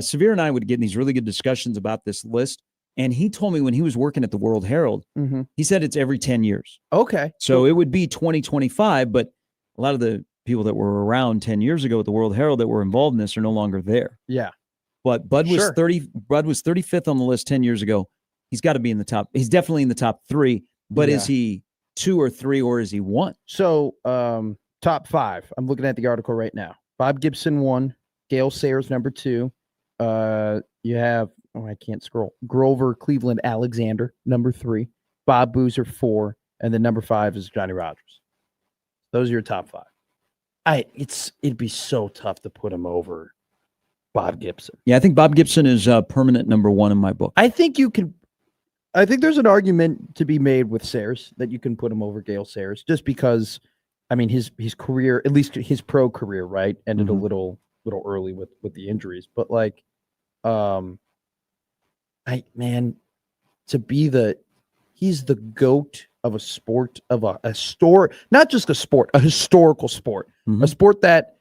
Severe and I would get in these really good discussions about this list, and he told me when he was working at the World Herald, he said it's every 10 years. Okay. So it would be 2025, but a lot of the people that were around 10 years ago at the World Herald that were involved in this are no longer there. Yeah. But Bud was 35th on the list 10 years ago. He's got to be in the top. He's definitely in the top 3, but is he 2 or 3, or is he 1? So top 5. I'm looking at the article right now. Bob Gibson 1, Gale Sayers number 2. You have, I can't scroll. Grover Cleveland Alexander number 3. Bob Boozer 4, and then number 5 is Johnny Rogers. Those are your top 5. It'd be so tough to put him over Bob Gibson. Yeah, I think Bob Gibson is permanent number 1 in my book. I think there's an argument to be made with Sayers that you can put him over Gale Sayers, just because, I mean, his career, at least his pro career, right, ended a little early with the injuries. But like, he's the GOAT of a sport, of a store, not just a sport, a historical sport, a sport that,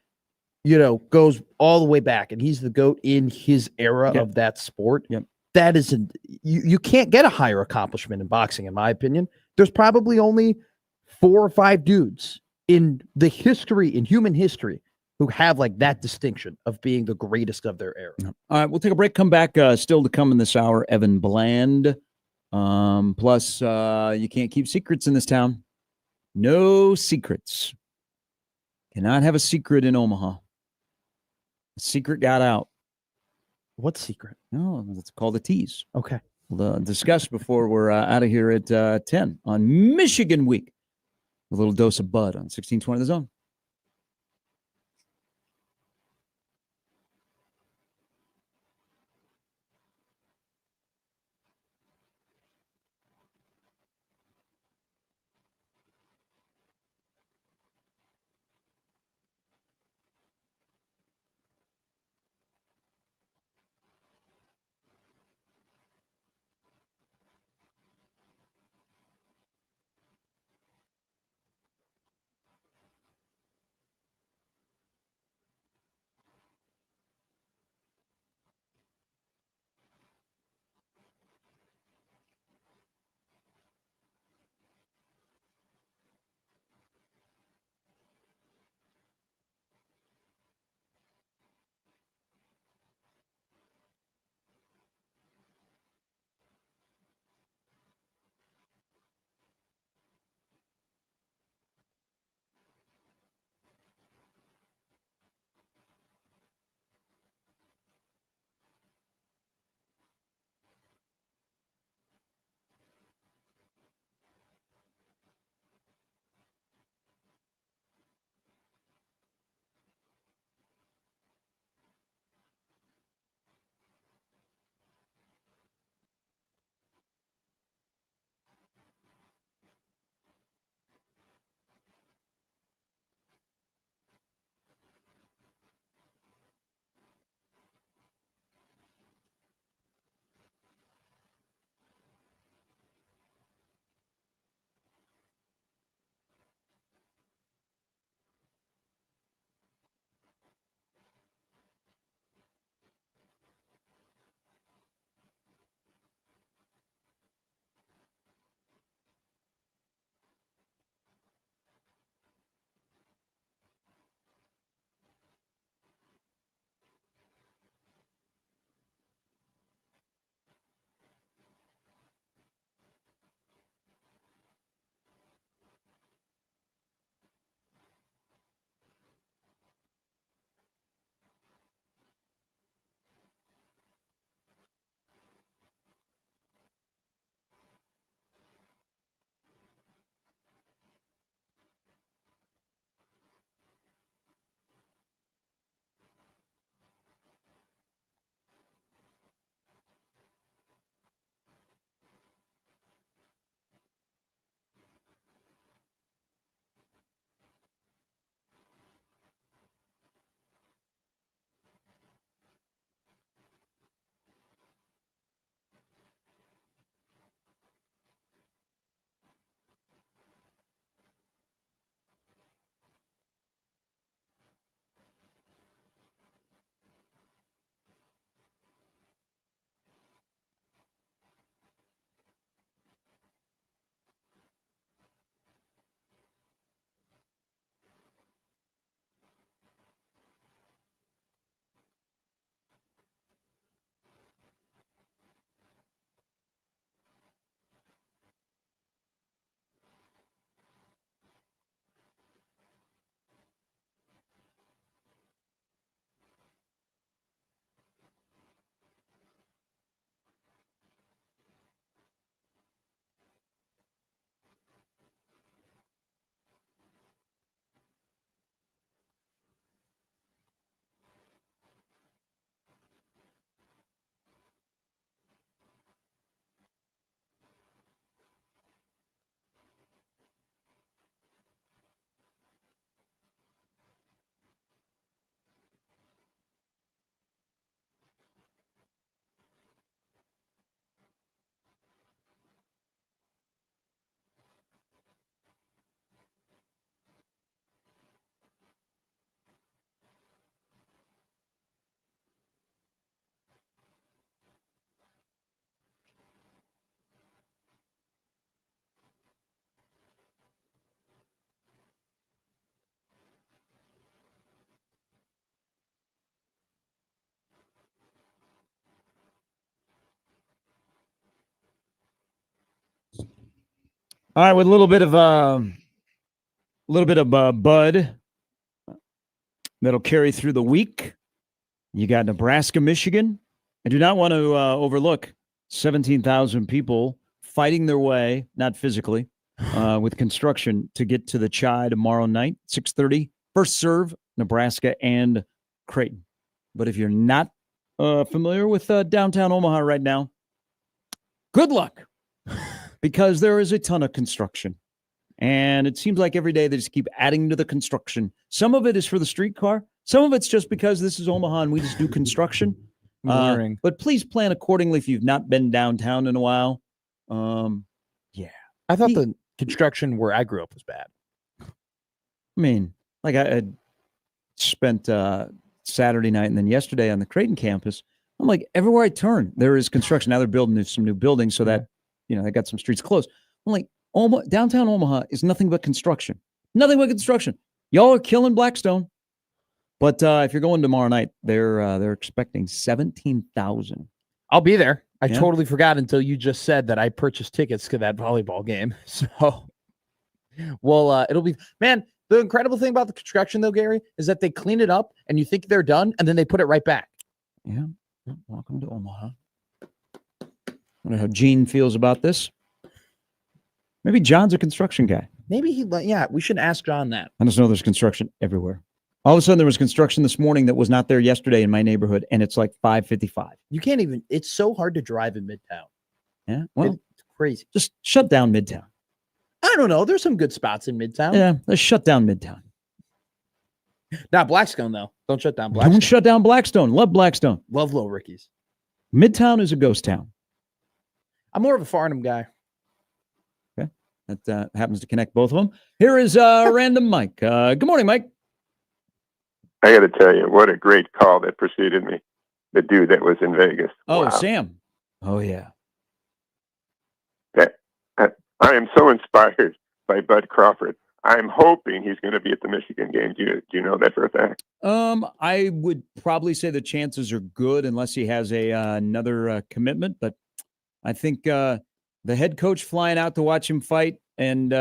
you know, goes all the way back, and he's the GOAT in his era of that sport. Yep. That is, you can't get a higher accomplishment in boxing, in my opinion. There's probably only 4 or 5 dudes in human history, who have like that distinction of being the greatest of their era. All right, we'll take a break. Come back. Still to come in this hour, Evan Bland. Plus, you can't keep secrets in this town. No secrets. Cannot have a secret in Omaha. The secret got out. What secret? No, it's called a tease. Okay. We'll discuss before we're out of here at 10 on Michigan Week. A little dose of Bud on 1620 The Zone. All right, with a little bit of Bud that'll carry through the week. You got Nebraska, Michigan. I do not want to overlook 17,000 people fighting their way, not physically, with construction to get to the Chi tomorrow night, 6:30. First serve, Nebraska and Creighton. But if you're not familiar with downtown Omaha right now, good luck, because there is a ton of construction. And it seems like every day they just keep adding to the construction. Some of it is for the streetcar. Some of it's just because this is Omaha and we just do construction. But please plan accordingly if you've not been downtown in a while. Yeah. I thought the construction where I grew up was bad. I mean, like I spent Saturday night and then yesterday on the Creighton campus. I'm like, everywhere I turn, there is construction. Now they're building some new buildings so that, they got some streets closed. I'm like, downtown Omaha is nothing but construction. Nothing but construction. Y'all are killing Blackstone. But if you're going tomorrow night, they're expecting 17,000. I'll be there. I totally forgot until you just said that I purchased tickets to that volleyball game. So, well, it'll be, man, the incredible thing about the construction, though, Gary, is that they clean it up and you think they're done and then they put it right back. Yeah. Welcome to Omaha. I wonder how Gene feels about this. Maybe John's a construction guy. Maybe we should ask John that. I just know there's construction everywhere. All of a sudden, there was construction this morning that was not there yesterday in my neighborhood, and it's like 5:55. You can't even, it's so hard to drive in Midtown. Yeah, well, it's crazy. Just shut down Midtown. I don't know. There's some good spots in Midtown. Yeah, let's shut down Midtown. Not Blackstone, though. Don't shut down Blackstone. Don't shut down Blackstone. Love Blackstone. Love Little Ricky's. Midtown is a ghost town. I'm more of a Farnham guy. Okay, that happens to connect both of them. Here is Random Mike. Good morning, Mike. I got to tell you, what a great call that preceded me. The dude that was in Vegas. Oh, wow. Sam. Oh, yeah. I am so inspired by Bud Crawford. I'm hoping he's going to be at the Michigan game. Do you know that for a fact? I would probably say the chances are good unless he has another commitment. But I think the head coach flying out to watch him fight and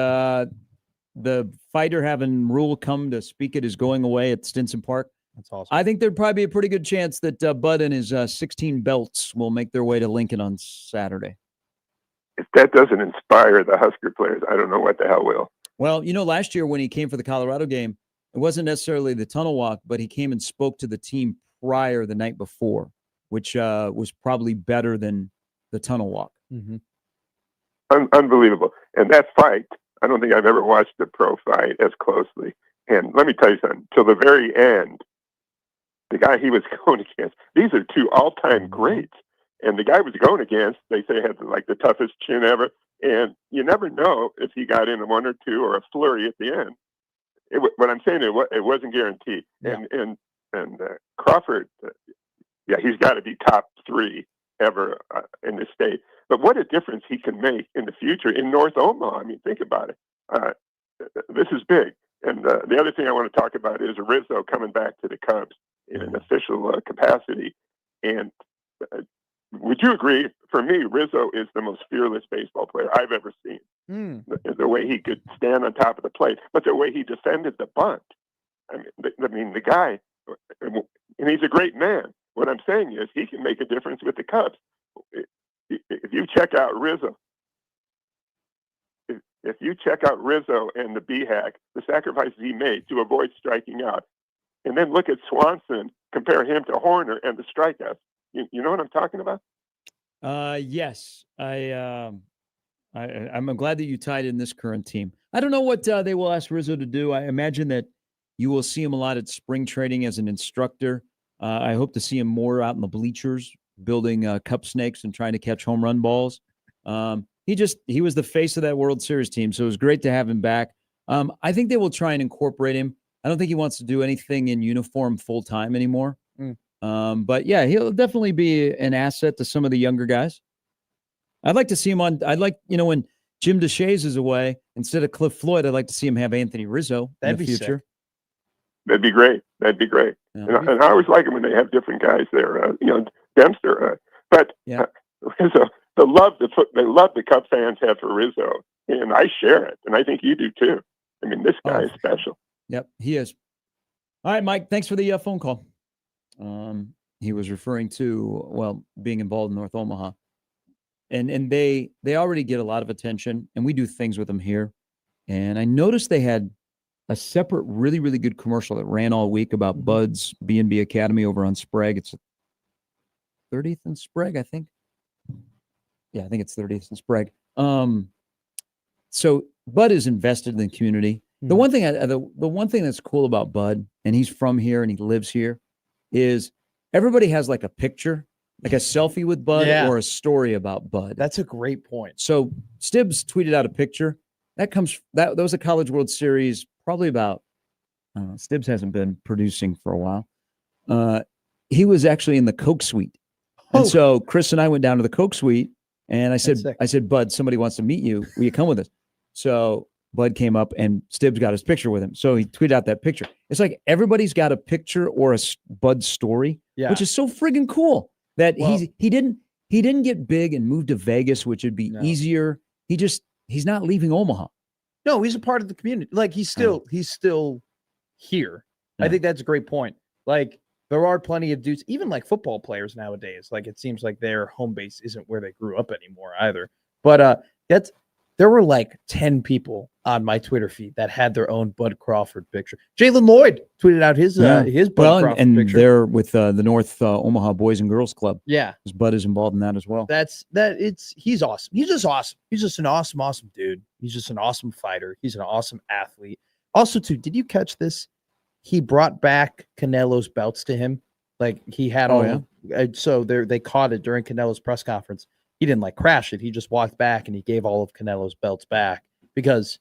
the fighter having Rule come to speak at his going away at Stinson Park. That's awesome. I think there'd probably be a pretty good chance that Bud and his 16 belts will make their way to Lincoln on Saturday. If that doesn't inspire the Husker players, I don't know what the hell will. Well, last year when he came for the Colorado game, it wasn't necessarily the tunnel walk, but he came and spoke to the team prior the night before, which was probably better than the tunnel walk. Mm-hmm. Unbelievable. And that fight, I don't think I've ever watched a pro fight as closely. And let me tell you something, till the very end, the guy he was going against, these are two all-time greats. And the guy was going against, they say, had like the toughest chin ever. And you never know if he got in a one or two or a flurry at the end. What I'm saying, it wasn't guaranteed. Yeah. And Crawford, he's got to be top three ever in the state. But what a difference he can make in the future in North Omaha. I mean, think about it. This is big. And the other thing I want to talk about is Rizzo coming back to the Cubs in an official capacity. And would you agree? For me, Rizzo is the most fearless baseball player I've ever seen. The way he could stand on top of the plate, but the way he defended the bunt. I mean, the guy, and he's a great man. What I'm saying is he can make a difference with the Cubs. If you check out Rizzo, if you check out Rizzo and the BHAC, the sacrifices he made to avoid striking out, and then look at Swanson, compare him to Horner and the strikeouts. You know what I'm talking about? Yes. I'm glad that you tied in this current team. I don't know what they will ask Rizzo to do. I imagine that you will see him a lot at spring training as an instructor. I hope to see him more out in the bleachers, building cup snakes and trying to catch home run balls. He was the face of that World Series team, so it was great to have him back. I think they will try and incorporate him. I don't think he wants to do anything in uniform full time anymore. But yeah, he'll definitely be an asset to some of the younger guys. I'd like to see him when Jim DeShays is away, instead of Cliff Floyd, I'd like to see him have Anthony Rizzo in the future. Sick. That'd be great. Yeah. And I always like it when they have different guys there. Dempster. Rizzo, the love the Cub fans have for Rizzo, and I share it, and I think you do too. I mean, this guy is special. Yep, he is. All right, Mike, thanks for the phone call. He was referring to, being involved in North Omaha. And they already get a lot of attention, and we do things with them here. And I noticed they had a separate, really, really good commercial that ran all week about Bud's B&B Academy over on Sprague. It's 30th and Sprague, I think. Yeah, I think it's 30th and Sprague. So Bud is invested in the community. The one thing, the one thing that's cool about Bud, and he's from here and he lives here, is everybody has like a picture, like a selfie with Bud or a story about Bud. That's a great point. So Stibbs tweeted out a picture that was a College World Series probably about, I don't know, Stibbs hasn't been producing for a while. He was actually in the Coke Suite. And so Chris and I went down to the Coke Suite, and I said, Bud, somebody wants to meet you. Will you come with us? So Bud came up, and Stibbs got his picture with him. So he tweeted out that picture. It's like everybody's got a picture or a Bud story, which is so friggin' cool that he didn't get big and move to Vegas, which would be easier. He's not leaving Omaha. No, he's a part of the community. Like he's still here. Yeah. I think that's a great point. Like there are plenty of dudes, even like football players nowadays. Like it seems like their home base isn't where they grew up anymore either. But there were like 10 people on my Twitter feed that had their own Bud Crawford picture. Jalen Lloyd tweeted out his Bud Crawford picture. They're with the North Omaha Boys and Girls Club. Yeah, his Bud is involved in that as well. He's awesome. He's just awesome. He's just an awesome dude. He's just an awesome fighter. He's an awesome athlete. Also, too, did you catch this? He brought back Canelo's belts to him. Like he had so they caught it during Canelo's press conference. He didn't like crash it. He just walked back and he gave all of Canelo's belts back because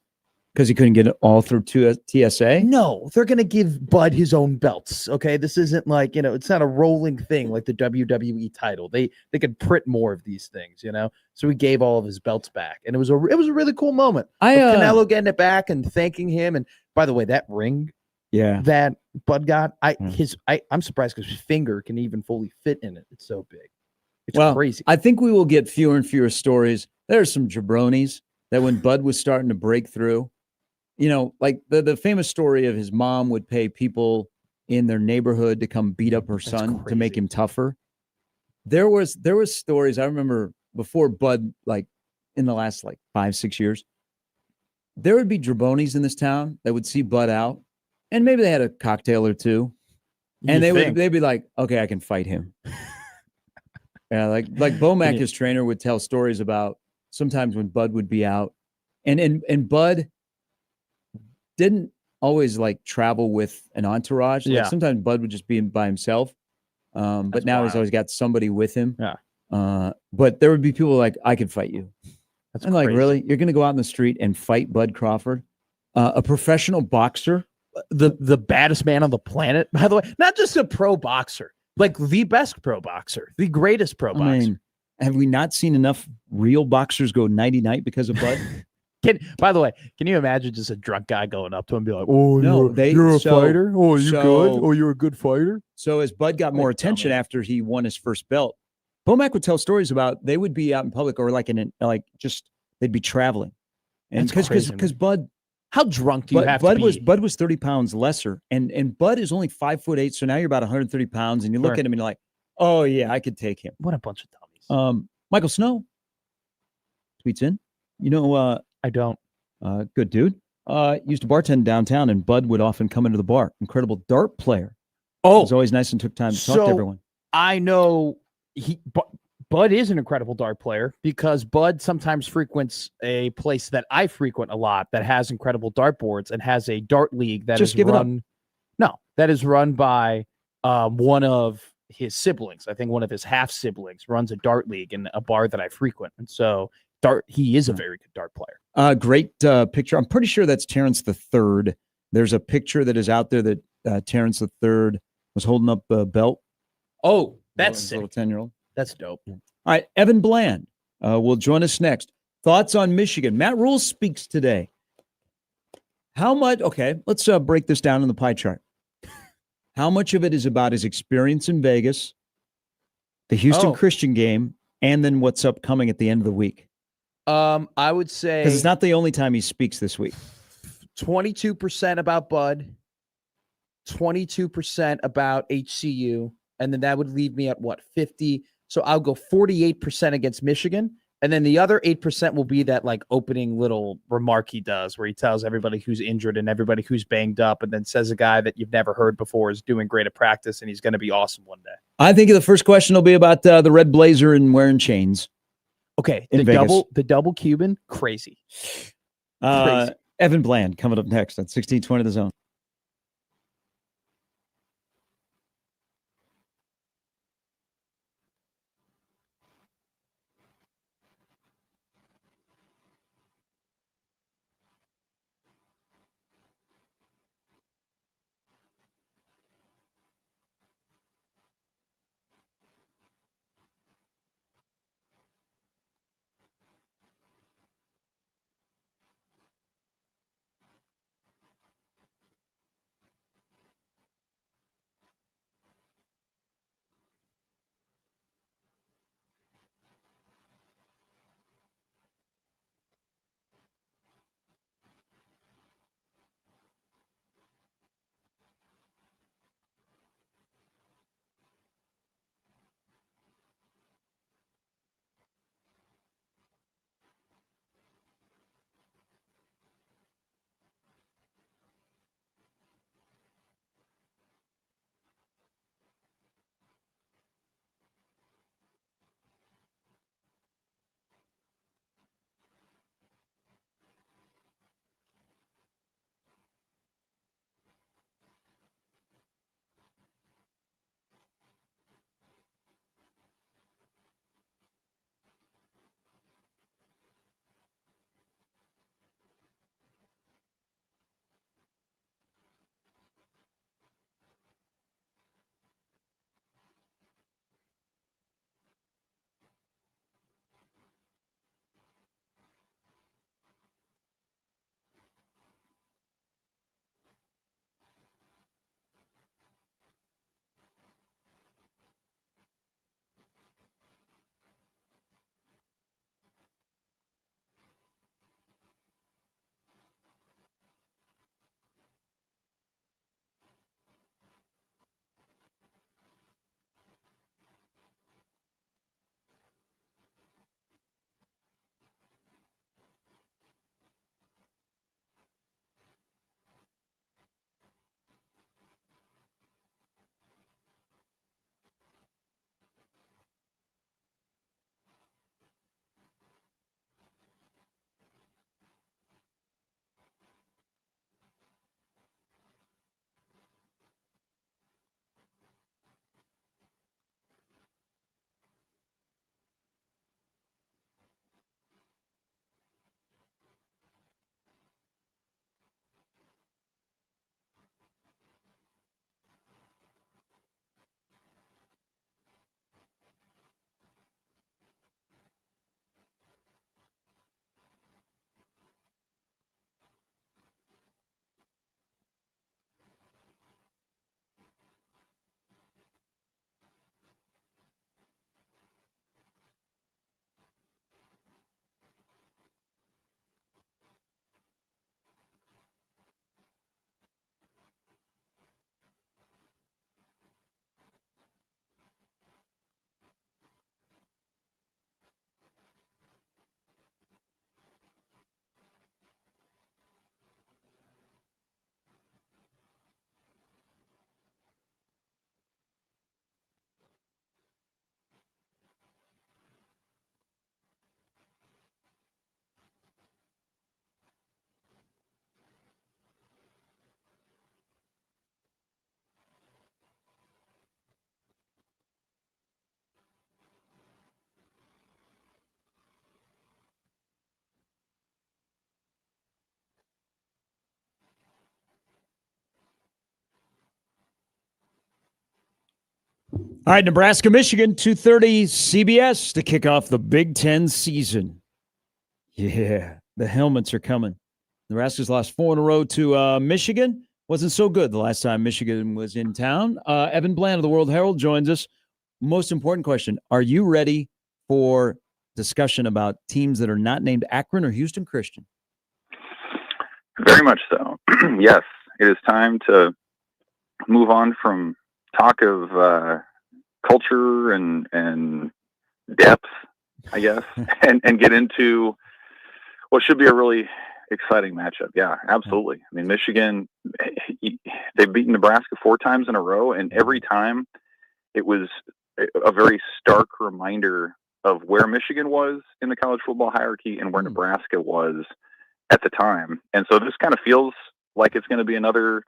he couldn't get it all through TSA. No, they're going to give Bud his own belts. Okay. This isn't like, it's not a rolling thing like the WWE title. They could print more of these things, so he gave all of his belts back, and it was a really cool moment. Canelo getting it back and thanking him. And by the way, that ring that Bud got, I'm surprised because his finger can even fully fit in it. It's so big. It's crazy. I think we will get fewer and fewer stories. There's some jabronis that when Bud was starting to break through, like the famous story of his mom would pay people in their neighborhood to come beat up her son to make him tougher. There was stories I remember before Bud, like in the last 5-6 years, there would be jabronis in this town that would see Bud out, and maybe they had a cocktail or two, and they'd be like, okay, I can fight him. Yeah, like Bo Mack, his trainer, would tell stories about sometimes when Bud would be out, and Bud didn't always travel with an entourage. Sometimes Bud would just be by himself. But now he's always got somebody with him. Yeah. But there would be people like, I could fight you. That's and crazy. Really? You're going to go out in the street and fight Bud Crawford? A professional boxer? The baddest man on the planet, by the way. Not just a pro boxer. Like the best pro boxer, the greatest pro boxer. I mean, have we not seen enough real boxers go nighty-night because of Bud? By the way, can you imagine just a drunk guy going up to him and be like, "Oh, no, you're a fighter? Oh, you good? Oh, you're a good fighter?" So as Bud got more attention after he won his first belt, Bomack would tell stories about they would be out in public or they'd be traveling, and because Bud. How drunk do you have to be? Bud was 30 pounds lesser, and Bud is only 5'8", so now you're about 130 pounds, and you look at him and you're like, oh yeah, I could take him. What a bunch of dummies. Michael Snow tweets in, I don't. Good dude. Used to bartend downtown, and Bud would often come into the bar. Incredible dart player. Oh, it was always nice and took time to talk to everyone. I know Bud is an incredible dart player because Bud sometimes frequents a place that I frequent a lot that has incredible dart boards and has a dart league that is run by one of his siblings. I think one of his half siblings runs a dart league in a bar that I frequent. And so he is a very good dart player. Great picture. I'm pretty sure that's Terrence III. There's a picture that is out there that Terrence III was holding up a belt. Oh, that's sick. Little 10-year-old. That's dope. All right, Evan Bland will join us next. Thoughts on Michigan. Matt Rule speaks today. How much? Okay, let's break this down in the pie chart. How much of it is about his experience in Vegas, the Houston Christian game, and then what's upcoming at the end of the week? I would say because it's not the only time he speaks this week. 22% about Bud, 22% about HCU, and then that would leave me at what, 50? So I'll go 48% against Michigan, and then the other 8% will be that like opening little remark he does where he tells everybody who's injured and everybody who's banged up, and then says a guy that you've never heard before is doing great at practice and he's going to be awesome one day. I think the first question will be about the red blazer and wearing chains. Okay, In Vegas. the double Cuban, crazy. Evan Bland coming up next on 1620 The Zone. All right, Nebraska, Michigan, 2:30 CBS to kick off the Big Ten season. Yeah, the helmets are coming. Nebraska's lost 4 in a row to Michigan. Wasn't so good the last time Michigan was in town. Evan Bland of the World Herald joins us. Most important question, are you ready for discussion about teams that are not named Akron or Houston Christian? Very much so. Yes, it is time to move on from talk of culture and depth, I guess, and get into what should be a really exciting matchup. Yeah, absolutely. I mean, Michigan, they've beaten Nebraska 4 times in a row, and every time it was a very stark reminder of where Michigan was in the college football hierarchy and where Nebraska was at the time. And so this kind of feels like it's going to be another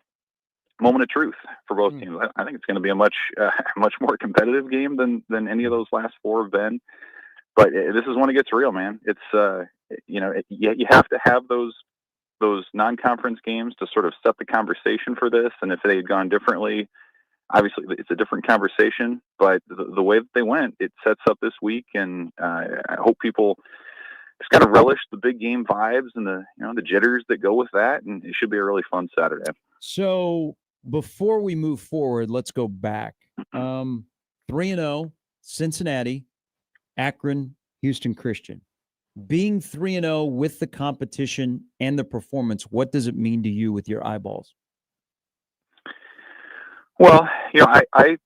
moment of truth for both teams. I think it's going to be a much more competitive game than any of those last 4 have been. But this is when it gets real, man. It's you have to have those non-conference games to sort of set the conversation for this. And if they had gone differently, obviously it's a different conversation. But the way that they went, it sets up this week, and I hope people just kind of relish the big game vibes and the jitters that go with that. And it should be a really fun Saturday. So before we move forward, let's go back. 3-0, Cincinnati, Akron, Houston Christian. Being 3-0 with the competition and the performance, what does it mean to you with your eyeballs? Well, I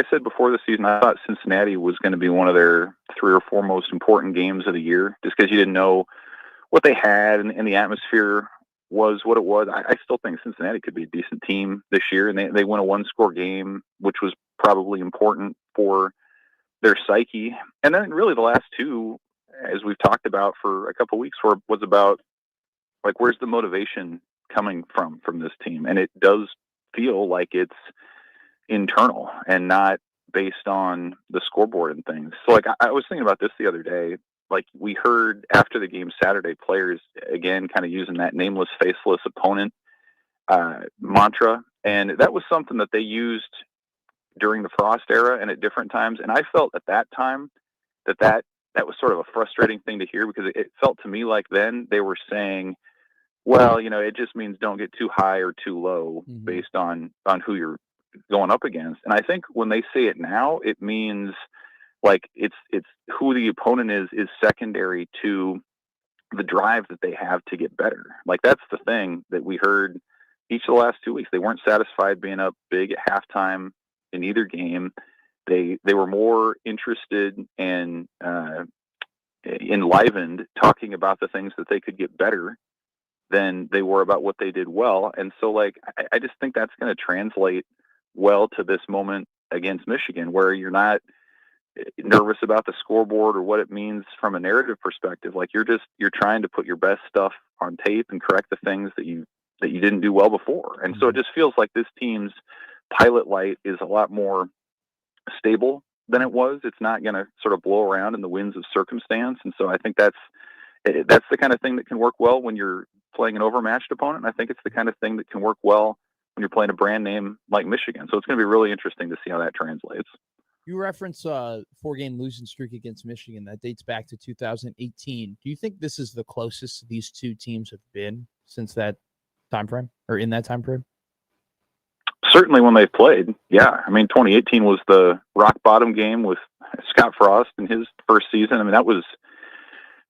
said before the season, I thought Cincinnati was going to be one of their 3 or 4 most important games of the year, just because you didn't know what they had and the atmosphere was what it was. I still think Cincinnati could be a decent team this year, and they win a 1-score game, which was probably important for their psyche. And then really the last 2, as we've talked about for a couple of weeks, was about like, where's the motivation coming from this team? And it does feel like it's internal and not based on the scoreboard and things. So like, I was thinking about this the other day. Like, we heard after the game Saturday, players again kind of using that nameless, faceless opponent mantra, and that was something that they used during the Frost era and at different times. And I felt at that time that was sort of a frustrating thing to hear, because it felt to me like then they were saying, well, it just means don't get too high or too low based on who you're going up against. And I think when they say it now, it means like it's who the opponent is secondary to the drive that they have to get better. Like, that's the thing that we heard each of the last 2 weeks. They weren't satisfied being up big at halftime in either game. They were more interested and enlivened talking about the things that they could get better than they were about what they did well. And so, like, I just think that's going to translate well to this moment against Michigan, where you're not nervous about the scoreboard or what it means from a narrative perspective. Like, you're trying to put your best stuff on tape and correct the things that you didn't do well before. And so it just feels like this team's pilot light is a lot more stable than it was. It's not going to sort of blow around in the winds of circumstance. And so I think that's the kind of thing that can work well when you're playing an overmatched opponent. And I think it's the kind of thing that can work well when you're playing a brand name like Michigan. So it's going to be really interesting to see how that translates. You reference a 4-game losing streak against Michigan that dates back to 2018. Do you think this is the closest these 2 teams have been since that time frame, or in that time frame? Certainly when they've played. Yeah. I mean, 2018 was the rock bottom game with Scott Frost in his first season. I mean, that was,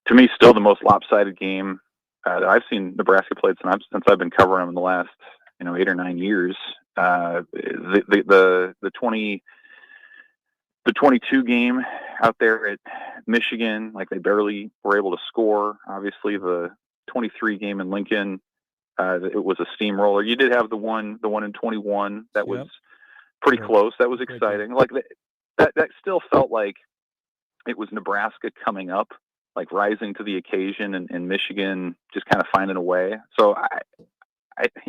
to me, still the most lopsided game that I've seen Nebraska played since I've been covering them in the last 8 or 9 years. The 22 game out there at Michigan, like, they barely were able to score. Obviously, the 23 game in Lincoln, it was a steamroller. You did have the one in 21 that was pretty close. That was exciting. Like, that still felt like it was Nebraska coming up, like rising to the occasion, and Michigan just kind of finding a way. So I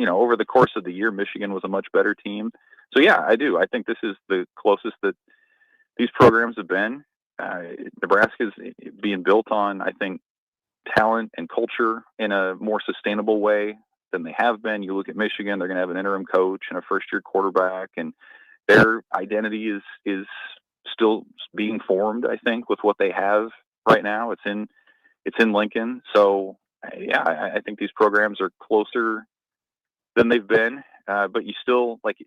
over the course of the year, Michigan was a much better team. So yeah, I do. I think this is the closest that these programs have been. Nebraska's being built on, I think, talent and culture in a more sustainable way than they have been. You look at Michigan, they're going to have an interim coach and a first-year quarterback, and their identity is still being formed, I think, with what they have right now. It's in Lincoln. So yeah, I think these programs are closer than they've been, but you still, like,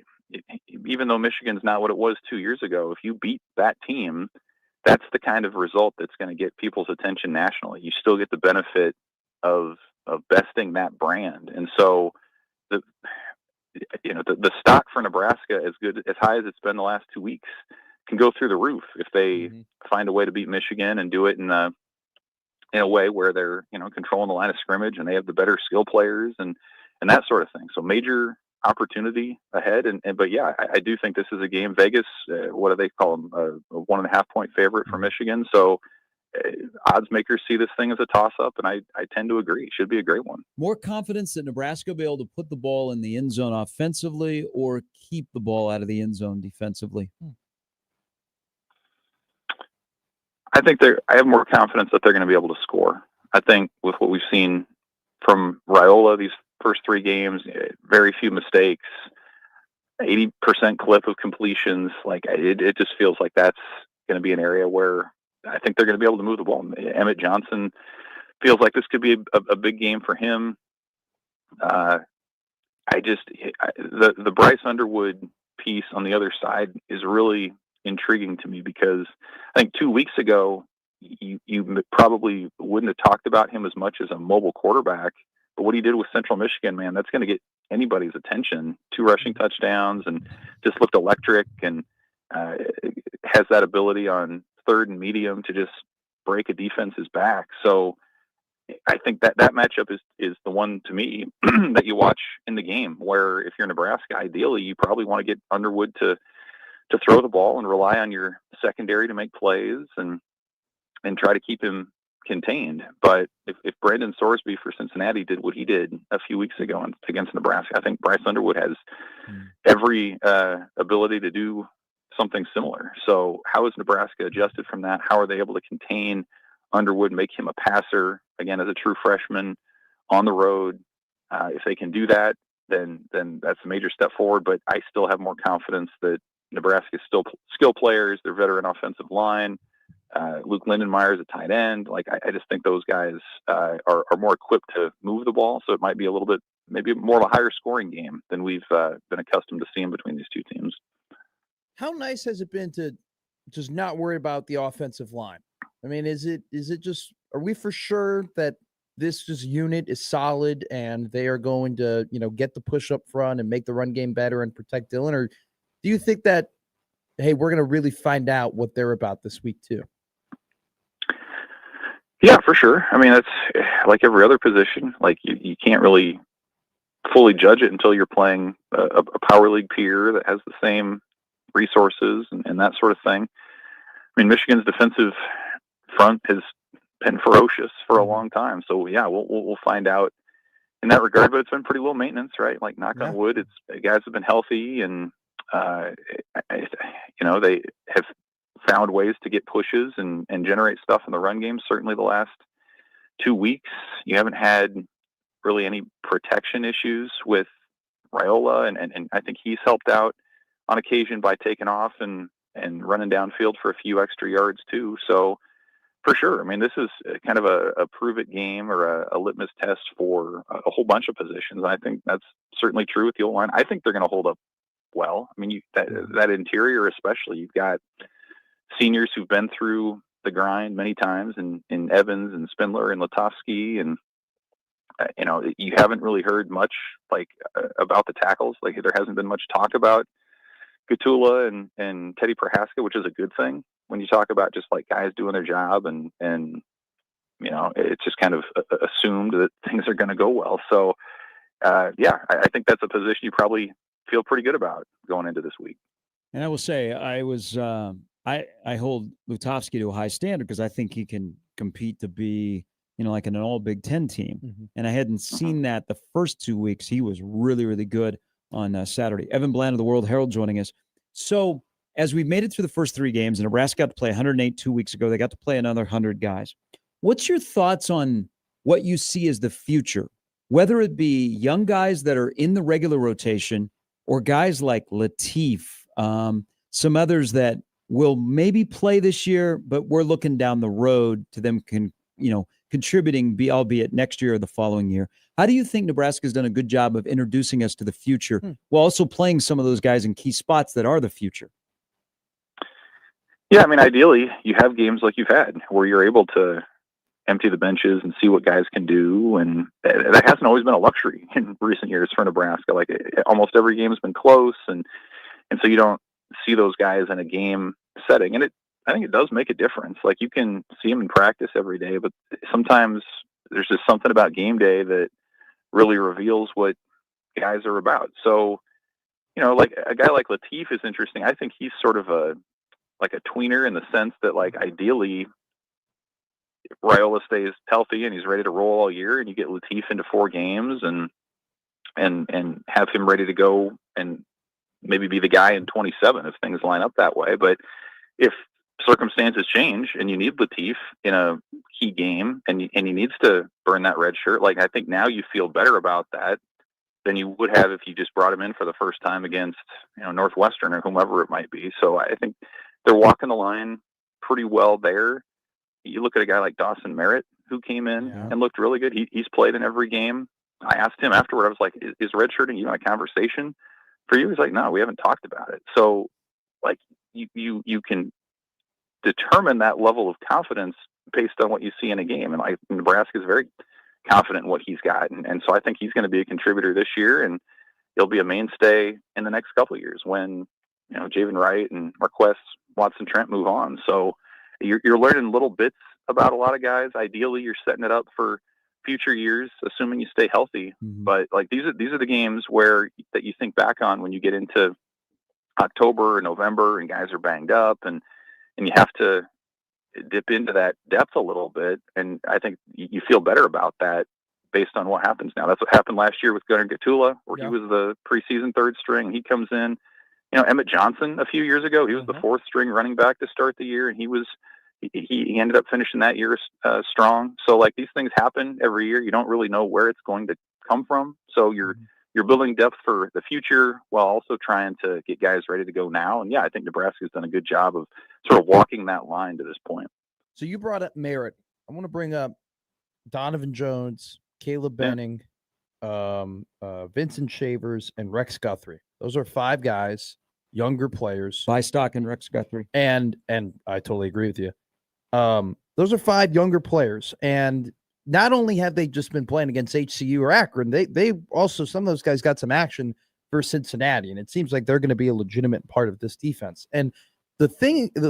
even though Michigan's not what it was 2 years ago, if you beat that team, that's the kind of result that's going to get people's attention nationally. You still get the benefit of besting that brand. And so the stock for Nebraska, as high as it's been the last 2 weeks, can go through the roof if they find a way to beat Michigan and do it in a way where they're controlling the line of scrimmage and they have the better skill players and that sort of thing. So major opportunity ahead. But yeah, I do think this is a game. Vegas, what do they call them? A 1.5 point favorite for Michigan. So odds makers see this thing as a toss-up, and I tend to agree. It should be a great one. More confidence that Nebraska will be able to put the ball in the end zone offensively or keep the ball out of the end zone defensively? I have more confidence that they're going to be able to score. I think with what we've seen from Raiola these first 3 games, very few mistakes, 80% clip of completions. Like it just feels like that's going to be an area where I think they're going to be able to move the ball. Emmett Johnson feels like this could be a big game for him. The Bryce Underwood piece on the other side is really intriguing to me because I think 2 weeks ago you probably wouldn't have talked about him as much as a mobile quarterback, but what he did with Central Michigan, man, that's going to get anybody's attention. 2 rushing touchdowns and just looked electric and has that ability on third and medium to just break a defense's back. So I think that matchup is the one to me that you watch in the game, where if you're Nebraska, ideally you probably want to get Underwood to throw the ball and rely on your secondary to make plays and try to keep him contained. But if Brandon Sorsby for Cincinnati did what he did a few weeks ago against Nebraska, I think Bryce Underwood has every ability to do something similar. So how is Nebraska adjusted from that? How are they able to contain Underwood, make him a passer, again, as a true freshman on the road? If they can do that, then that's a major step forward. But I still have more confidence that Nebraska is still skill players, their veteran offensive line. Luke Lindenmeyer is a tight end. Like I just think those guys are more equipped to move the ball. So it might be a little bit, maybe more of a higher scoring game than we've been accustomed to seeing between these two teams. How nice has it been to just not worry about the offensive line? I mean, is it just, are we for sure that this just unit is solid and they are going to, get the push up front and make the run game better and protect Dylan? Or do you think that, hey, we're going to really find out what they're about this week too? Yeah, for sure. I mean, that's like every other position. Like you can't really fully judge it until you're playing a power league peer that has the same resources and that sort of thing. I mean, Michigan's defensive front has been ferocious for a long time. So yeah, we'll find out in that regard, but it's been pretty low maintenance, right? Like knock on wood, guys have been healthy and, they have found ways to get pushes and generate stuff in the run game. Certainly the last 2 weeks, you haven't had really any protection issues with Raiola. And I think he's helped out on occasion by taking off and running downfield for a few extra yards too. So for sure, I mean, this is kind of a prove it game or a litmus test for a whole bunch of positions. I think that's certainly true with the O-line. I think they're going to hold up well. I mean, that interior especially, you've got seniors who've been through the grind many times in Evans and Spindler and Latofsky, and you haven't really heard much about the tackles. Like there hasn't been much talk about Gatula and Teddy Prohaska, which is a good thing when you talk about just like guys doing their job and it's just kind of assumed that things are going to go well. So I think that's a position you probably feel pretty good about going into this week. And I will say I hold Lutovsky to a high standard because I think he can compete to be, like in an all Big Ten team. Mm-hmm. And I hadn't seen that the first 2 weeks. He was really, really good on Saturday. Evan Bland of the World Herald joining us. So as we've made it through the first 3 games, and Nebraska got to play 108 2 weeks ago, they got to play another 100 guys. What's your thoughts on what you see as the future, whether it be young guys that are in the regular rotation or guys like Latif, some others that will maybe play this year, but we're looking down the road to them contributing, albeit next year or the following year. How do you think Nebraska's done a good job of introducing us to the future while also playing some of those guys in key spots that are the future? Yeah, I mean, ideally, you have games like you've had where you're able to empty the benches and see what guys can do. And that hasn't always been a luxury in recent years for Nebraska. Like almost every game has been close. And so you don't see those guys in a game setting. And I think it does make a difference. Like you can see them in practice every day, but sometimes there's just something about game day that really reveals what guys are about. So, like a guy like Latif is interesting. I think he's sort of a tweener in the sense that like ideally Raiola stays healthy and he's ready to roll all year, and you get Latif into 4 games and have him ready to go and maybe be the guy in 27 if things line up that way. But if circumstances change and you need Latif in a key game and he needs to burn that red shirt, like I think now you feel better about that than you would have if you just brought him in for the first time against Northwestern or whomever it might be. So I think they're walking the line pretty well there. You look at a guy like Dawson Merritt who came in and looked really good. He's played in every game. I asked him afterward, I was like, is redshirting a conversation for you? He's like, no, we haven't talked about it. So like you can determine that level of confidence based on what you see in a game. And Nebraska is very confident in what he's got. And so I think he's going to be a contributor this year, and he'll be a mainstay in the next couple of years when, Javen Wright and Marquess Watson Trent move on. So you're learning little bits about a lot of guys. Ideally, you're setting it up for future years, assuming you stay healthy. Mm-hmm. But like these are the games that you think back on when you get into October or November and guys are banged up and you have to dip into that depth a little bit. And I think you feel better about that based on what happens now. That's what happened last year with Gunnar Gatula, where he was the preseason 3rd string. He comes in, Emmett Johnson a few years ago, he was the 4th string running back to start the year. And he ended up finishing that year strong. So like these things happen every year. You don't really know where it's going to come from. So you're building depth for the future while also trying to get guys ready to go now. And I think Nebraska's done a good job of sort of walking that line to this point. So you brought up Merritt. I want to bring up Donovan Jones, Caleb Benning, Vincent Shavers, and Rex Guthrie. Those are 5 guys, younger players. Buy stock in Rex Guthrie. And I totally agree with you. Those are 5 younger players. And not only have they just been playing against HCU or Akron, they also, some of those guys got some action for Cincinnati. And it seems like they're going to be a legitimate part of this defense. And the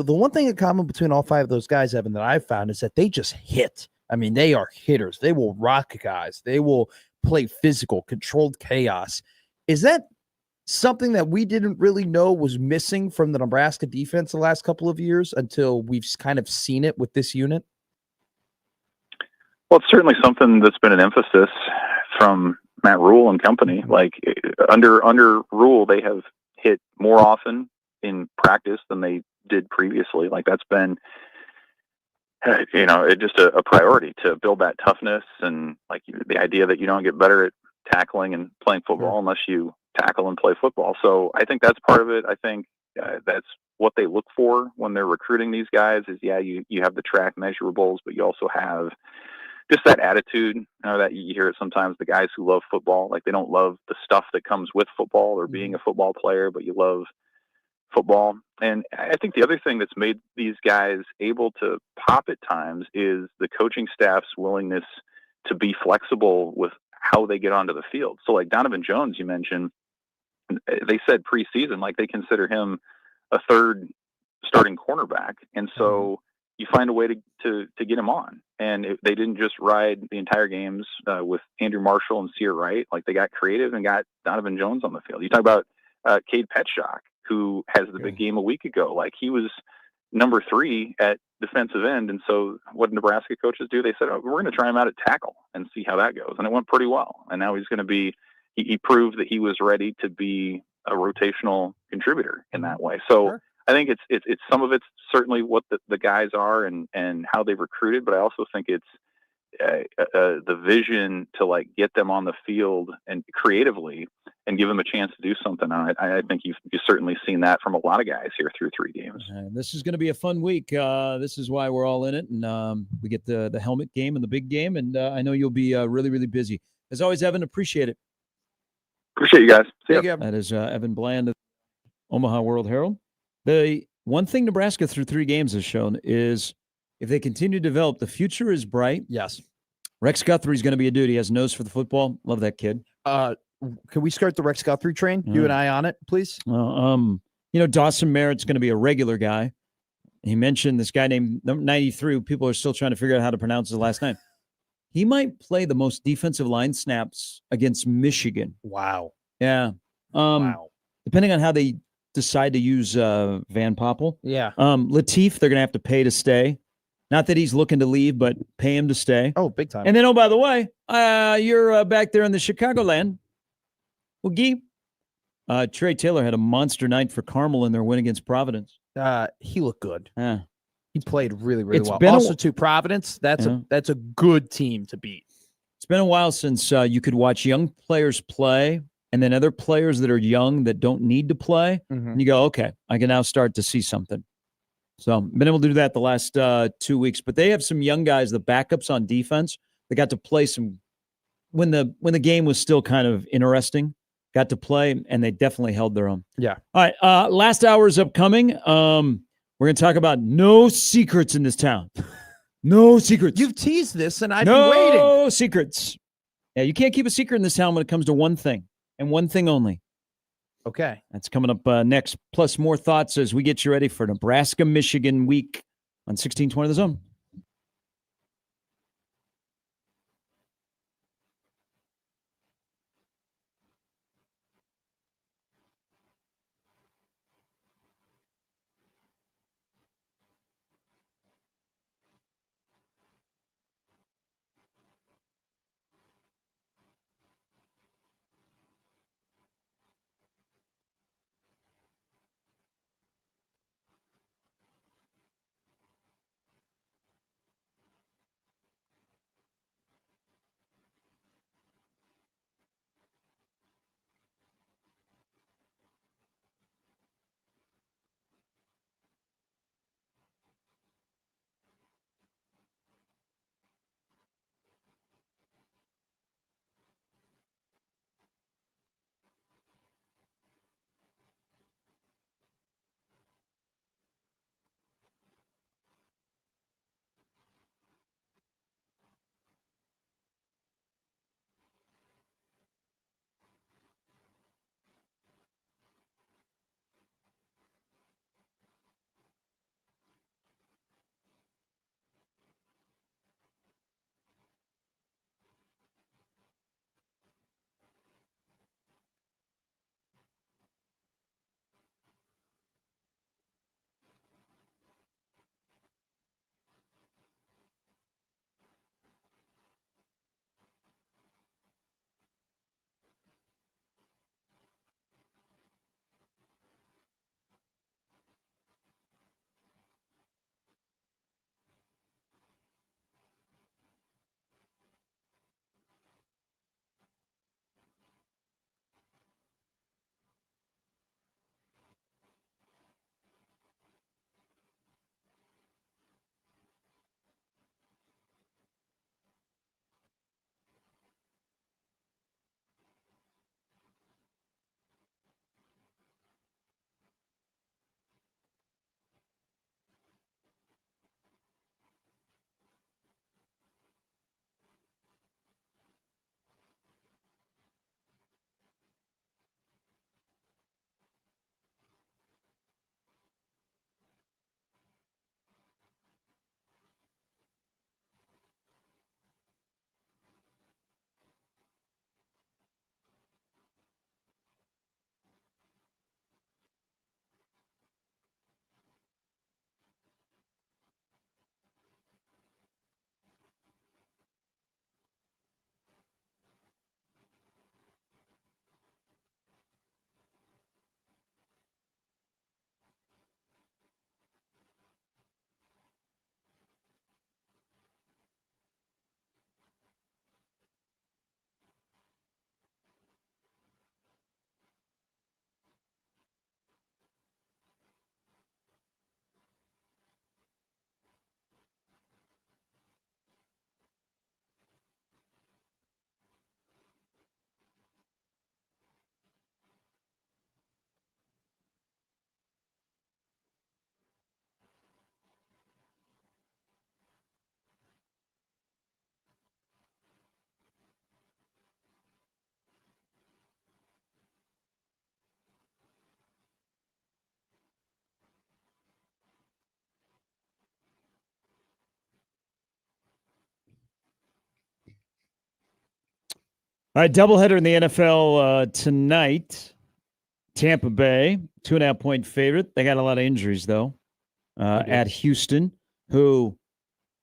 one thing in common between all 5 of those guys, Evan, that I've found is that they just hit. I mean, they are hitters. They will rock guys. They will play physical, controlled chaos. Is that something that we didn't really know was missing from the Nebraska defense the last couple of years until we've kind of seen it with this unit? Well, it's certainly something that's been an emphasis from Matt Rule and company. Like under Rule, they have hit more often in practice than they did previously. Like that's been, just a priority to build that toughness and like the idea that you don't get better at tackling and playing football unless you tackle and play football. So I think that's part of it. I think that's what they look for when they're recruiting these guys is, you have the track measurables, but you also have just that attitude, that you hear it sometimes, the guys who love football, like they don't love the stuff that comes with football or being a football player, but you love football. And I think the other thing that's made these guys able to pop at times is the coaching staff's willingness to be flexible with how they get onto the field. So like Donovan Jones, you mentioned, they said preseason, like they consider him a 3rd starting cornerback. And so you find a way to get him on. And they didn't just ride the entire games with Andrew Marshall and Sear Wright. Like they got creative and got Donovan Jones on the field. You talk about Cade Petschak, who has the big game a week ago. Like he was number 3 at defensive end. And so what Nebraska coaches do, they said, we're going to try him out at tackle and see how that goes. And it went pretty well. And now he's going to be, he proved that he was ready to be a rotational contributor in that way. So I think it's some of it's certainly what the guys are and how they've recruited, but I also think it's the vision to like get them on the field and creatively and give them a chance to do something. I think you've certainly seen that from a lot of guys here through 3 games. And this is going to be a fun week. This is why we're all in it. And we get the helmet game and the big game. And I know you'll be really, really busy. As always, Evan, appreciate it. Appreciate you guys. See ya. That is Evan Bland of Omaha World Herald. The one thing Nebraska through 3 games has shown is if they continue to develop, the future is bright. Yes. Rex Guthrie's going to be a dude. He has nose for the football. Love that kid. Can we start the Rex Guthrie train? You and I on it, please? Dawson Merritt's going to be a regular guy. He mentioned this guy named 93, who people are still trying to figure out how to pronounce his last name. He might play the most defensive line snaps against Michigan. Wow. Yeah. Wow. Depending on how they decide to use Van Poppel. Yeah. Lateef, they're going to have to pay to stay. Not that he's looking to leave, but pay him to stay. Oh, big time. And then, by the way, you're back there in the Chicagoland. Oogie. Trey Taylor had a monster night for Carmel in their win against Providence. He looked good. Yeah. He played really, really It's well. been Also, to Providence, that's a good team to beat. It's been a while since you could watch young players play and then other players that are young that don't need to play. Mm-hmm. And you go, okay, I can now start to see something. So been able to do that the last 2 weeks. But they have some young guys, the backups on defense, that got to play some when the game was still kind of interesting. Got to play, and they definitely held their own. Yeah. All right. Last hour is upcoming. We're going to talk about no secrets in this town. No secrets. You've teased this, and I've been waiting. No secrets. Yeah, you can't keep a secret in this town when it comes to one thing, and one thing only. Okay. That's coming up next. Plus more thoughts as we get you ready for Nebraska, Michigan week on 1620 The Zone. All right, doubleheader in the NFL tonight. Tampa Bay, 2.5-point favorite. They got a lot of injuries, though, at Houston, who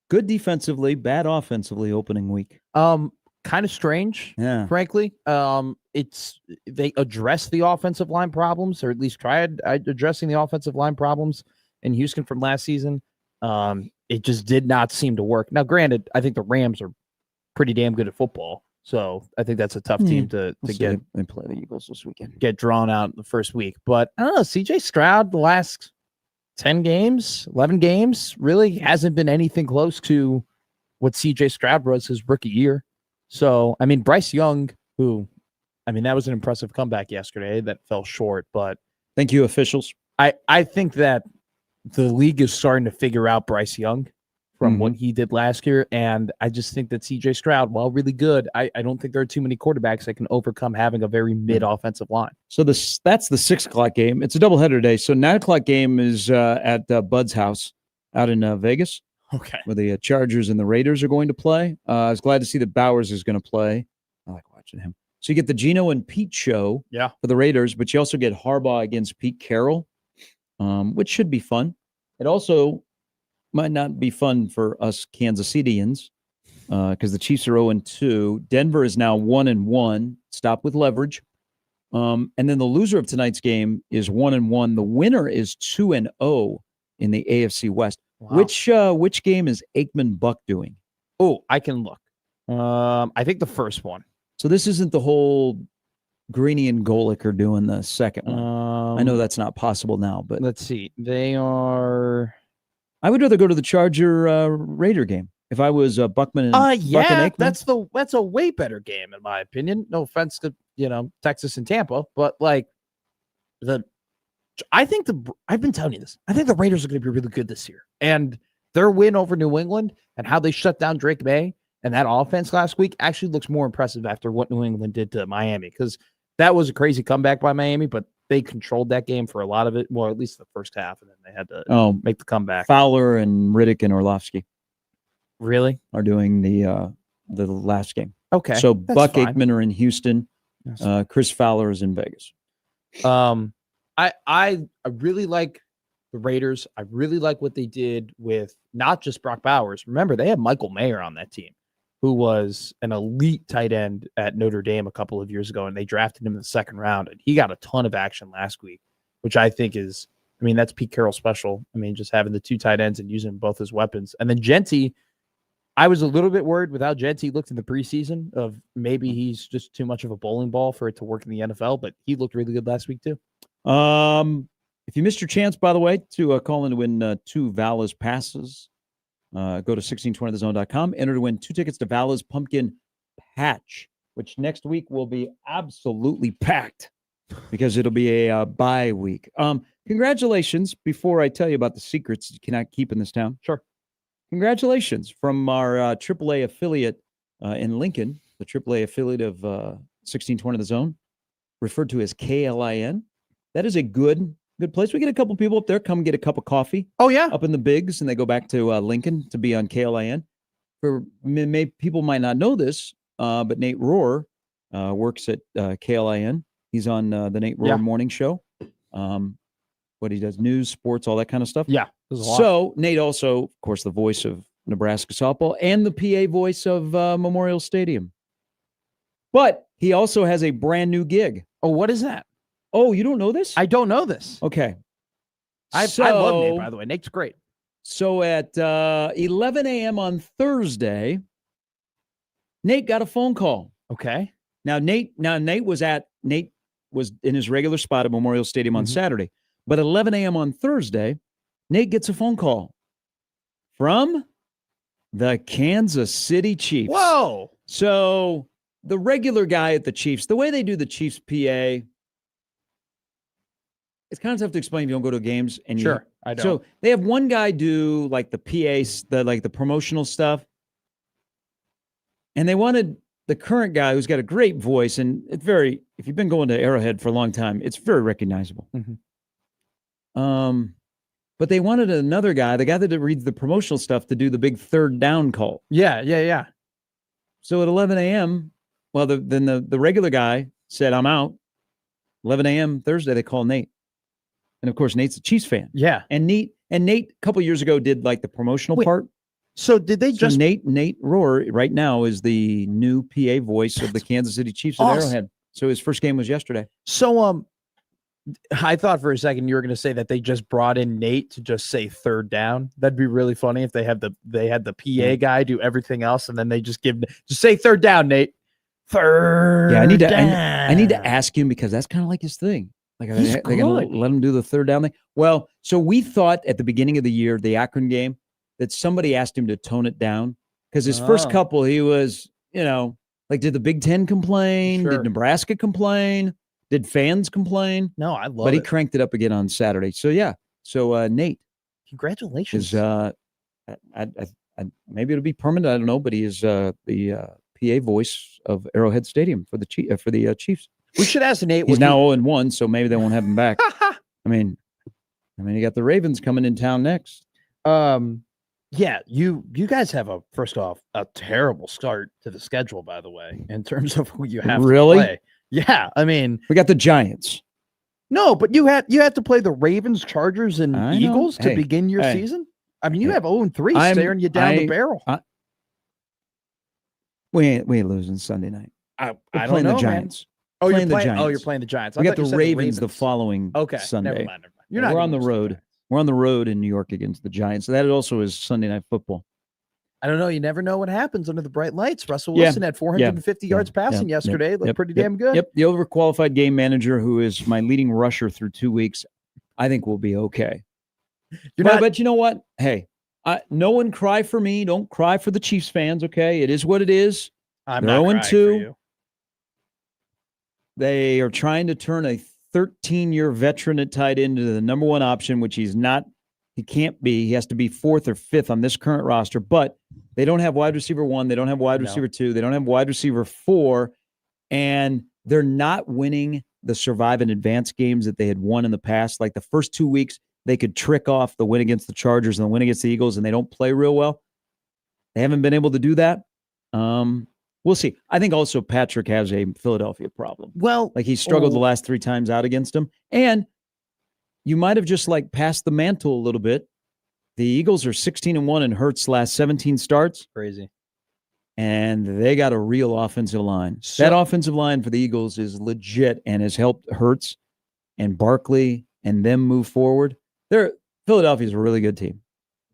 good defensively, bad offensively opening week. Kind of strange, frankly. They addressed the offensive line problems, or at least tried addressing the offensive line problems in Houston from last season. It just did not seem to work. Now, granted, I think the Rams are pretty damn good at football, so I think that's a tough team to get. They play the Eagles this weekend. Get drawn out in the first week, but I don't know. CJ Stroud, the last 10 games, 11 games, really hasn't been anything close to what CJ Stroud was his rookie year. So, I mean, Bryce Young, that was an impressive comeback yesterday that fell short, but thank you, officials. I think that the league is starting to figure out Bryce Young from what he did last year, and I just think that CJ Stroud, while really good, I don't think there are too many quarterbacks that can overcome having a very mid-offensive line. So that's the 6 o'clock game. It's a doubleheader day. So 9 o'clock game is at Bud's house out in Vegas. Okay. Where the Chargers and the Raiders are going to play. I was glad to see that Bowers is going to play. I like watching him. So you get the Geno and Pete show for the Raiders, but you also get Harbaugh against Pete Carroll, which should be fun. It also might not be fun for us Kansas Cityans because the Chiefs are 0-2. Denver is now 1-1. Stop with leverage. And then the loser of tonight's game is 1-1. The winner is 2-0 in the AFC West. Wow. Which game is Aikman Buck doing? Oh, I can look. I think the first one. So this isn't the whole Greeny and Golick are doing the second one. I know that's not possible now, but let's see. They are. I would rather go to the Charger Raider game if I was Buckman and Buck and Aikman. That's a way better game in my opinion. No offense to Texas and Tampa, but like I've been telling you this. I think the Raiders are going to be really good this year. And their win over New England and how they shut down Drake May and that offense last week actually looks more impressive after what New England did to Miami. Because that was a crazy comeback by Miami, but they controlled that game for a lot of it. Well, at least the first half, and then they had to make the comeback. Fowler and Riddick and Orlovsky really are doing the last game. Okay. So Buck Aikman are in Houston. Yes. Chris Fowler is in Vegas. I really like the Raiders. I really like what they did with not just Brock Bowers. Remember, they had Michael Mayer on that team, who was an elite tight end at Notre Dame a couple of years ago, and they drafted him in the second round, and he got a ton of action last week, which I think is, that's Pete Carroll special. Just having the 2 tight ends and using both as weapons. And then Genty, I was a little bit worried with how Genty looked in the preseason of maybe he's just too much of a bowling ball for it to work in the NFL, but he looked really good last week too. If you missed your chance, by the way, to call in to win 2 Vala's passes, go to 1620thezone.com. Enter to win 2 tickets to Vala's Pumpkin Patch, which next week will be absolutely packed because it'll be a bye week. Congratulations, before I tell you about the secrets you cannot keep in this town. Sure. Congratulations from our AAA affiliate in Lincoln, the AAA affiliate of 1620 The Zone, referred to as KLIN. That is a good place. We get a couple people up there, come get a cup of coffee. Oh, yeah. Up in the bigs, and they go back to Lincoln to be on KLIN. People might not know this, but Nate Rohr works at KLIN. He's on the Nate Rohr morning show. What he does, news, sports, all that kind of stuff. Yeah. So Nate also, of course, the voice of Nebraska softball and the PA voice of Memorial Stadium. But he also has a brand new gig. Oh, what is that? Oh, you don't know this? I don't know this. Okay. I love Nate, by the way. Nate's great. So at 11 a.m. on Thursday, Nate got a phone call. Okay. Now Nate was in his regular spot at Memorial Stadium on Saturday. But at 11 a.m. on Thursday, Nate gets a phone call from the Kansas City Chiefs. Whoa. So the regular guy at the Chiefs, the way they do the Chiefs PA, it's kind of tough to explain if you don't go to games. And sure, I don't. So they have one guy do like the PA, the promotional stuff. And they wanted the current guy who's got a great voice. And it's very, if you've been going to Arrowhead for a long time, it's very recognizable. Mm-hmm. But they wanted another guy, the guy that reads the promotional stuff, to do the big third down call. Yeah. So at 11 a.m., Well, then the regular guy said, I'm out. 11 a.m. Thursday, they call Nate. And of course, Nate's a Chiefs fan. Yeah. And Nate a couple years ago did like the promotional part. So did they just Nate Rohr right now is the new PA voice of the Kansas City Chiefs at Arrowhead. So his first game was yesterday. So I thought for a second you were going to say that they just brought in Nate to just say third down. That'd be really funny if they had the PA guy do everything else and then they just say third down, Nate. Third. Yeah, I need down. to ask him because that's kind of like his thing. Like He's they're going to let him do the third down thing. Well, so we thought at the beginning of the year, the Akron game, that somebody asked him to tone it down because his first couple, he was, like, did the Big Ten complain? Sure. Did Nebraska complain? Did fans complain? No, I love it. But he cranked it up again on Saturday. So, yeah. So, Nate. Congratulations. Is, maybe it'll be permanent. I don't know. But he is the PA voice of Arrowhead Stadium for the Chiefs. We should ask Nate. He's now 0-1, so maybe they won't have him back. I mean, you got the Ravens coming in town next. Yeah, you guys have first off a terrible start to the schedule, by the way, in terms of who you have to play. Yeah, I mean, we got the Giants. No, but you had to play the Ravens, Chargers, and Eagles to begin your season. I mean, you have 0-3 staring you down the barrel. We ain't losing Sunday night. I don't know, the Giants. Man. Playing the Giants. Oh, you're playing the Giants. We got the Ravens the following Sunday. Never mind. We're on the road. We're on the road in New York against the Giants. So that also is Sunday Night Football. I don't know. You never know what happens under the bright lights. Russell Wilson had 450 yards passing yesterday. Looked pretty damn good. Yep. The overqualified game manager, who is my leading rusher through 2 weeks, I think will be okay. But you know what? Hey, no one cry for me. Don't cry for the Chiefs fans, okay? It is what it is. I'm not crying for you. They are trying to turn a 13-year veteran at tight end into the number one option, which he's not. He can't be. He has to be fourth or fifth on this current roster. But they don't have wide receiver 1. They don't have wide receiver 2. They don't have wide receiver 4. And they're not winning the survive and advance games that they had won in the past. Like the first 2 weeks, they could trick off the win against the Chargers and the win against the Eagles, and they don't play real well. They haven't been able to do that. We'll see. I think also Patrick has a Philadelphia problem. Well, like he struggled the last 3 times out against them. And you might have just like passed the mantle a little bit. The Eagles are 16-1 in Hurts' last 17 starts. Crazy. And they got a real offensive line. That offensive line for the Eagles is legit and has helped Hurts and Barkley and them move forward. Philadelphia's a really good team.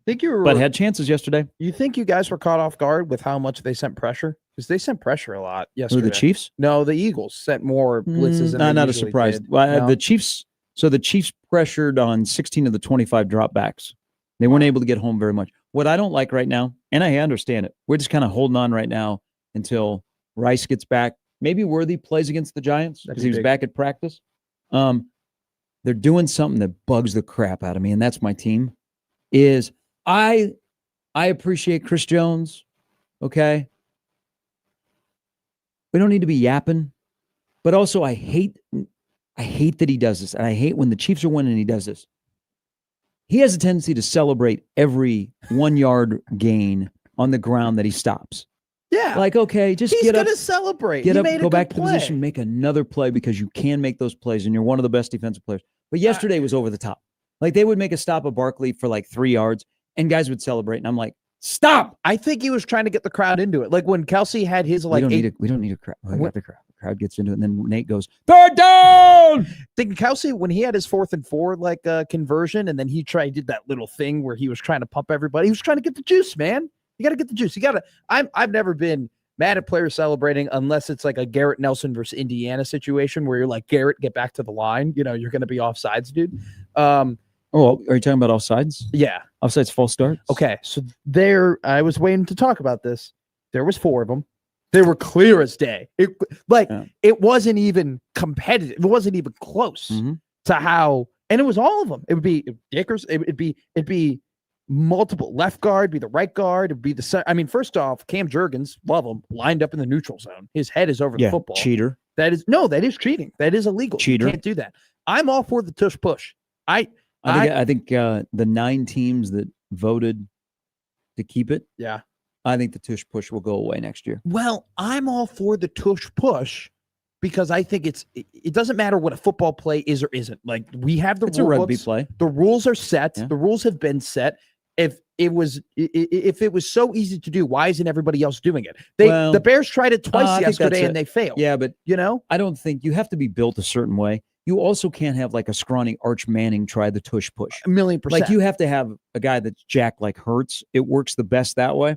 But had chances yesterday. You think you guys were caught off guard with how much they sent pressure? Because they sent pressure a lot yesterday. Who, the Chiefs? No, the Eagles sent more blitzes. Than not a surprise. Well, the Chiefs. So the Chiefs pressured on 16 of the 25 dropbacks. They weren't able to get home very much. What I don't like right now, and I understand it, we're just kind of holding on right now until Rice gets back. Maybe Worthy plays against the Giants because he was back at practice. They're doing something that bugs the crap out of me, and that's my team. I appreciate Chris Jones, okay? We don't need to be yapping, but also I hate that he does this, and I hate when the Chiefs are winning and he does this. He has a tendency to celebrate every 1 yard gain on the ground that he stops. Yeah. Like, okay, just he's get up. He's going to celebrate. Get up, go back to position, make another play because you can make those plays, and you're one of the best defensive players. But yesterday was over the top. Like, they would make a stop of Barkley for like 3 yards, and guys would celebrate, and I'm like, stop! I think he was trying to get the crowd into it. Like when Kelsey had his like, we don't need a crowd. The crowd gets into it, and then Nate goes, third down! Think Kelsey, when he had his 4th and 4 like conversion, and then he did that little thing where he was trying to pump everybody. He was trying to get the juice, man. You got to get the juice. I've never been mad at players celebrating unless it's like a Garrett Nelson versus Indiana situation where you're like, Garrett, get back to the line. You know, you're going to be offsides, dude. Are you talking about offsides? Yeah. Offsides false starts? Okay. So I was waiting to talk about this. There was 4 of them. They were clear as day. It wasn't even competitive. It wasn't even close to how, and it was all of them. It would be Dickers. It'd be multiple left guard, be the right guard. It'd be first off, Cam Jurgens, love him, lined up in the neutral zone. His head is over the football. Cheater. That is cheating. That is illegal. Cheater. You can't do that. I'm all for the tush push. I think the 9 teams that voted to keep it. Yeah. I think the tush push will go away next year. Well, I'm all for the tush push because I think it doesn't matter what a football play is or isn't. Like we have the It's a rule rugby books. play. The rules are set. Yeah. The rules have been set. If it was so easy to do, why isn't everybody else doing it? The Bears tried it twice yesterday and they failed. Yeah, but you know, I don't think you have to be built a certain way. You also can't have like a scrawny Arch Manning try the tush push. 1,000,000%. Like you have to have a guy that's jacked like Hurts. It works the best that way.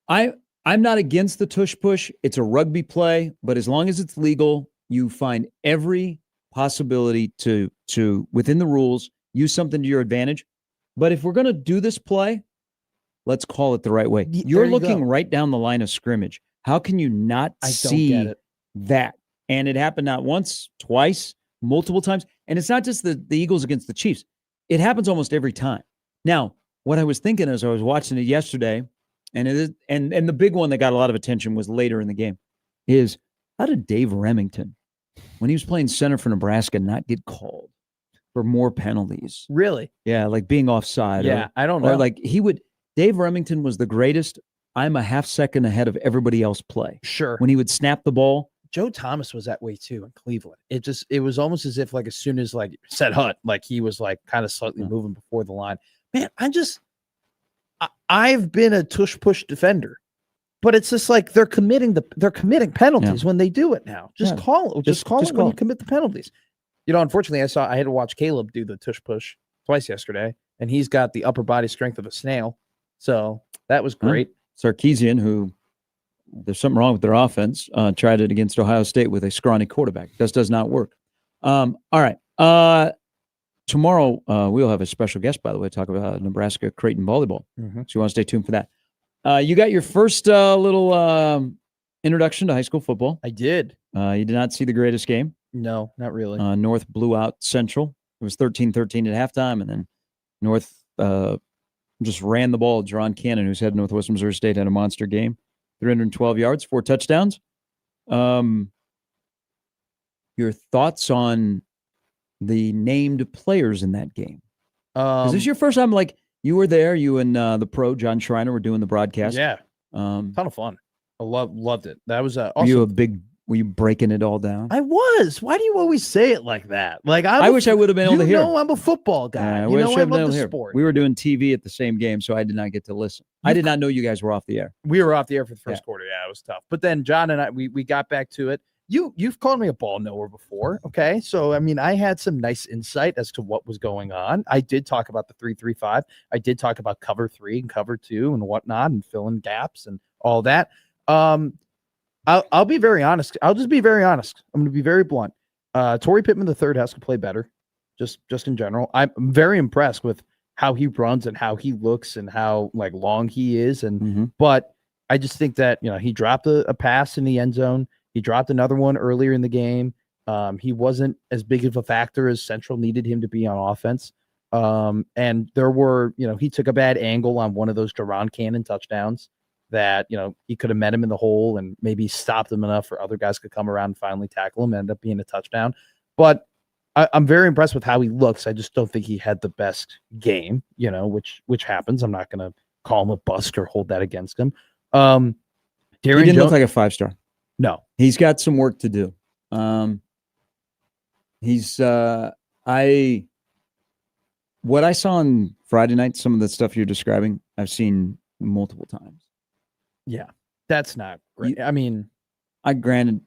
I'm not against the tush push. It's a rugby play, but as long as it's legal, you find every possibility to within the rules use something to your advantage. But if we're going to do this play, let's call it the right way. You're looking right down the line of scrimmage. How can you not see that? And it happened not once, twice, multiple times. And it's not just the Eagles against the Chiefs. It happens almost every time. Now, what I was thinking as I was watching it yesterday, and the big one that got a lot of attention was later in the game, is how did Dave Remington, when he was playing center for Nebraska, not get called for more penalties? Really? Yeah, like being offside. Yeah, I don't know. Or like Dave Remington was the greatest. I'm a half second ahead of everybody else play. Sure. When he would snap the ball. Joe Thomas was that way too in Cleveland. It was almost as if like as soon as like said Hutt, like he was like kind of slightly moving before the line. Man, I've been a tush push defender, but it's just like they're committing penalties when they do it now. Just call it when you commit the penalties. You know, unfortunately, I had to watch Caleb do the tush push twice yesterday, and he's got the upper body strength of a snail. So that was great. Sarkisian, who there's something wrong with their offense, tried it against Ohio State with a scrawny quarterback. Does not work. All right. Tomorrow, we'll have a special guest, by the way, talk about Nebraska Creighton volleyball. So you want to stay tuned for that. You got your first little introduction to high school football. I did. You did not see the greatest game. No, not really. North blew out Central. It was 13-13 at halftime, and then North just ran the ball. Jerron Cannon, who's head Northwestern Missouri State, had a monster game. 312 yards, 4 touchdowns. Your thoughts on the named players in that game? Is this your first time? Like you were there, you and the pro John Schreiner were doing the broadcast. Yeah, ton of fun. I loved it. That was awesome. Were you breaking it all down? I was. Why do you always say it like that? Like I wish I would have been able to hear. You know, I'm a football guy. I wish I love the sport. We were doing TV at the same game, so I did not get to listen. I did not know you guys were off the air. We were off the air for the first quarter. Yeah, it was tough. But then John and I, we got back to it. You've called me a ball knower before, okay? So I mean, I had some nice insight as to what was going on. I did talk about the 3-3-5. I did talk about cover 3 and cover 2 and whatnot, and filling gaps and all that. I'll be very honest. I'll just be very honest. I'm going to be very blunt. Torrey Pittman III has to play better, just in general. I'm very impressed with how he runs and how he looks and how like long he is. And but I just think that he dropped a pass in the end zone. He dropped another one earlier in the game. He wasn't as big of a factor as Central needed him to be on offense. And there were he took a bad angle on one of those Jerron Cannon touchdowns that, he could have met him in the hole and maybe stopped him enough for other guys could come around and finally tackle him and end up being a touchdown. But I'm very impressed with how he looks. I just don't think he had the best game, which happens. I'm not going to call him a bust or hold that against him. He didn't look like a 5-star. No. He's got some work to do. What I saw on Friday night, some of the stuff you're describing, I've seen multiple times. Yeah, that's not great. Granted,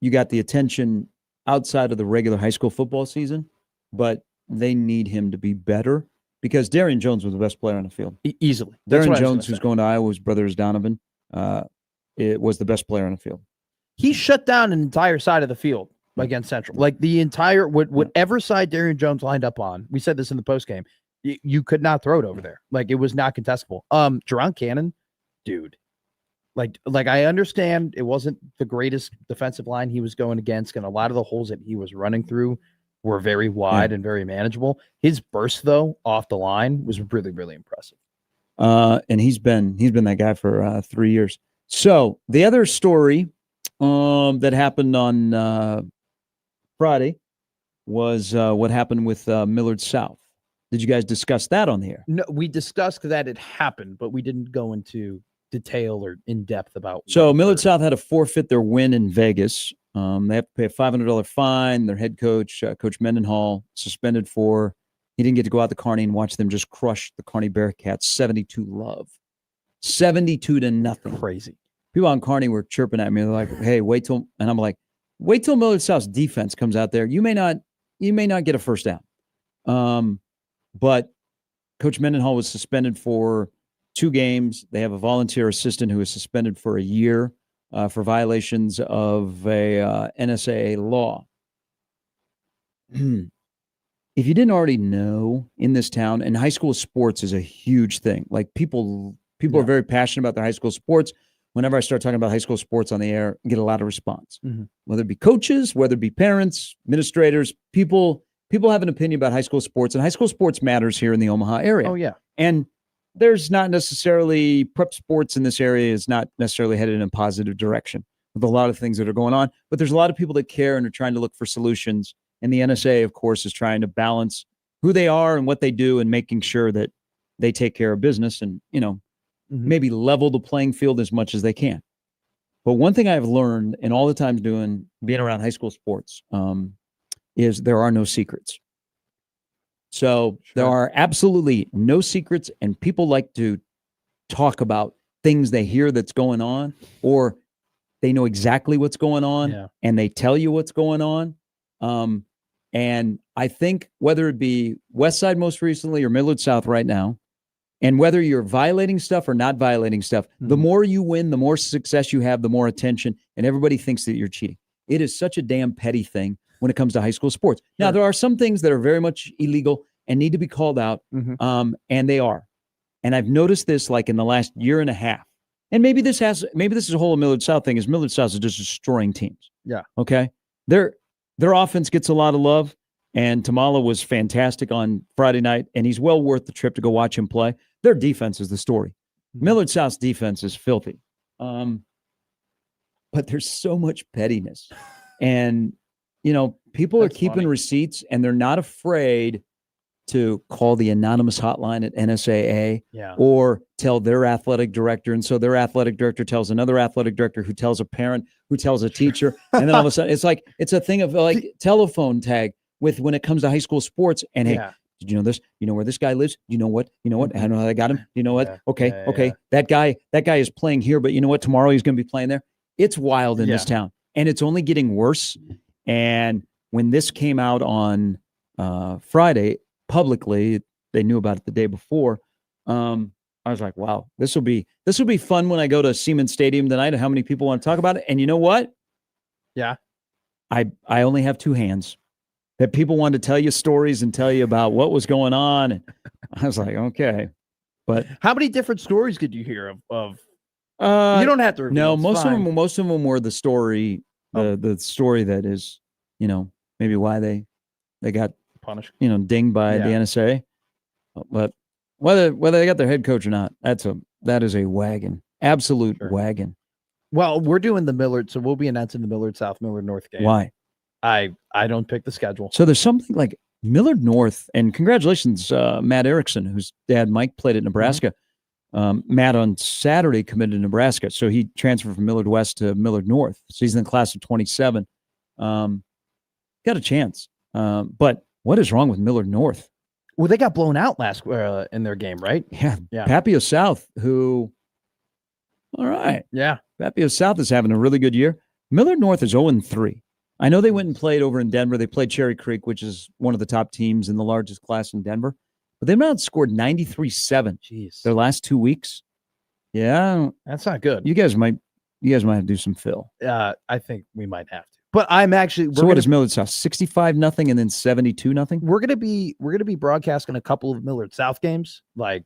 you got the attention outside of the regular high school football season, but they need him to be better because Darian Jones was the best player on the field. Easily. Darian Jones, who's going to Iowa, his brother is Donovan, it was the best player on the field. He shut down an entire side of the field against Central. Like the entire, whatever side Darian Jones lined up on, we said this in the postgame, you could not throw it over there. Like it was not contestable. Jerron Cannon, dude. Like I understand it wasn't the greatest defensive line he was going against, and a lot of the holes that he was running through were very wide and very manageable. His burst though off the line was really, really impressive. And he's been that guy for 3 years. So the other story that happened on Friday was what happened with Millard South. Did you guys discuss that on the air? No, we discussed that it happened, but we didn't go into detail or in depth about. So what Millard occurred. South had to forfeit their win in Vegas. They have to pay a $500 fine. Their head coach, Coach Mendenhall, suspended for. He didn't get to go out to Kearney and watch them just crush the Kearney Bearcats 72-0. 72-0. Crazy. People on Kearney were chirping at me. They're like, "Hey, wait till," and I'm like, "Wait till Millard South's defense comes out there. You may not get a first down." But Coach Mendenhall was suspended for 2 games. They have a volunteer assistant who is suspended for a year for violations of a NSAA law. If you didn't already know, in this town, and high school sports is a huge thing. Like people are very passionate about their high school sports. Whenever I start talking about high school sports on the air, I get a lot of response. Whether it be coaches, whether it be parents, administrators, people have an opinion about high school sports, and high school sports matters here in the Omaha area. Oh yeah. And there's not necessarily prep sports in this area is not necessarily headed in a positive direction with a lot of things that are going on, but there's a lot of people that care and are trying to look for solutions. And the NSA, of course, is trying to balance who they are and what they do and making sure that they take care of business and, maybe level the playing field as much as they can. But one thing I've learned in all the times being around high school sports is there are no secrets. So there are absolutely no secrets, and people like to talk about things they hear that's going on, or they know exactly what's going on and they tell you what's going on. And I think whether it be West Side most recently or Millard South right now, and whether you're violating stuff or not violating stuff, the more you win, the more success you have, the more attention, and everybody thinks that you're cheating. It is such a damn petty thing when it comes to high school sports. Now, there are some things that are very much illegal and need to be called out, and they are. And I've noticed this like in the last year and a half. And maybe this is a whole Millard South thing, is Millard South is just destroying teams. Yeah. Okay? Their offense gets a lot of love, and Tamala was fantastic on Friday night, and he's well worth the trip to go watch him play. Their defense is the story. Millard South's defense is filthy. But there's so much pettiness. And, people are keeping receipts, and they're not afraid to call the anonymous hotline at NSAA or tell their athletic director. And so their athletic director tells another athletic director who tells a parent who tells a teacher. And then all of a sudden, it's a thing of like telephone tag with when it comes to high school sports. And hey, did you know this? You know where this guy lives? You know what? I know how I got him. You know what? Okay. That guy is playing here, but you know what? Tomorrow he's going to be playing there. It's wild in this town, and it's only getting worse. And when this came out on Friday publicly, they knew about it the day before. I was like, wow, this will be fun when I go to Siemens Stadium tonight, and how many people want to talk about it. And you know what? Yeah. I only have 2 hands that people wanted to tell you stories and tell you about what was going on. And I was like, okay. But how many different stories did you hear of you don't have to reveal, no, most of them were the story, the story that is, maybe why they got punished, dinged by the NSA. But whether they got their head coach or not, that is a wagon, absolute wagon. Well, we're doing the Millard, so we'll be announcing the Millard South, Millard North game. Why? I don't pick the schedule. So there's something like Millard North, and congratulations, Matt Erickson, whose dad Mike played at Nebraska. Matt on Saturday committed to Nebraska, so he transferred from Millard West to Millard North. So he's in the class of 27. Got a chance. But what is wrong with Millard North? Well, they got blown out last in their game, right? Yeah. Papio South, who, all right. Yeah. Papio South is having a really good year. Millard North is 0-3. I know they went and played over in Denver. They played Cherry Creek, which is one of the top teams in the largest class in Denver. But they've not scored 93-7 their last 2 weeks. Yeah. That's not good. You guys might have to do some fill. I think we might have to. But I'm actually. So what is Millard South? 65-0 and then 72-0. We're gonna be broadcasting a couple of Millard South games like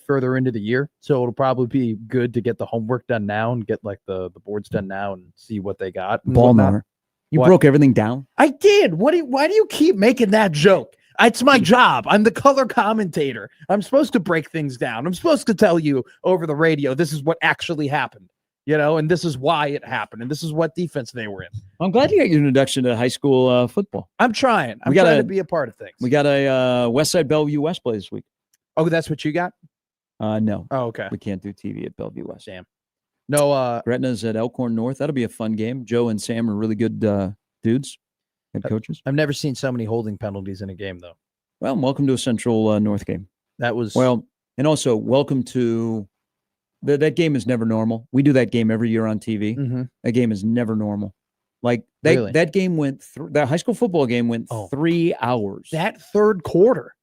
further into the year. So it'll probably be good to get the homework done now and get like the boards done now and see what they got. Ballmiller. You broke everything down. I did. Why do you keep making that joke? It's my job. I'm the color commentator. I'm supposed to break things down. I'm supposed to tell you over the radio, this is what actually happened, and this is why it happened. And this is what defense they were in. I'm glad you got your introduction to high school football. I'm trying. I'm trying to be a part of things. We got a West Side Bellevue West play this week. Oh, that's what you got? No, Oh, okay. we can't do TV at Bellevue West. Damn. No, Gretna's at Elkhorn North. That'll be a fun game. Joe and Sam are really good dudes, head coaches. I've never seen so many holding penalties in a game, though. Well, welcome to a Central North game. That was and also welcome to that game is never normal. We do that game every year on TV. Mm-hmm. That game is never normal. Like Really? that game went through. That high school football game went 3 hours. That third quarter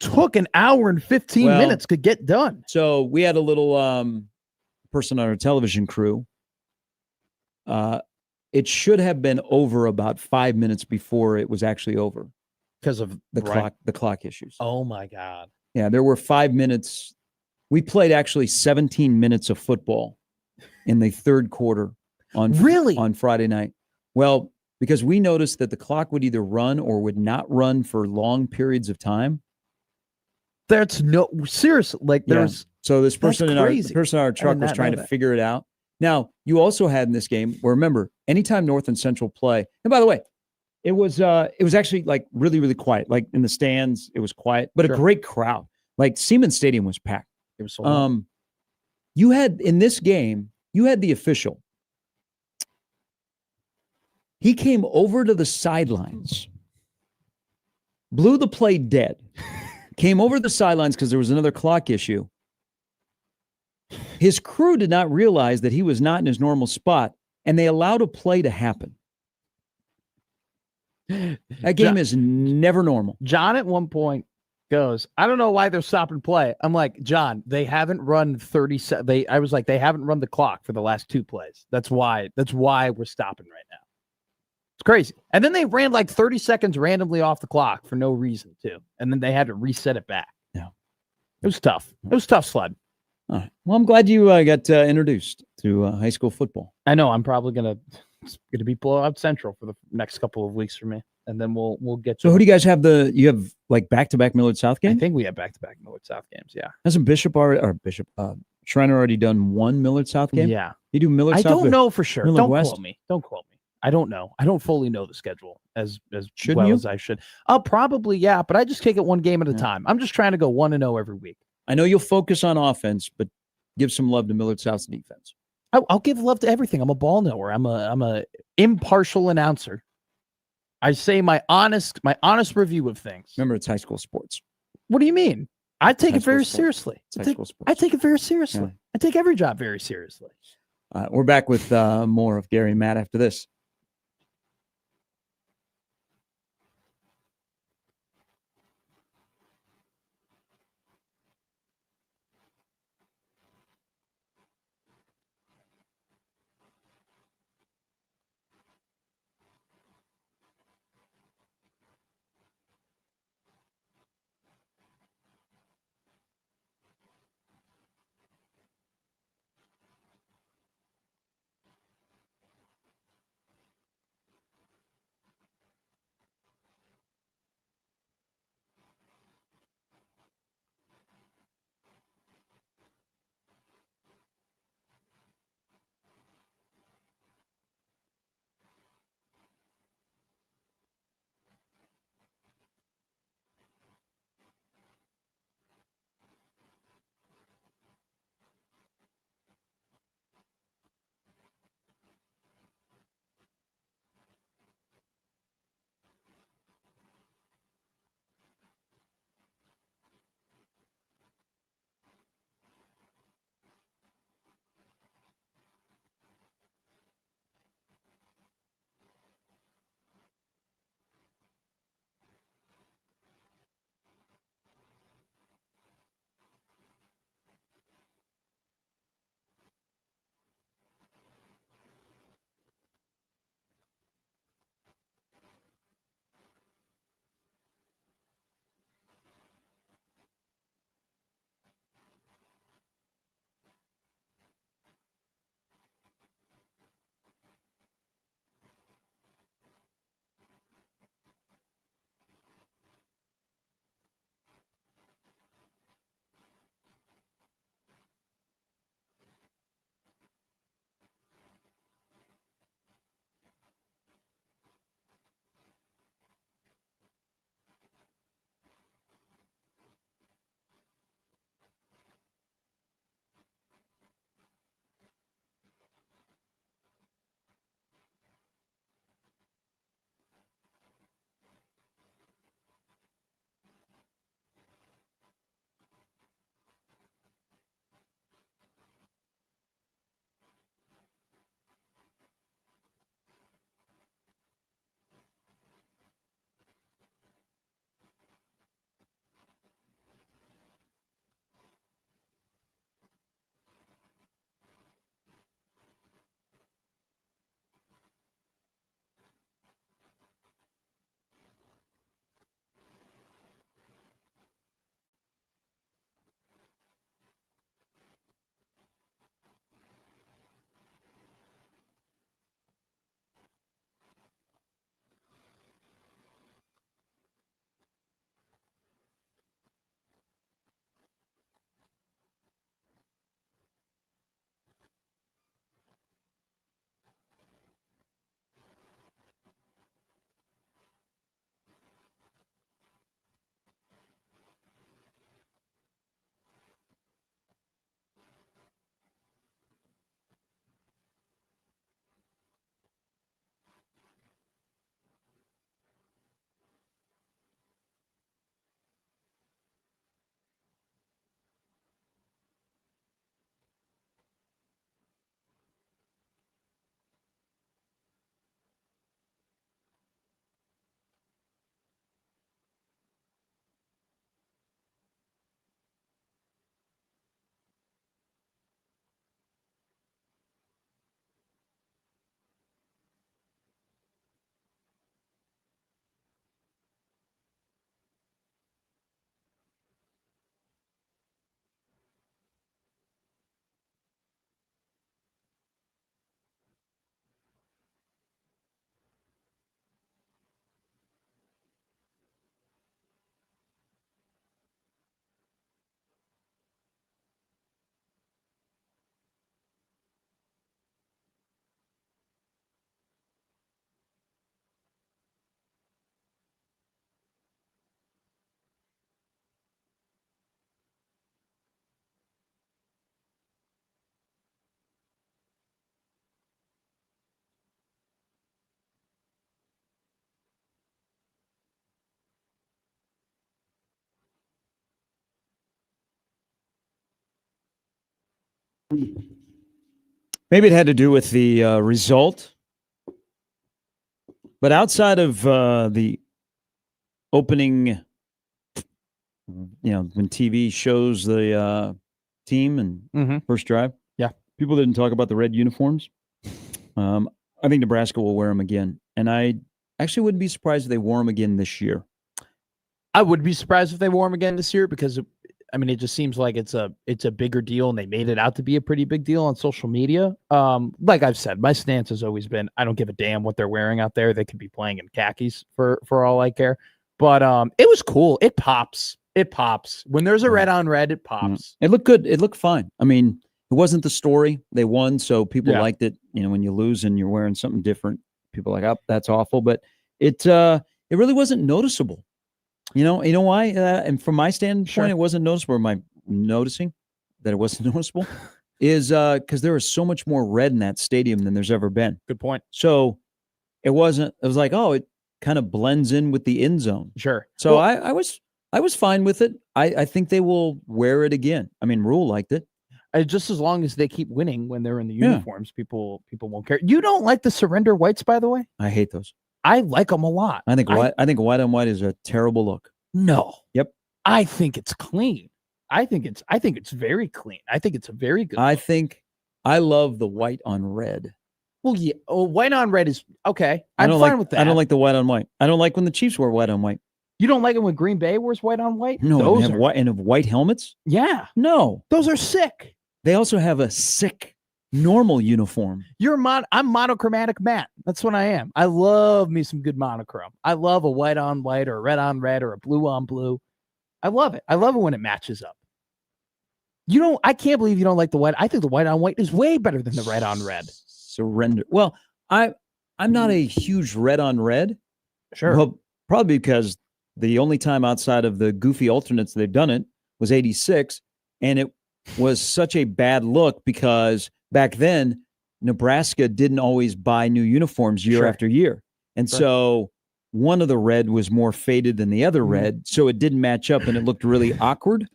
took an hour and 15 minutes to get done. So we had a little person on our television crew. It should have been over about 5 minutes before it was actually over because of the clock issues. Oh my God. Yeah, there were 5 minutes. We played actually 17 minutes of football in the third quarter on Friday night. Well, because we noticed that the clock would either run or would not run for long periods of time. That's seriously, like there's so this person in our truck was trying to figure it out. Now, you also had in this game where, remember, anytime North and Central play, and by the way, it was actually like really, really quiet. Like in the stands, it was quiet, but a great crowd. Like Siemens Stadium was packed. It was so long. You had in this game, you had the official. He came over to the sidelines, blew the play dead, came over to the sidelines because there was another clock issue. His crew did not realize that he was not in his normal spot, and they allowed a play to happen. That game is never normal. John at one point goes, I don't know why they're stopping play. I'm like, John, they haven't run 30. I was like, they haven't run the clock for the last 2 plays. That's why we're stopping right now. It's crazy. And then they ran like 30 seconds randomly off the clock for no reason too. And then they had to reset it back. Yeah. It was tough. It was tough sled. All right. Well, I'm glad you got introduced to high school football. I know. I'm probably gonna be blowout central for the next couple of weeks for me, and then we'll get. So, who do you guys have? You have like back-to-back Millard South games? I think we have back-to-back Millard South games. Yeah. Hasn't Shriner already done one Millard South game? Yeah. You do Millard South? I don't know for sure. Millard Don't West? quote me. Don't quote me. I don't know. I don't fully know the schedule as Shouldn't well you? as I should. I'll probably but I just take it one game at a time. I'm just trying to go 1-0 every week. I know you'll focus on offense, but give some love to Millard South's defense. I'll give love to everything. I'm a ball knower. I'm a impartial announcer. I say my honest review of things. Remember, it's high school sports. What do you mean? I take it very seriously. It's high school sports. I take it very seriously. Yeah. I take every job very seriously. We're back with more of Gary and Matt after this. Maybe it had to do with the result. But outside of the opening, when TV shows the team and first drive, people didn't talk about the red uniforms. I think Nebraska will wear them again. And I actually wouldn't be surprised if they wore them again this year. I would be surprised if they wore them again this year because, it just seems like it's a bigger deal, and they made it out to be a pretty big deal on social media. Like I've said, my stance has always been I don't give a damn what they're wearing out there. They could be playing in khakis for all I care. But it was cool. It pops. It pops. When there's a red on red, it pops. It looked good. It looked fine. It wasn't the story. They won, so people liked it. When you lose and you're wearing something different, people are like, oh, that's awful. But it really wasn't noticeable. You know why? And from my standpoint, it wasn't noticeable. Am I noticing that it wasn't noticeable? Is because there was so much more red in that stadium than there's ever been. Good point. So it wasn't. It was like, oh, it kind of blends in with the end zone. Sure. So I was fine with it. I think they will wear it again. Rule liked it. Just as long as they keep winning when they're in the uniforms, people won't care. You don't like the surrender whites, by the way? I hate those. I like them a lot. I think white on white is a terrible look. No. Yep. I think it's clean. I think it's very clean. I think it's a very good look. I love the white on red. Well, yeah. Oh, white on red is okay. I'm fine with that. I don't like the white on white. I don't like when the Chiefs wear white on white. You don't like it when Green Bay wears white on white? No, those have white and have white helmets? Yeah. No. Those are sick. They also have a sick normal uniform. I'm monochromatic Matt. That's what I am. I love me some good monochrome. I love a white on white or a red on red or a blue on blue. I love it. I love it when it matches up. I can't believe you don't like the white. I think the white on white is way better than the red on red. Surrender. Well, I'm not a huge red on red. Sure. Well, probably because the only time outside of the goofy alternates they've done it was 86, and it was such a bad look because back then Nebraska didn't always buy new uniforms year after year. And so one of the red was more faded than the other red, so it didn't match up and it looked really awkward.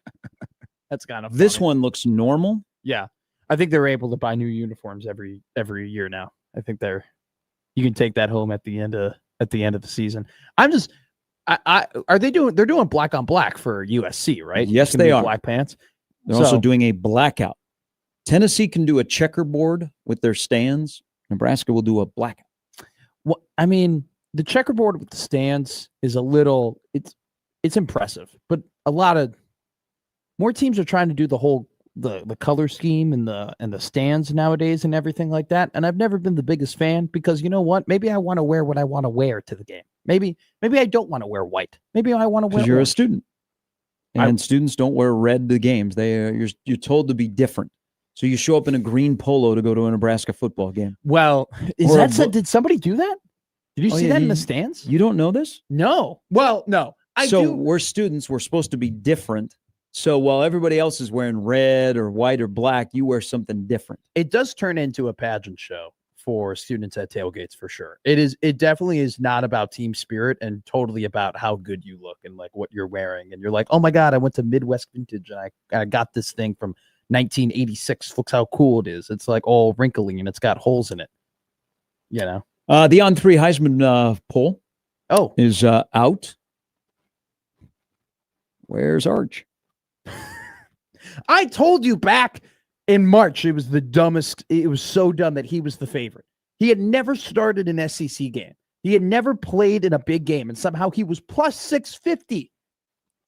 That's kind of funny. This one looks normal. Yeah. I think they're able to buy new uniforms every year now. I think you can take that home at the end of the season. They're doing black on black for USC, right? Yes, they are. Black pants. They're also doing a blackout. Tennessee can do a checkerboard with their stands. Nebraska will do a blackout. Well, the checkerboard with the stands is it's impressive, but a lot of more teams are trying to do the whole the color scheme and the stands nowadays and everything like that. And I've never been the biggest fan because you know what? Maybe I want to wear what I want to wear to the game. Maybe I don't want to wear white. Maybe I want to wear. Because you're a student, and students don't wear red to the games. You're told to be different. So you show up in a green polo to go to a Nebraska football game. Well, did somebody do that? Did you see that in the stands? You don't know this? No. Well, no. We're students. We're supposed to be different. So while everybody else is wearing red or white or black, you wear something different. It does turn into a pageant show for students at tailgates for sure. It definitely is not about team spirit and totally about how good you look and like what you're wearing. And you're like, oh my God, I went to Midwest Vintage and I got this thing from 1986. Looks how cool it is. It's like all wrinkly and it's got holes in it. The On3 Heisman poll is out. Where's Arch? I told you back in March, it was the dumbest. It was so dumb that he was the favorite. He had never started an SEC game. He had never played in a big game, and somehow he was plus 650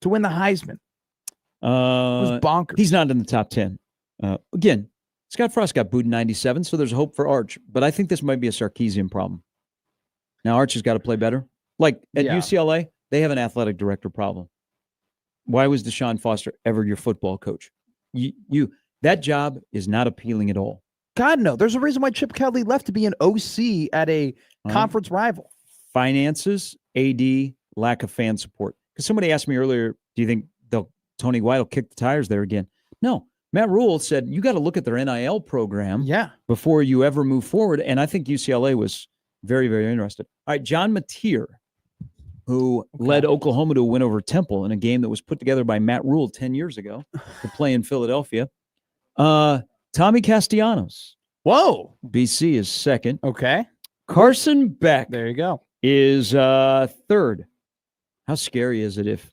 to win the Heisman. It was bonkers. He's not in the top 10. Again, Scott Frost got booed in 97, so there's hope for Arch. But I think this might be a Sarkisian problem. Now, Arch has got to play better. Like at UCLA, they have an athletic director problem. Why was Deshaun Foster ever your football coach? That job is not appealing at all. God, no. There's a reason why Chip Kelly left to be an OC at a conference rival. Finances, AD, lack of fan support. Because somebody asked me earlier, do you think Tony White will kick the tires there again? No. Matt Rule said, you got to look at their NIL program before you ever move forward. And I think UCLA was very, very interested. All right, John Mateer, who led Oklahoma to a win over Temple in a game that was put together by Matt Rule 10 years ago to play in Philadelphia. Tommy Castellanos. Whoa. BC is second. Okay. Carson Beck There you go. is third. How scary is it if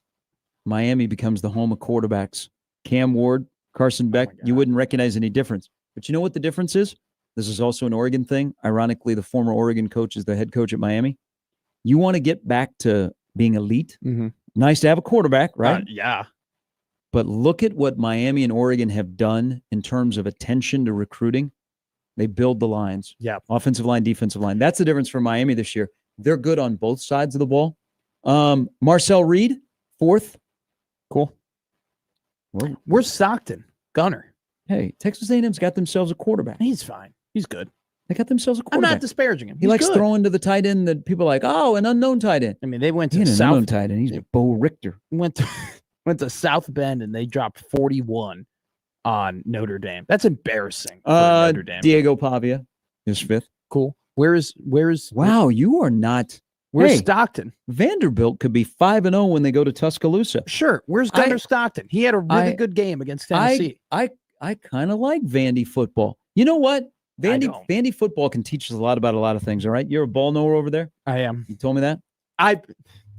Miami becomes the home of quarterbacks? Cam Ward, Carson Beck, you wouldn't recognize any difference. But you know what the difference is? This is also an Oregon thing. Ironically, the former Oregon coach is the head coach at Miami. You want to get back to being elite. Mm-hmm. Nice to have a quarterback, right? Yeah. But look at what Miami and Oregon have done in terms of attention to recruiting. They build the lines. Yeah. Offensive line, defensive line. That's the difference for Miami this year. They're good on both sides of the ball. Marcel Reed, fourth. Cool. Where's Stockton? Gunner. Hey, Texas A&M's got themselves a quarterback. He's fine. He's good. They got themselves a I'm quarterback. not disparaging him. He likes throwing to the tight end that people are like, oh, an unknown tight end. I mean, they went to An South. unknown tight end. He's Bo Richter. Went to South Bend and they dropped 41 on Notre Dame. That's embarrassing for Notre Dame. Diego Pavia is fifth. Cool. Where's Wow, you are not. Where's Stockton? Vanderbilt could be 5-0 when they go to Tuscaloosa. Sure. Where's Gunner Stockton? He had a really good game against Tennessee. I kind of like Vandy football. You know what? Vandy football can teach us a lot about a lot of things. All right, you're a ball knower over there. I am. You told me that.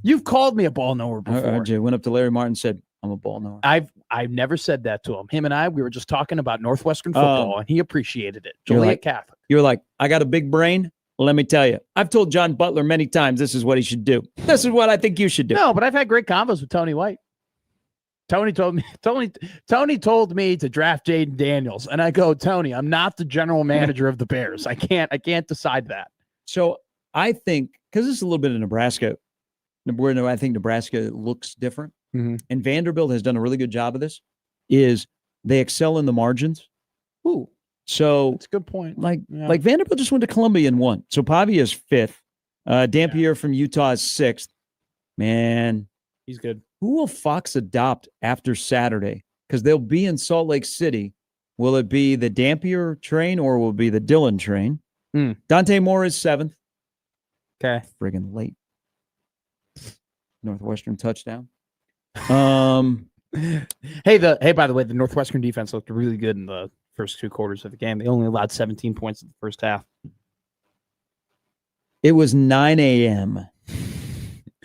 You've called me a ball knower before. RJ went up to Larry Martin and said, "I'm a ball knower." I've never said that to him. Him and we were just talking about Northwestern football, and he appreciated it. Joliet Catholic. You're like, I got a big brain. Let me tell you, I've told John Butler many times this is what he should do. This is what I think you should do. No, but I've had great combos with Tony White. Tony told me to draft Jaden Daniels, and I go, Tony, I'm not the general manager of the Bears. I can't decide that. So I think because this is a little bit of Nebraska, where I think Nebraska looks different, and Vanderbilt has done a really good job of this. Is they excel in the margins. Ooh, so that's a good point. Like Vanderbilt just went to Columbia and won. So Pavia is fifth. Dampier from Utah is sixth. Man, he's good. Who will Fox adopt after Saturday? Because they'll be in Salt Lake City. Will it be the Dampier train or will it be the Dillon train? Dante Moore is seventh. Okay. Friggin' late. Northwestern touchdown. Hey, by the way, the Northwestern defense looked really good in the first two quarters of the game. They only allowed 17 points in the first half. It was 9 a.m.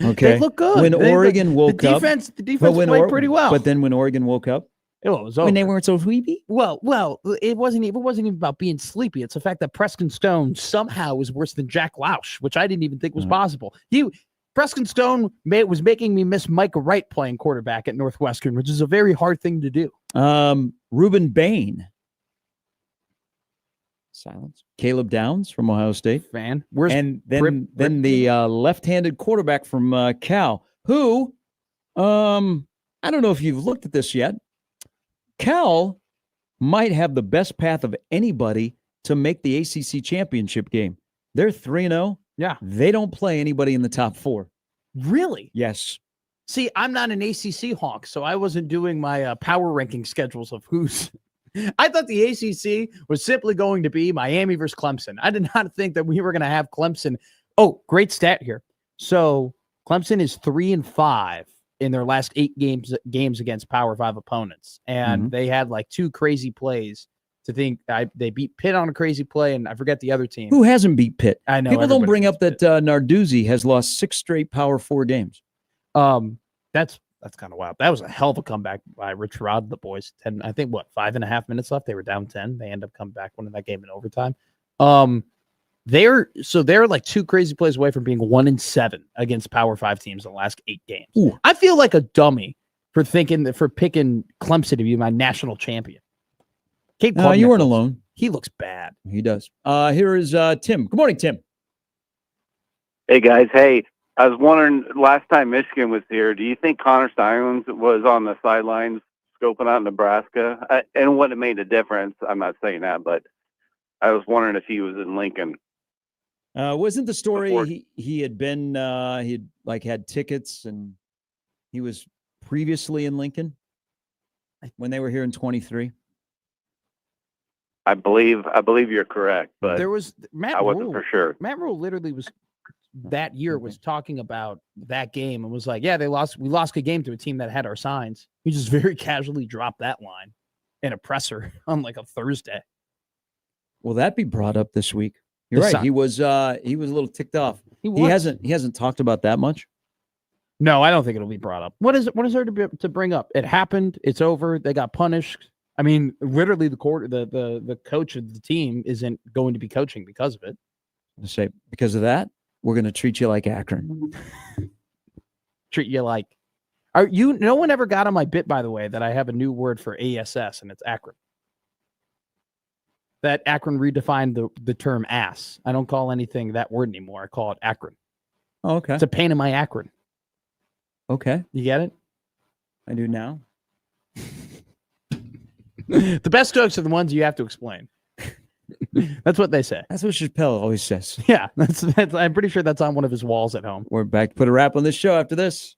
Okay. They look good. When Oregon woke up. The defense played pretty well. But then when Oregon woke up. It was over. When they weren't so sleepy? Well, it wasn't even about being sleepy. It's the fact that Preston Stone somehow was worse than Jack Lausch, which I didn't even think was possible. Preston Stone was making me miss Micah Wright playing quarterback at Northwestern, which is a very hard thing to do. Reuben Bain. Silence. Caleb Downs from Ohio State. Fan. Then the left-handed quarterback from Cal, who, I don't know if you've looked at this yet. Cal might have the best path of anybody to make the ACC championship game. They're 3-0. Yeah. They don't play anybody in the top four. Really? Yes. See, I'm not an ACC honk, so I wasn't doing my power ranking schedules of who's. I thought the ACC was simply going to be Miami versus Clemson. I did not think that we were going to have Clemson. Oh, great stat here. So Clemson is 3-5 in their last 8 games against Power 5 opponents. And they had like 2 crazy plays to think. They beat Pitt on a crazy play, and I forget the other team. Who hasn't beat Pitt? I know. People don't bring up that Narduzzi has lost 6 straight Power 4 games. That's kind of wild. That was a hell of a comeback by Rich Rod, the boys. 5.5 minutes left. They were down 10. They end up coming back, winning that game in overtime. They're like 2 crazy plays away from being 1-7 against Power 5 teams in the last 8 games. Ooh. I feel like a dummy for picking Clemson to be my national champion. You weren't alone. He looks bad. He does. Here is Tim. Good morning, Tim. Hey guys. Hey. I was wondering, last time Michigan was here, do you think Connor Steinwins was on the sidelines scoping out Nebraska? And what it made a difference, I'm not saying that, but I was wondering if he was in Lincoln. Wasn't the story he had been, he'd had tickets and he was previously in Lincoln when they were here in 23? I believe you're correct, but there was I wasn't for sure. Matt Rule literally was that year was talking about that game and was like, yeah, we lost a game to a team that had our signs. He just very casually dropped that line. in a presser on like a Thursday. Will that be brought up this week? You're right. He was a little ticked off. He hasn't talked about that much. No, I don't think it'll be brought up. What is there to bring up? It happened. It's over. They got punished. I mean, literally the coach of the team isn't going to be coaching because of it. To say because of that, we're going to treat you like Akron. Treat you like no one ever got on my bit, by the way, that I have a new word for ASS, and it's Akron. That Akron redefined the term ass. I don't call anything that word anymore. I call it Akron. Oh, okay. It's a pain in my Akron. Okay. You get it? I do now. The best jokes are the ones you have to explain. That's what they say. That's what Chappelle always says. Yeah, that's. I'm pretty sure that's on one of his walls at home. We're back to put a wrap on this show after this.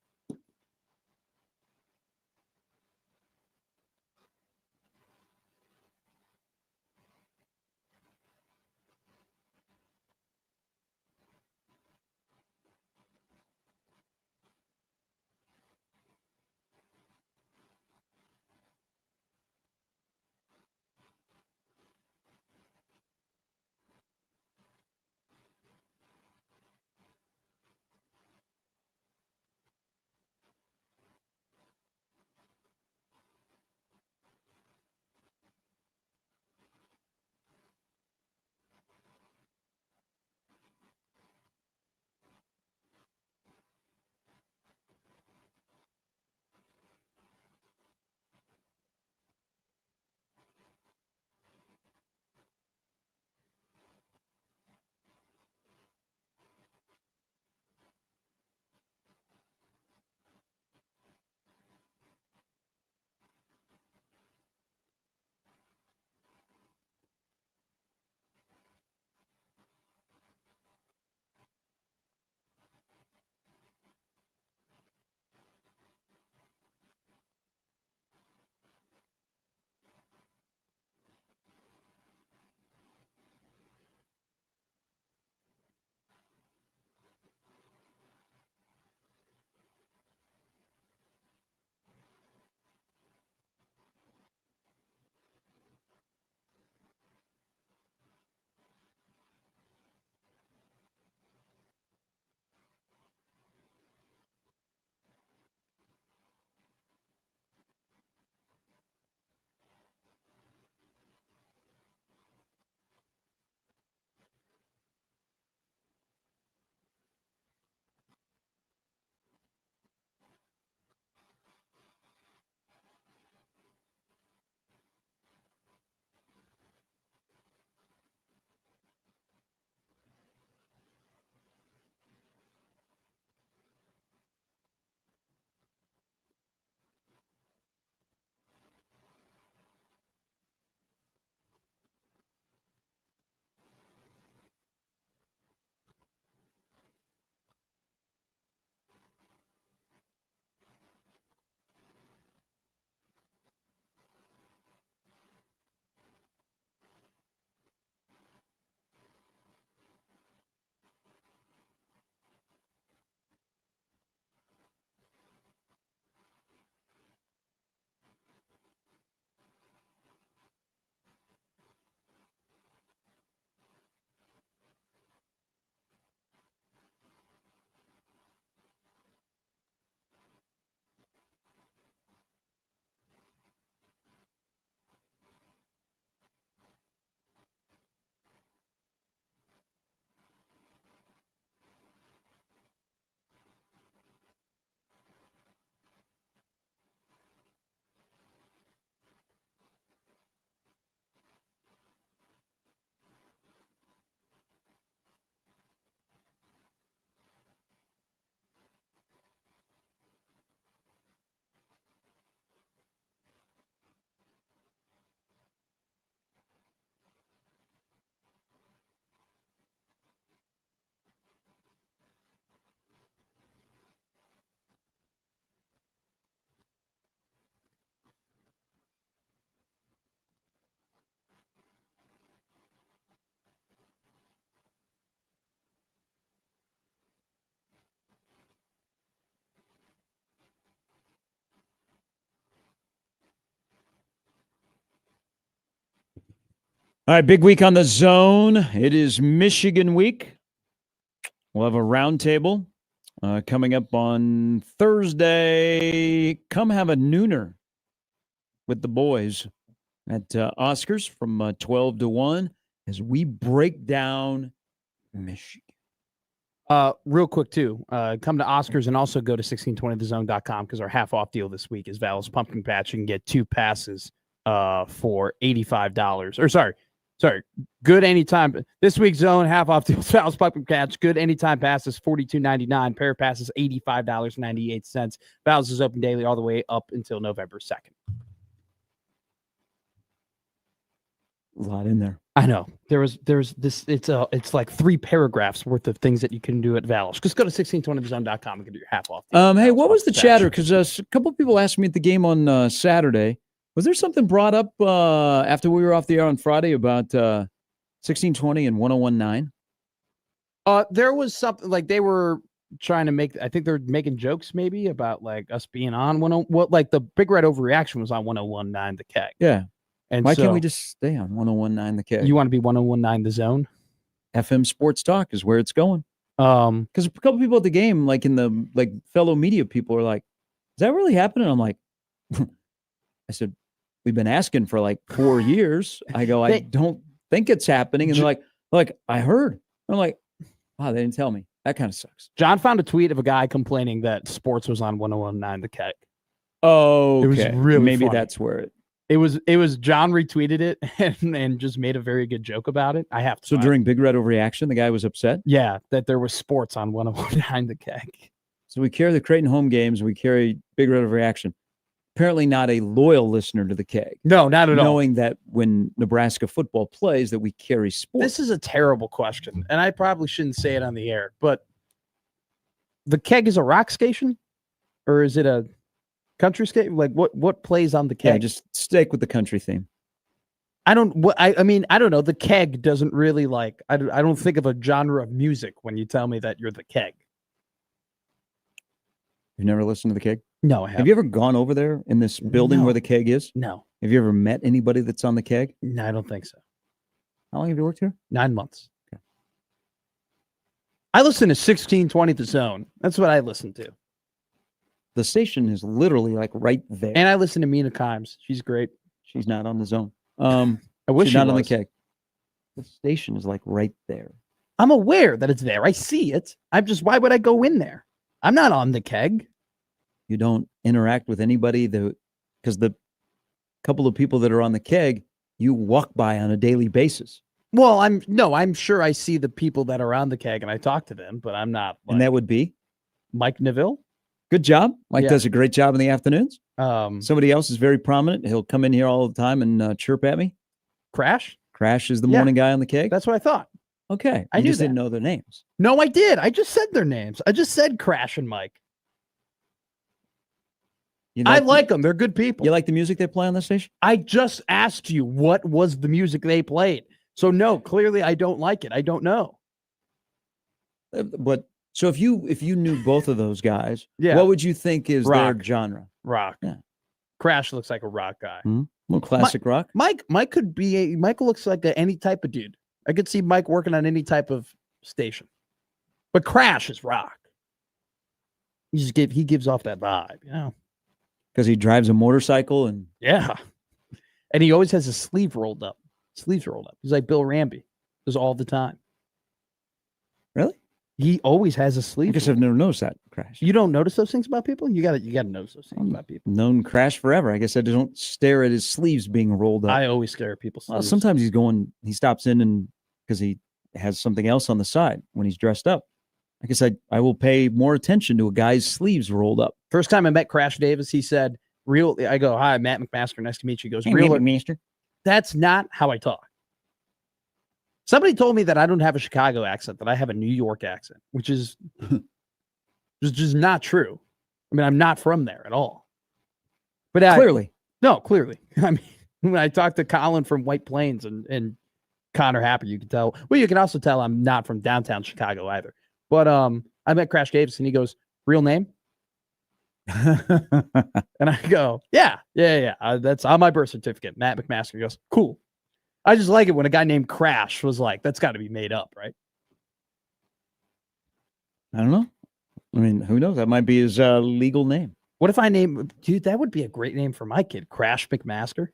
All right, big week on the zone. It is Michigan week. We'll have a roundtable coming up on Thursday. Come have a nooner with the boys at Oscars from 12 to 1 as we break down Michigan. Real quick, too, come to Oscars and also go to 1620thezone.com because our half-off deal this week is Val's Pumpkin Patch. You can get 2 passes for $85. Or sorry, good anytime. This week's zone, half-off deal, Val's Pumpkin Patch. Good anytime passes, $42.99. Pair of passes, $85.98. Val's is open daily all the way up until November 2nd. A lot in there. I know. There's this. It's like 3 paragraphs worth of things that you can do at Val's. Just go to 1620thezone.com and get your half off. Hey, what was the chatter? Because a couple of people asked me at the game on Saturday. Was there something brought up after we were off the air on Friday about 1620 and 1019? There was something like they were trying to make. I think they're making jokes maybe about like us being on like the Big Red Overreaction was on 1019 the Keg. Yeah. And why so, can't we just stay on 1019 the Keg? You want to be 1019 the Zone? FM Sports Talk is where it's going. Because a couple people at the game, like in the fellow media people, are like, "Is that really happening?" I'm like, I said, "We've been asking for like 4 years." I go, "I don't think it's happening," and they're like, "I heard." I'm like, "Wow, they didn't tell me." That kind of sucks. John found a tweet of a guy complaining that sports was on 1019 the Keg. Oh, okay. It was really maybe funny. That's where it was John retweeted it and just made a very good joke about it. I have to. So during Big Red Overreaction, the guy was upset? Yeah, that there was sports on 1019 the Keg. So we carry the Creighton home games. We carry Big Red Overreaction. Apparently not a loyal listener to the Keg. No, not at all. Knowing that when Nebraska football plays that we carry sports. This is a terrible question, and I probably shouldn't say it on the air, but the Keg is a rock station? Or is it a country station? Like what plays on the Keg? Yeah, just stick with the country theme. I don't know. The Keg doesn't really I don't think of a genre of music when you tell me that you're the Keg. You've never listened to the Keg? No, I haven't. Have you ever gone over there in this building where the Keg is? No. Have you ever met anybody that's on the Keg? No, I don't think so. How long have you worked here? 9 months. Okay. I listen to 1620 The Zone. That's what I listen to. The station is literally like right there. And I listen to Mina Kimes. She's great. She's not on the zone. I wish she's she not on the was. Keg. The station is like right there. I'm aware that it's there. I see it. Why would I go in there? I'm not on the Keg. You don't interact with anybody because the couple of people that are on the Keg, you walk by on a daily basis. Well, I'm sure I see the people that are on the Keg and I talk to them, but I'm not. And that would be Mike Neville. Good job. Mike does a great job in the afternoons. Somebody else is very prominent. He'll come in here all the time and chirp at me. Crash? Crash is the morning guy on the Keg? That's what I thought. Okay. I just didn't know their names. No, I did. I just said their names. I just said Crash and Mike. I like them. They're good people. You like the music they play on the station? I just asked you what was the music they played. So no, clearly I don't like it. I don't know. But so if you knew both of those guys, Yeah. what would you think is Rock. their genre? Rock. Yeah. Crash looks like a rock guy. More classic rock. Mike could be Mike looks like any type of dude. I could see Mike working on any type of station. But Crash is rock. He gives off that vibe, you know. Because he drives a motorcycle and Yeah. And he always has his sleeves rolled up. He's like Bill Ramby. Does all the time. Really? He always has a I sleeve. guess I've never noticed that, Crash. You don't notice those things about people? You gotta notice those things about people. Known Crash forever. I guess I don't stare at his sleeves being rolled up. I always stare at people's Well, sleeves. sometimes he stops in and because he has something else on the side when he's dressed up. I guess I will pay more attention to a guy's sleeves rolled up. First time I met Crash Davis, he said, I go, "Hi, Matt McMaster. Nice to meet you." He goes, Hey, "Real Master." That's not how I talk. Somebody told me that I don't have a Chicago accent, that I have a New York accent, which is just not true. I mean, I'm not from there at all. But Clearly. Clearly. I mean, when I talked to Colin from White Plains and Connor Happer, you can tell. Well, you can also tell I'm not from downtown Chicago either. But I met Crash Davis and he goes, "Real name?" And I go, yeah. That's on my birth certificate. Matt McMaster. He goes, "Cool." I just like it when a guy named Crash was like, that's got to be made up, right? I don't know. I mean, who knows? That might be his legal name. What if I name, dude, that would be a great name for my kid, Crash McMaster.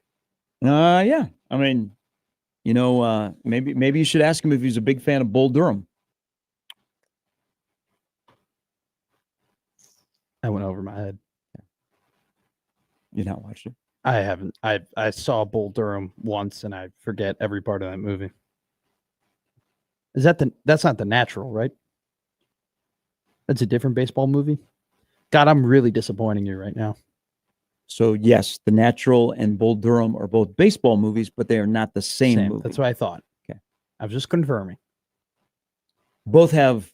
Yeah. I mean, maybe you should ask him if he's a big fan of Bull Durham. That went over my head. You not watched it? I haven't. I saw Bull Durham once, and I forget every part of that movie. That's not The Natural, right? That's a different baseball movie. God, I'm really disappointing you right now. So yes, The Natural and Bull Durham are both baseball movies, but they are not the same movie. That's what I thought. Okay. I was just confirming. Both have,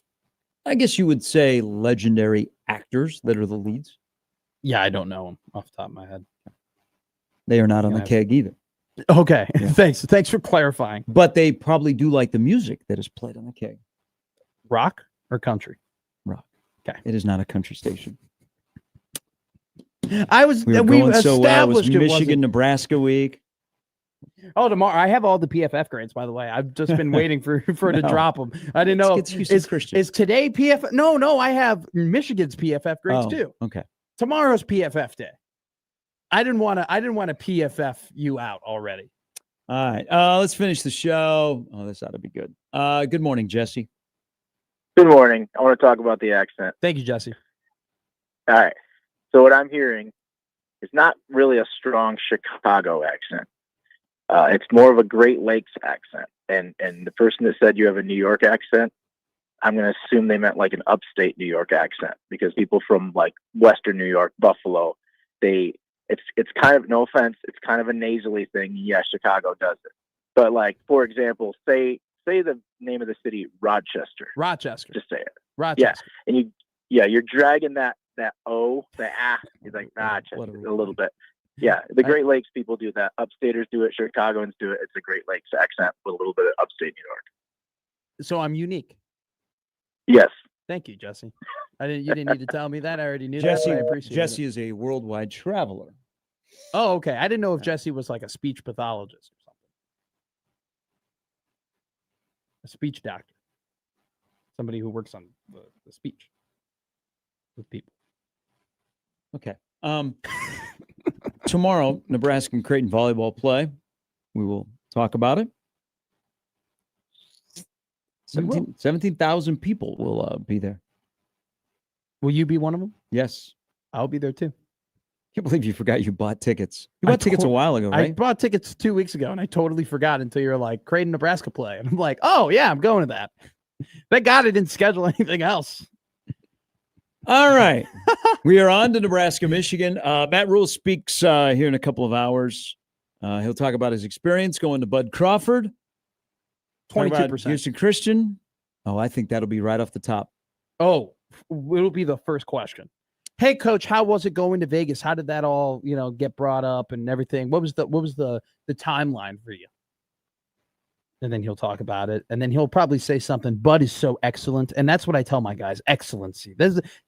I guess you would say, legendary actors that are the leads. Yeah, I don't know them off the top of my head. They are not on the keg either. Okay, Yeah. Thanks for clarifying. But they probably do like the music that is played on the keg. Rock or country? Rock. Okay. It is not a country station. We were going so well. It was established it Michigan, wasn't. Nebraska week. Oh, tomorrow I have all the PFF grades. By the way, I've just been waiting for it to No. drop them. I didn't know. It's Houston Christian. Is today PFF? No. I have Michigan's PFF grades too. Okay. Tomorrow's PFF day. I didn't want to PFF you out already. All right. Let's finish the show. Oh, this ought to be good. Good morning, Jesse. Good morning. I want to talk about the accent. Thank you, Jesse. All right. So what I'm hearing is not really a strong Chicago accent. It's more of a Great Lakes accent. And the person that said you have a New York accent, I'm going to assume they meant like an upstate New York accent, because people from like Western New York, Buffalo, it's kind of, no offense, it's kind of a nasally thing. Yeah, Chicago does it. But like, for example, say the name of the city, Rochester. Rochester. Just say it. Rochester. Yeah. And you're dragging that O, the ah. You're like, Rochester a little bit. Yeah. The Great Lakes people do that. Upstaters do it. Chicagoans do it. It's a Great Lakes accent with a little bit of upstate New York. So I'm unique. Yes. Thank you, Jesse. You didn't need to tell me that. I already knew Jesse, that. I appreciate Jesse it. is a worldwide traveler. Oh, okay. I didn't know if Jesse was like a speech pathologist or something. A speech doctor. Somebody who works on the speech with people. Okay. Tomorrow, Nebraska and Creighton volleyball play. We will talk about it. 17,000 people will be there. Will you be one of them? Yes. I'll be there too. Can't believe you forgot you bought tickets. You bought tickets a while ago, right? I bought tickets 2 weeks ago, and I totally forgot until you're like, Creighton, Nebraska play. And I'm like, oh, yeah, I'm going to that. Thank God I didn't schedule anything else. All right. We are on to Nebraska, Michigan. Matt Rule speaks here in a couple of hours. He'll talk about his experience going to Bud Crawford. 22%. Houston Christian. Oh, I think that'll be right off the top. Oh, it'll be the first question. Hey, Coach, how was it going to Vegas? How did that all, get brought up and everything? What was the timeline for you? And then he'll talk about it, and then he'll probably say something. Bud is so excellent, and that's what I tell my guys: excellency.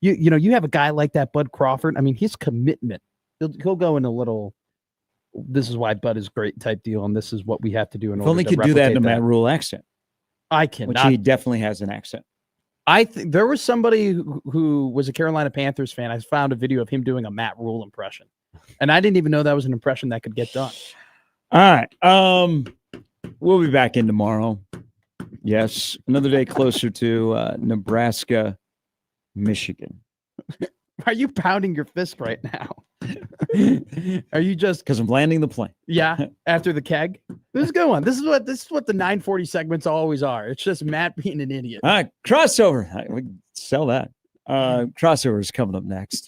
You have a guy like that, Bud Crawford. I mean, his commitment. He'll go in a little. This is why Bud is great type deal, and this is what we have to do in order. If only to could do that in a replicate Matt Rule accent. I cannot. Which he definitely has an accent. I think there was somebody who was a Carolina Panthers fan. I found a video of him doing a Matt Rule impression, and I didn't even know that was an impression that could get done. All right. We'll be back in tomorrow. Yes, another day closer to Nebraska, Michigan. Are you pounding your fist right now? Are you just because I'm landing the plane? Yeah, after the keg. This is a good one. This is what the 940 segments always are. It's just Matt being an idiot. All right, crossover. We can sell that. Crossover is coming up next.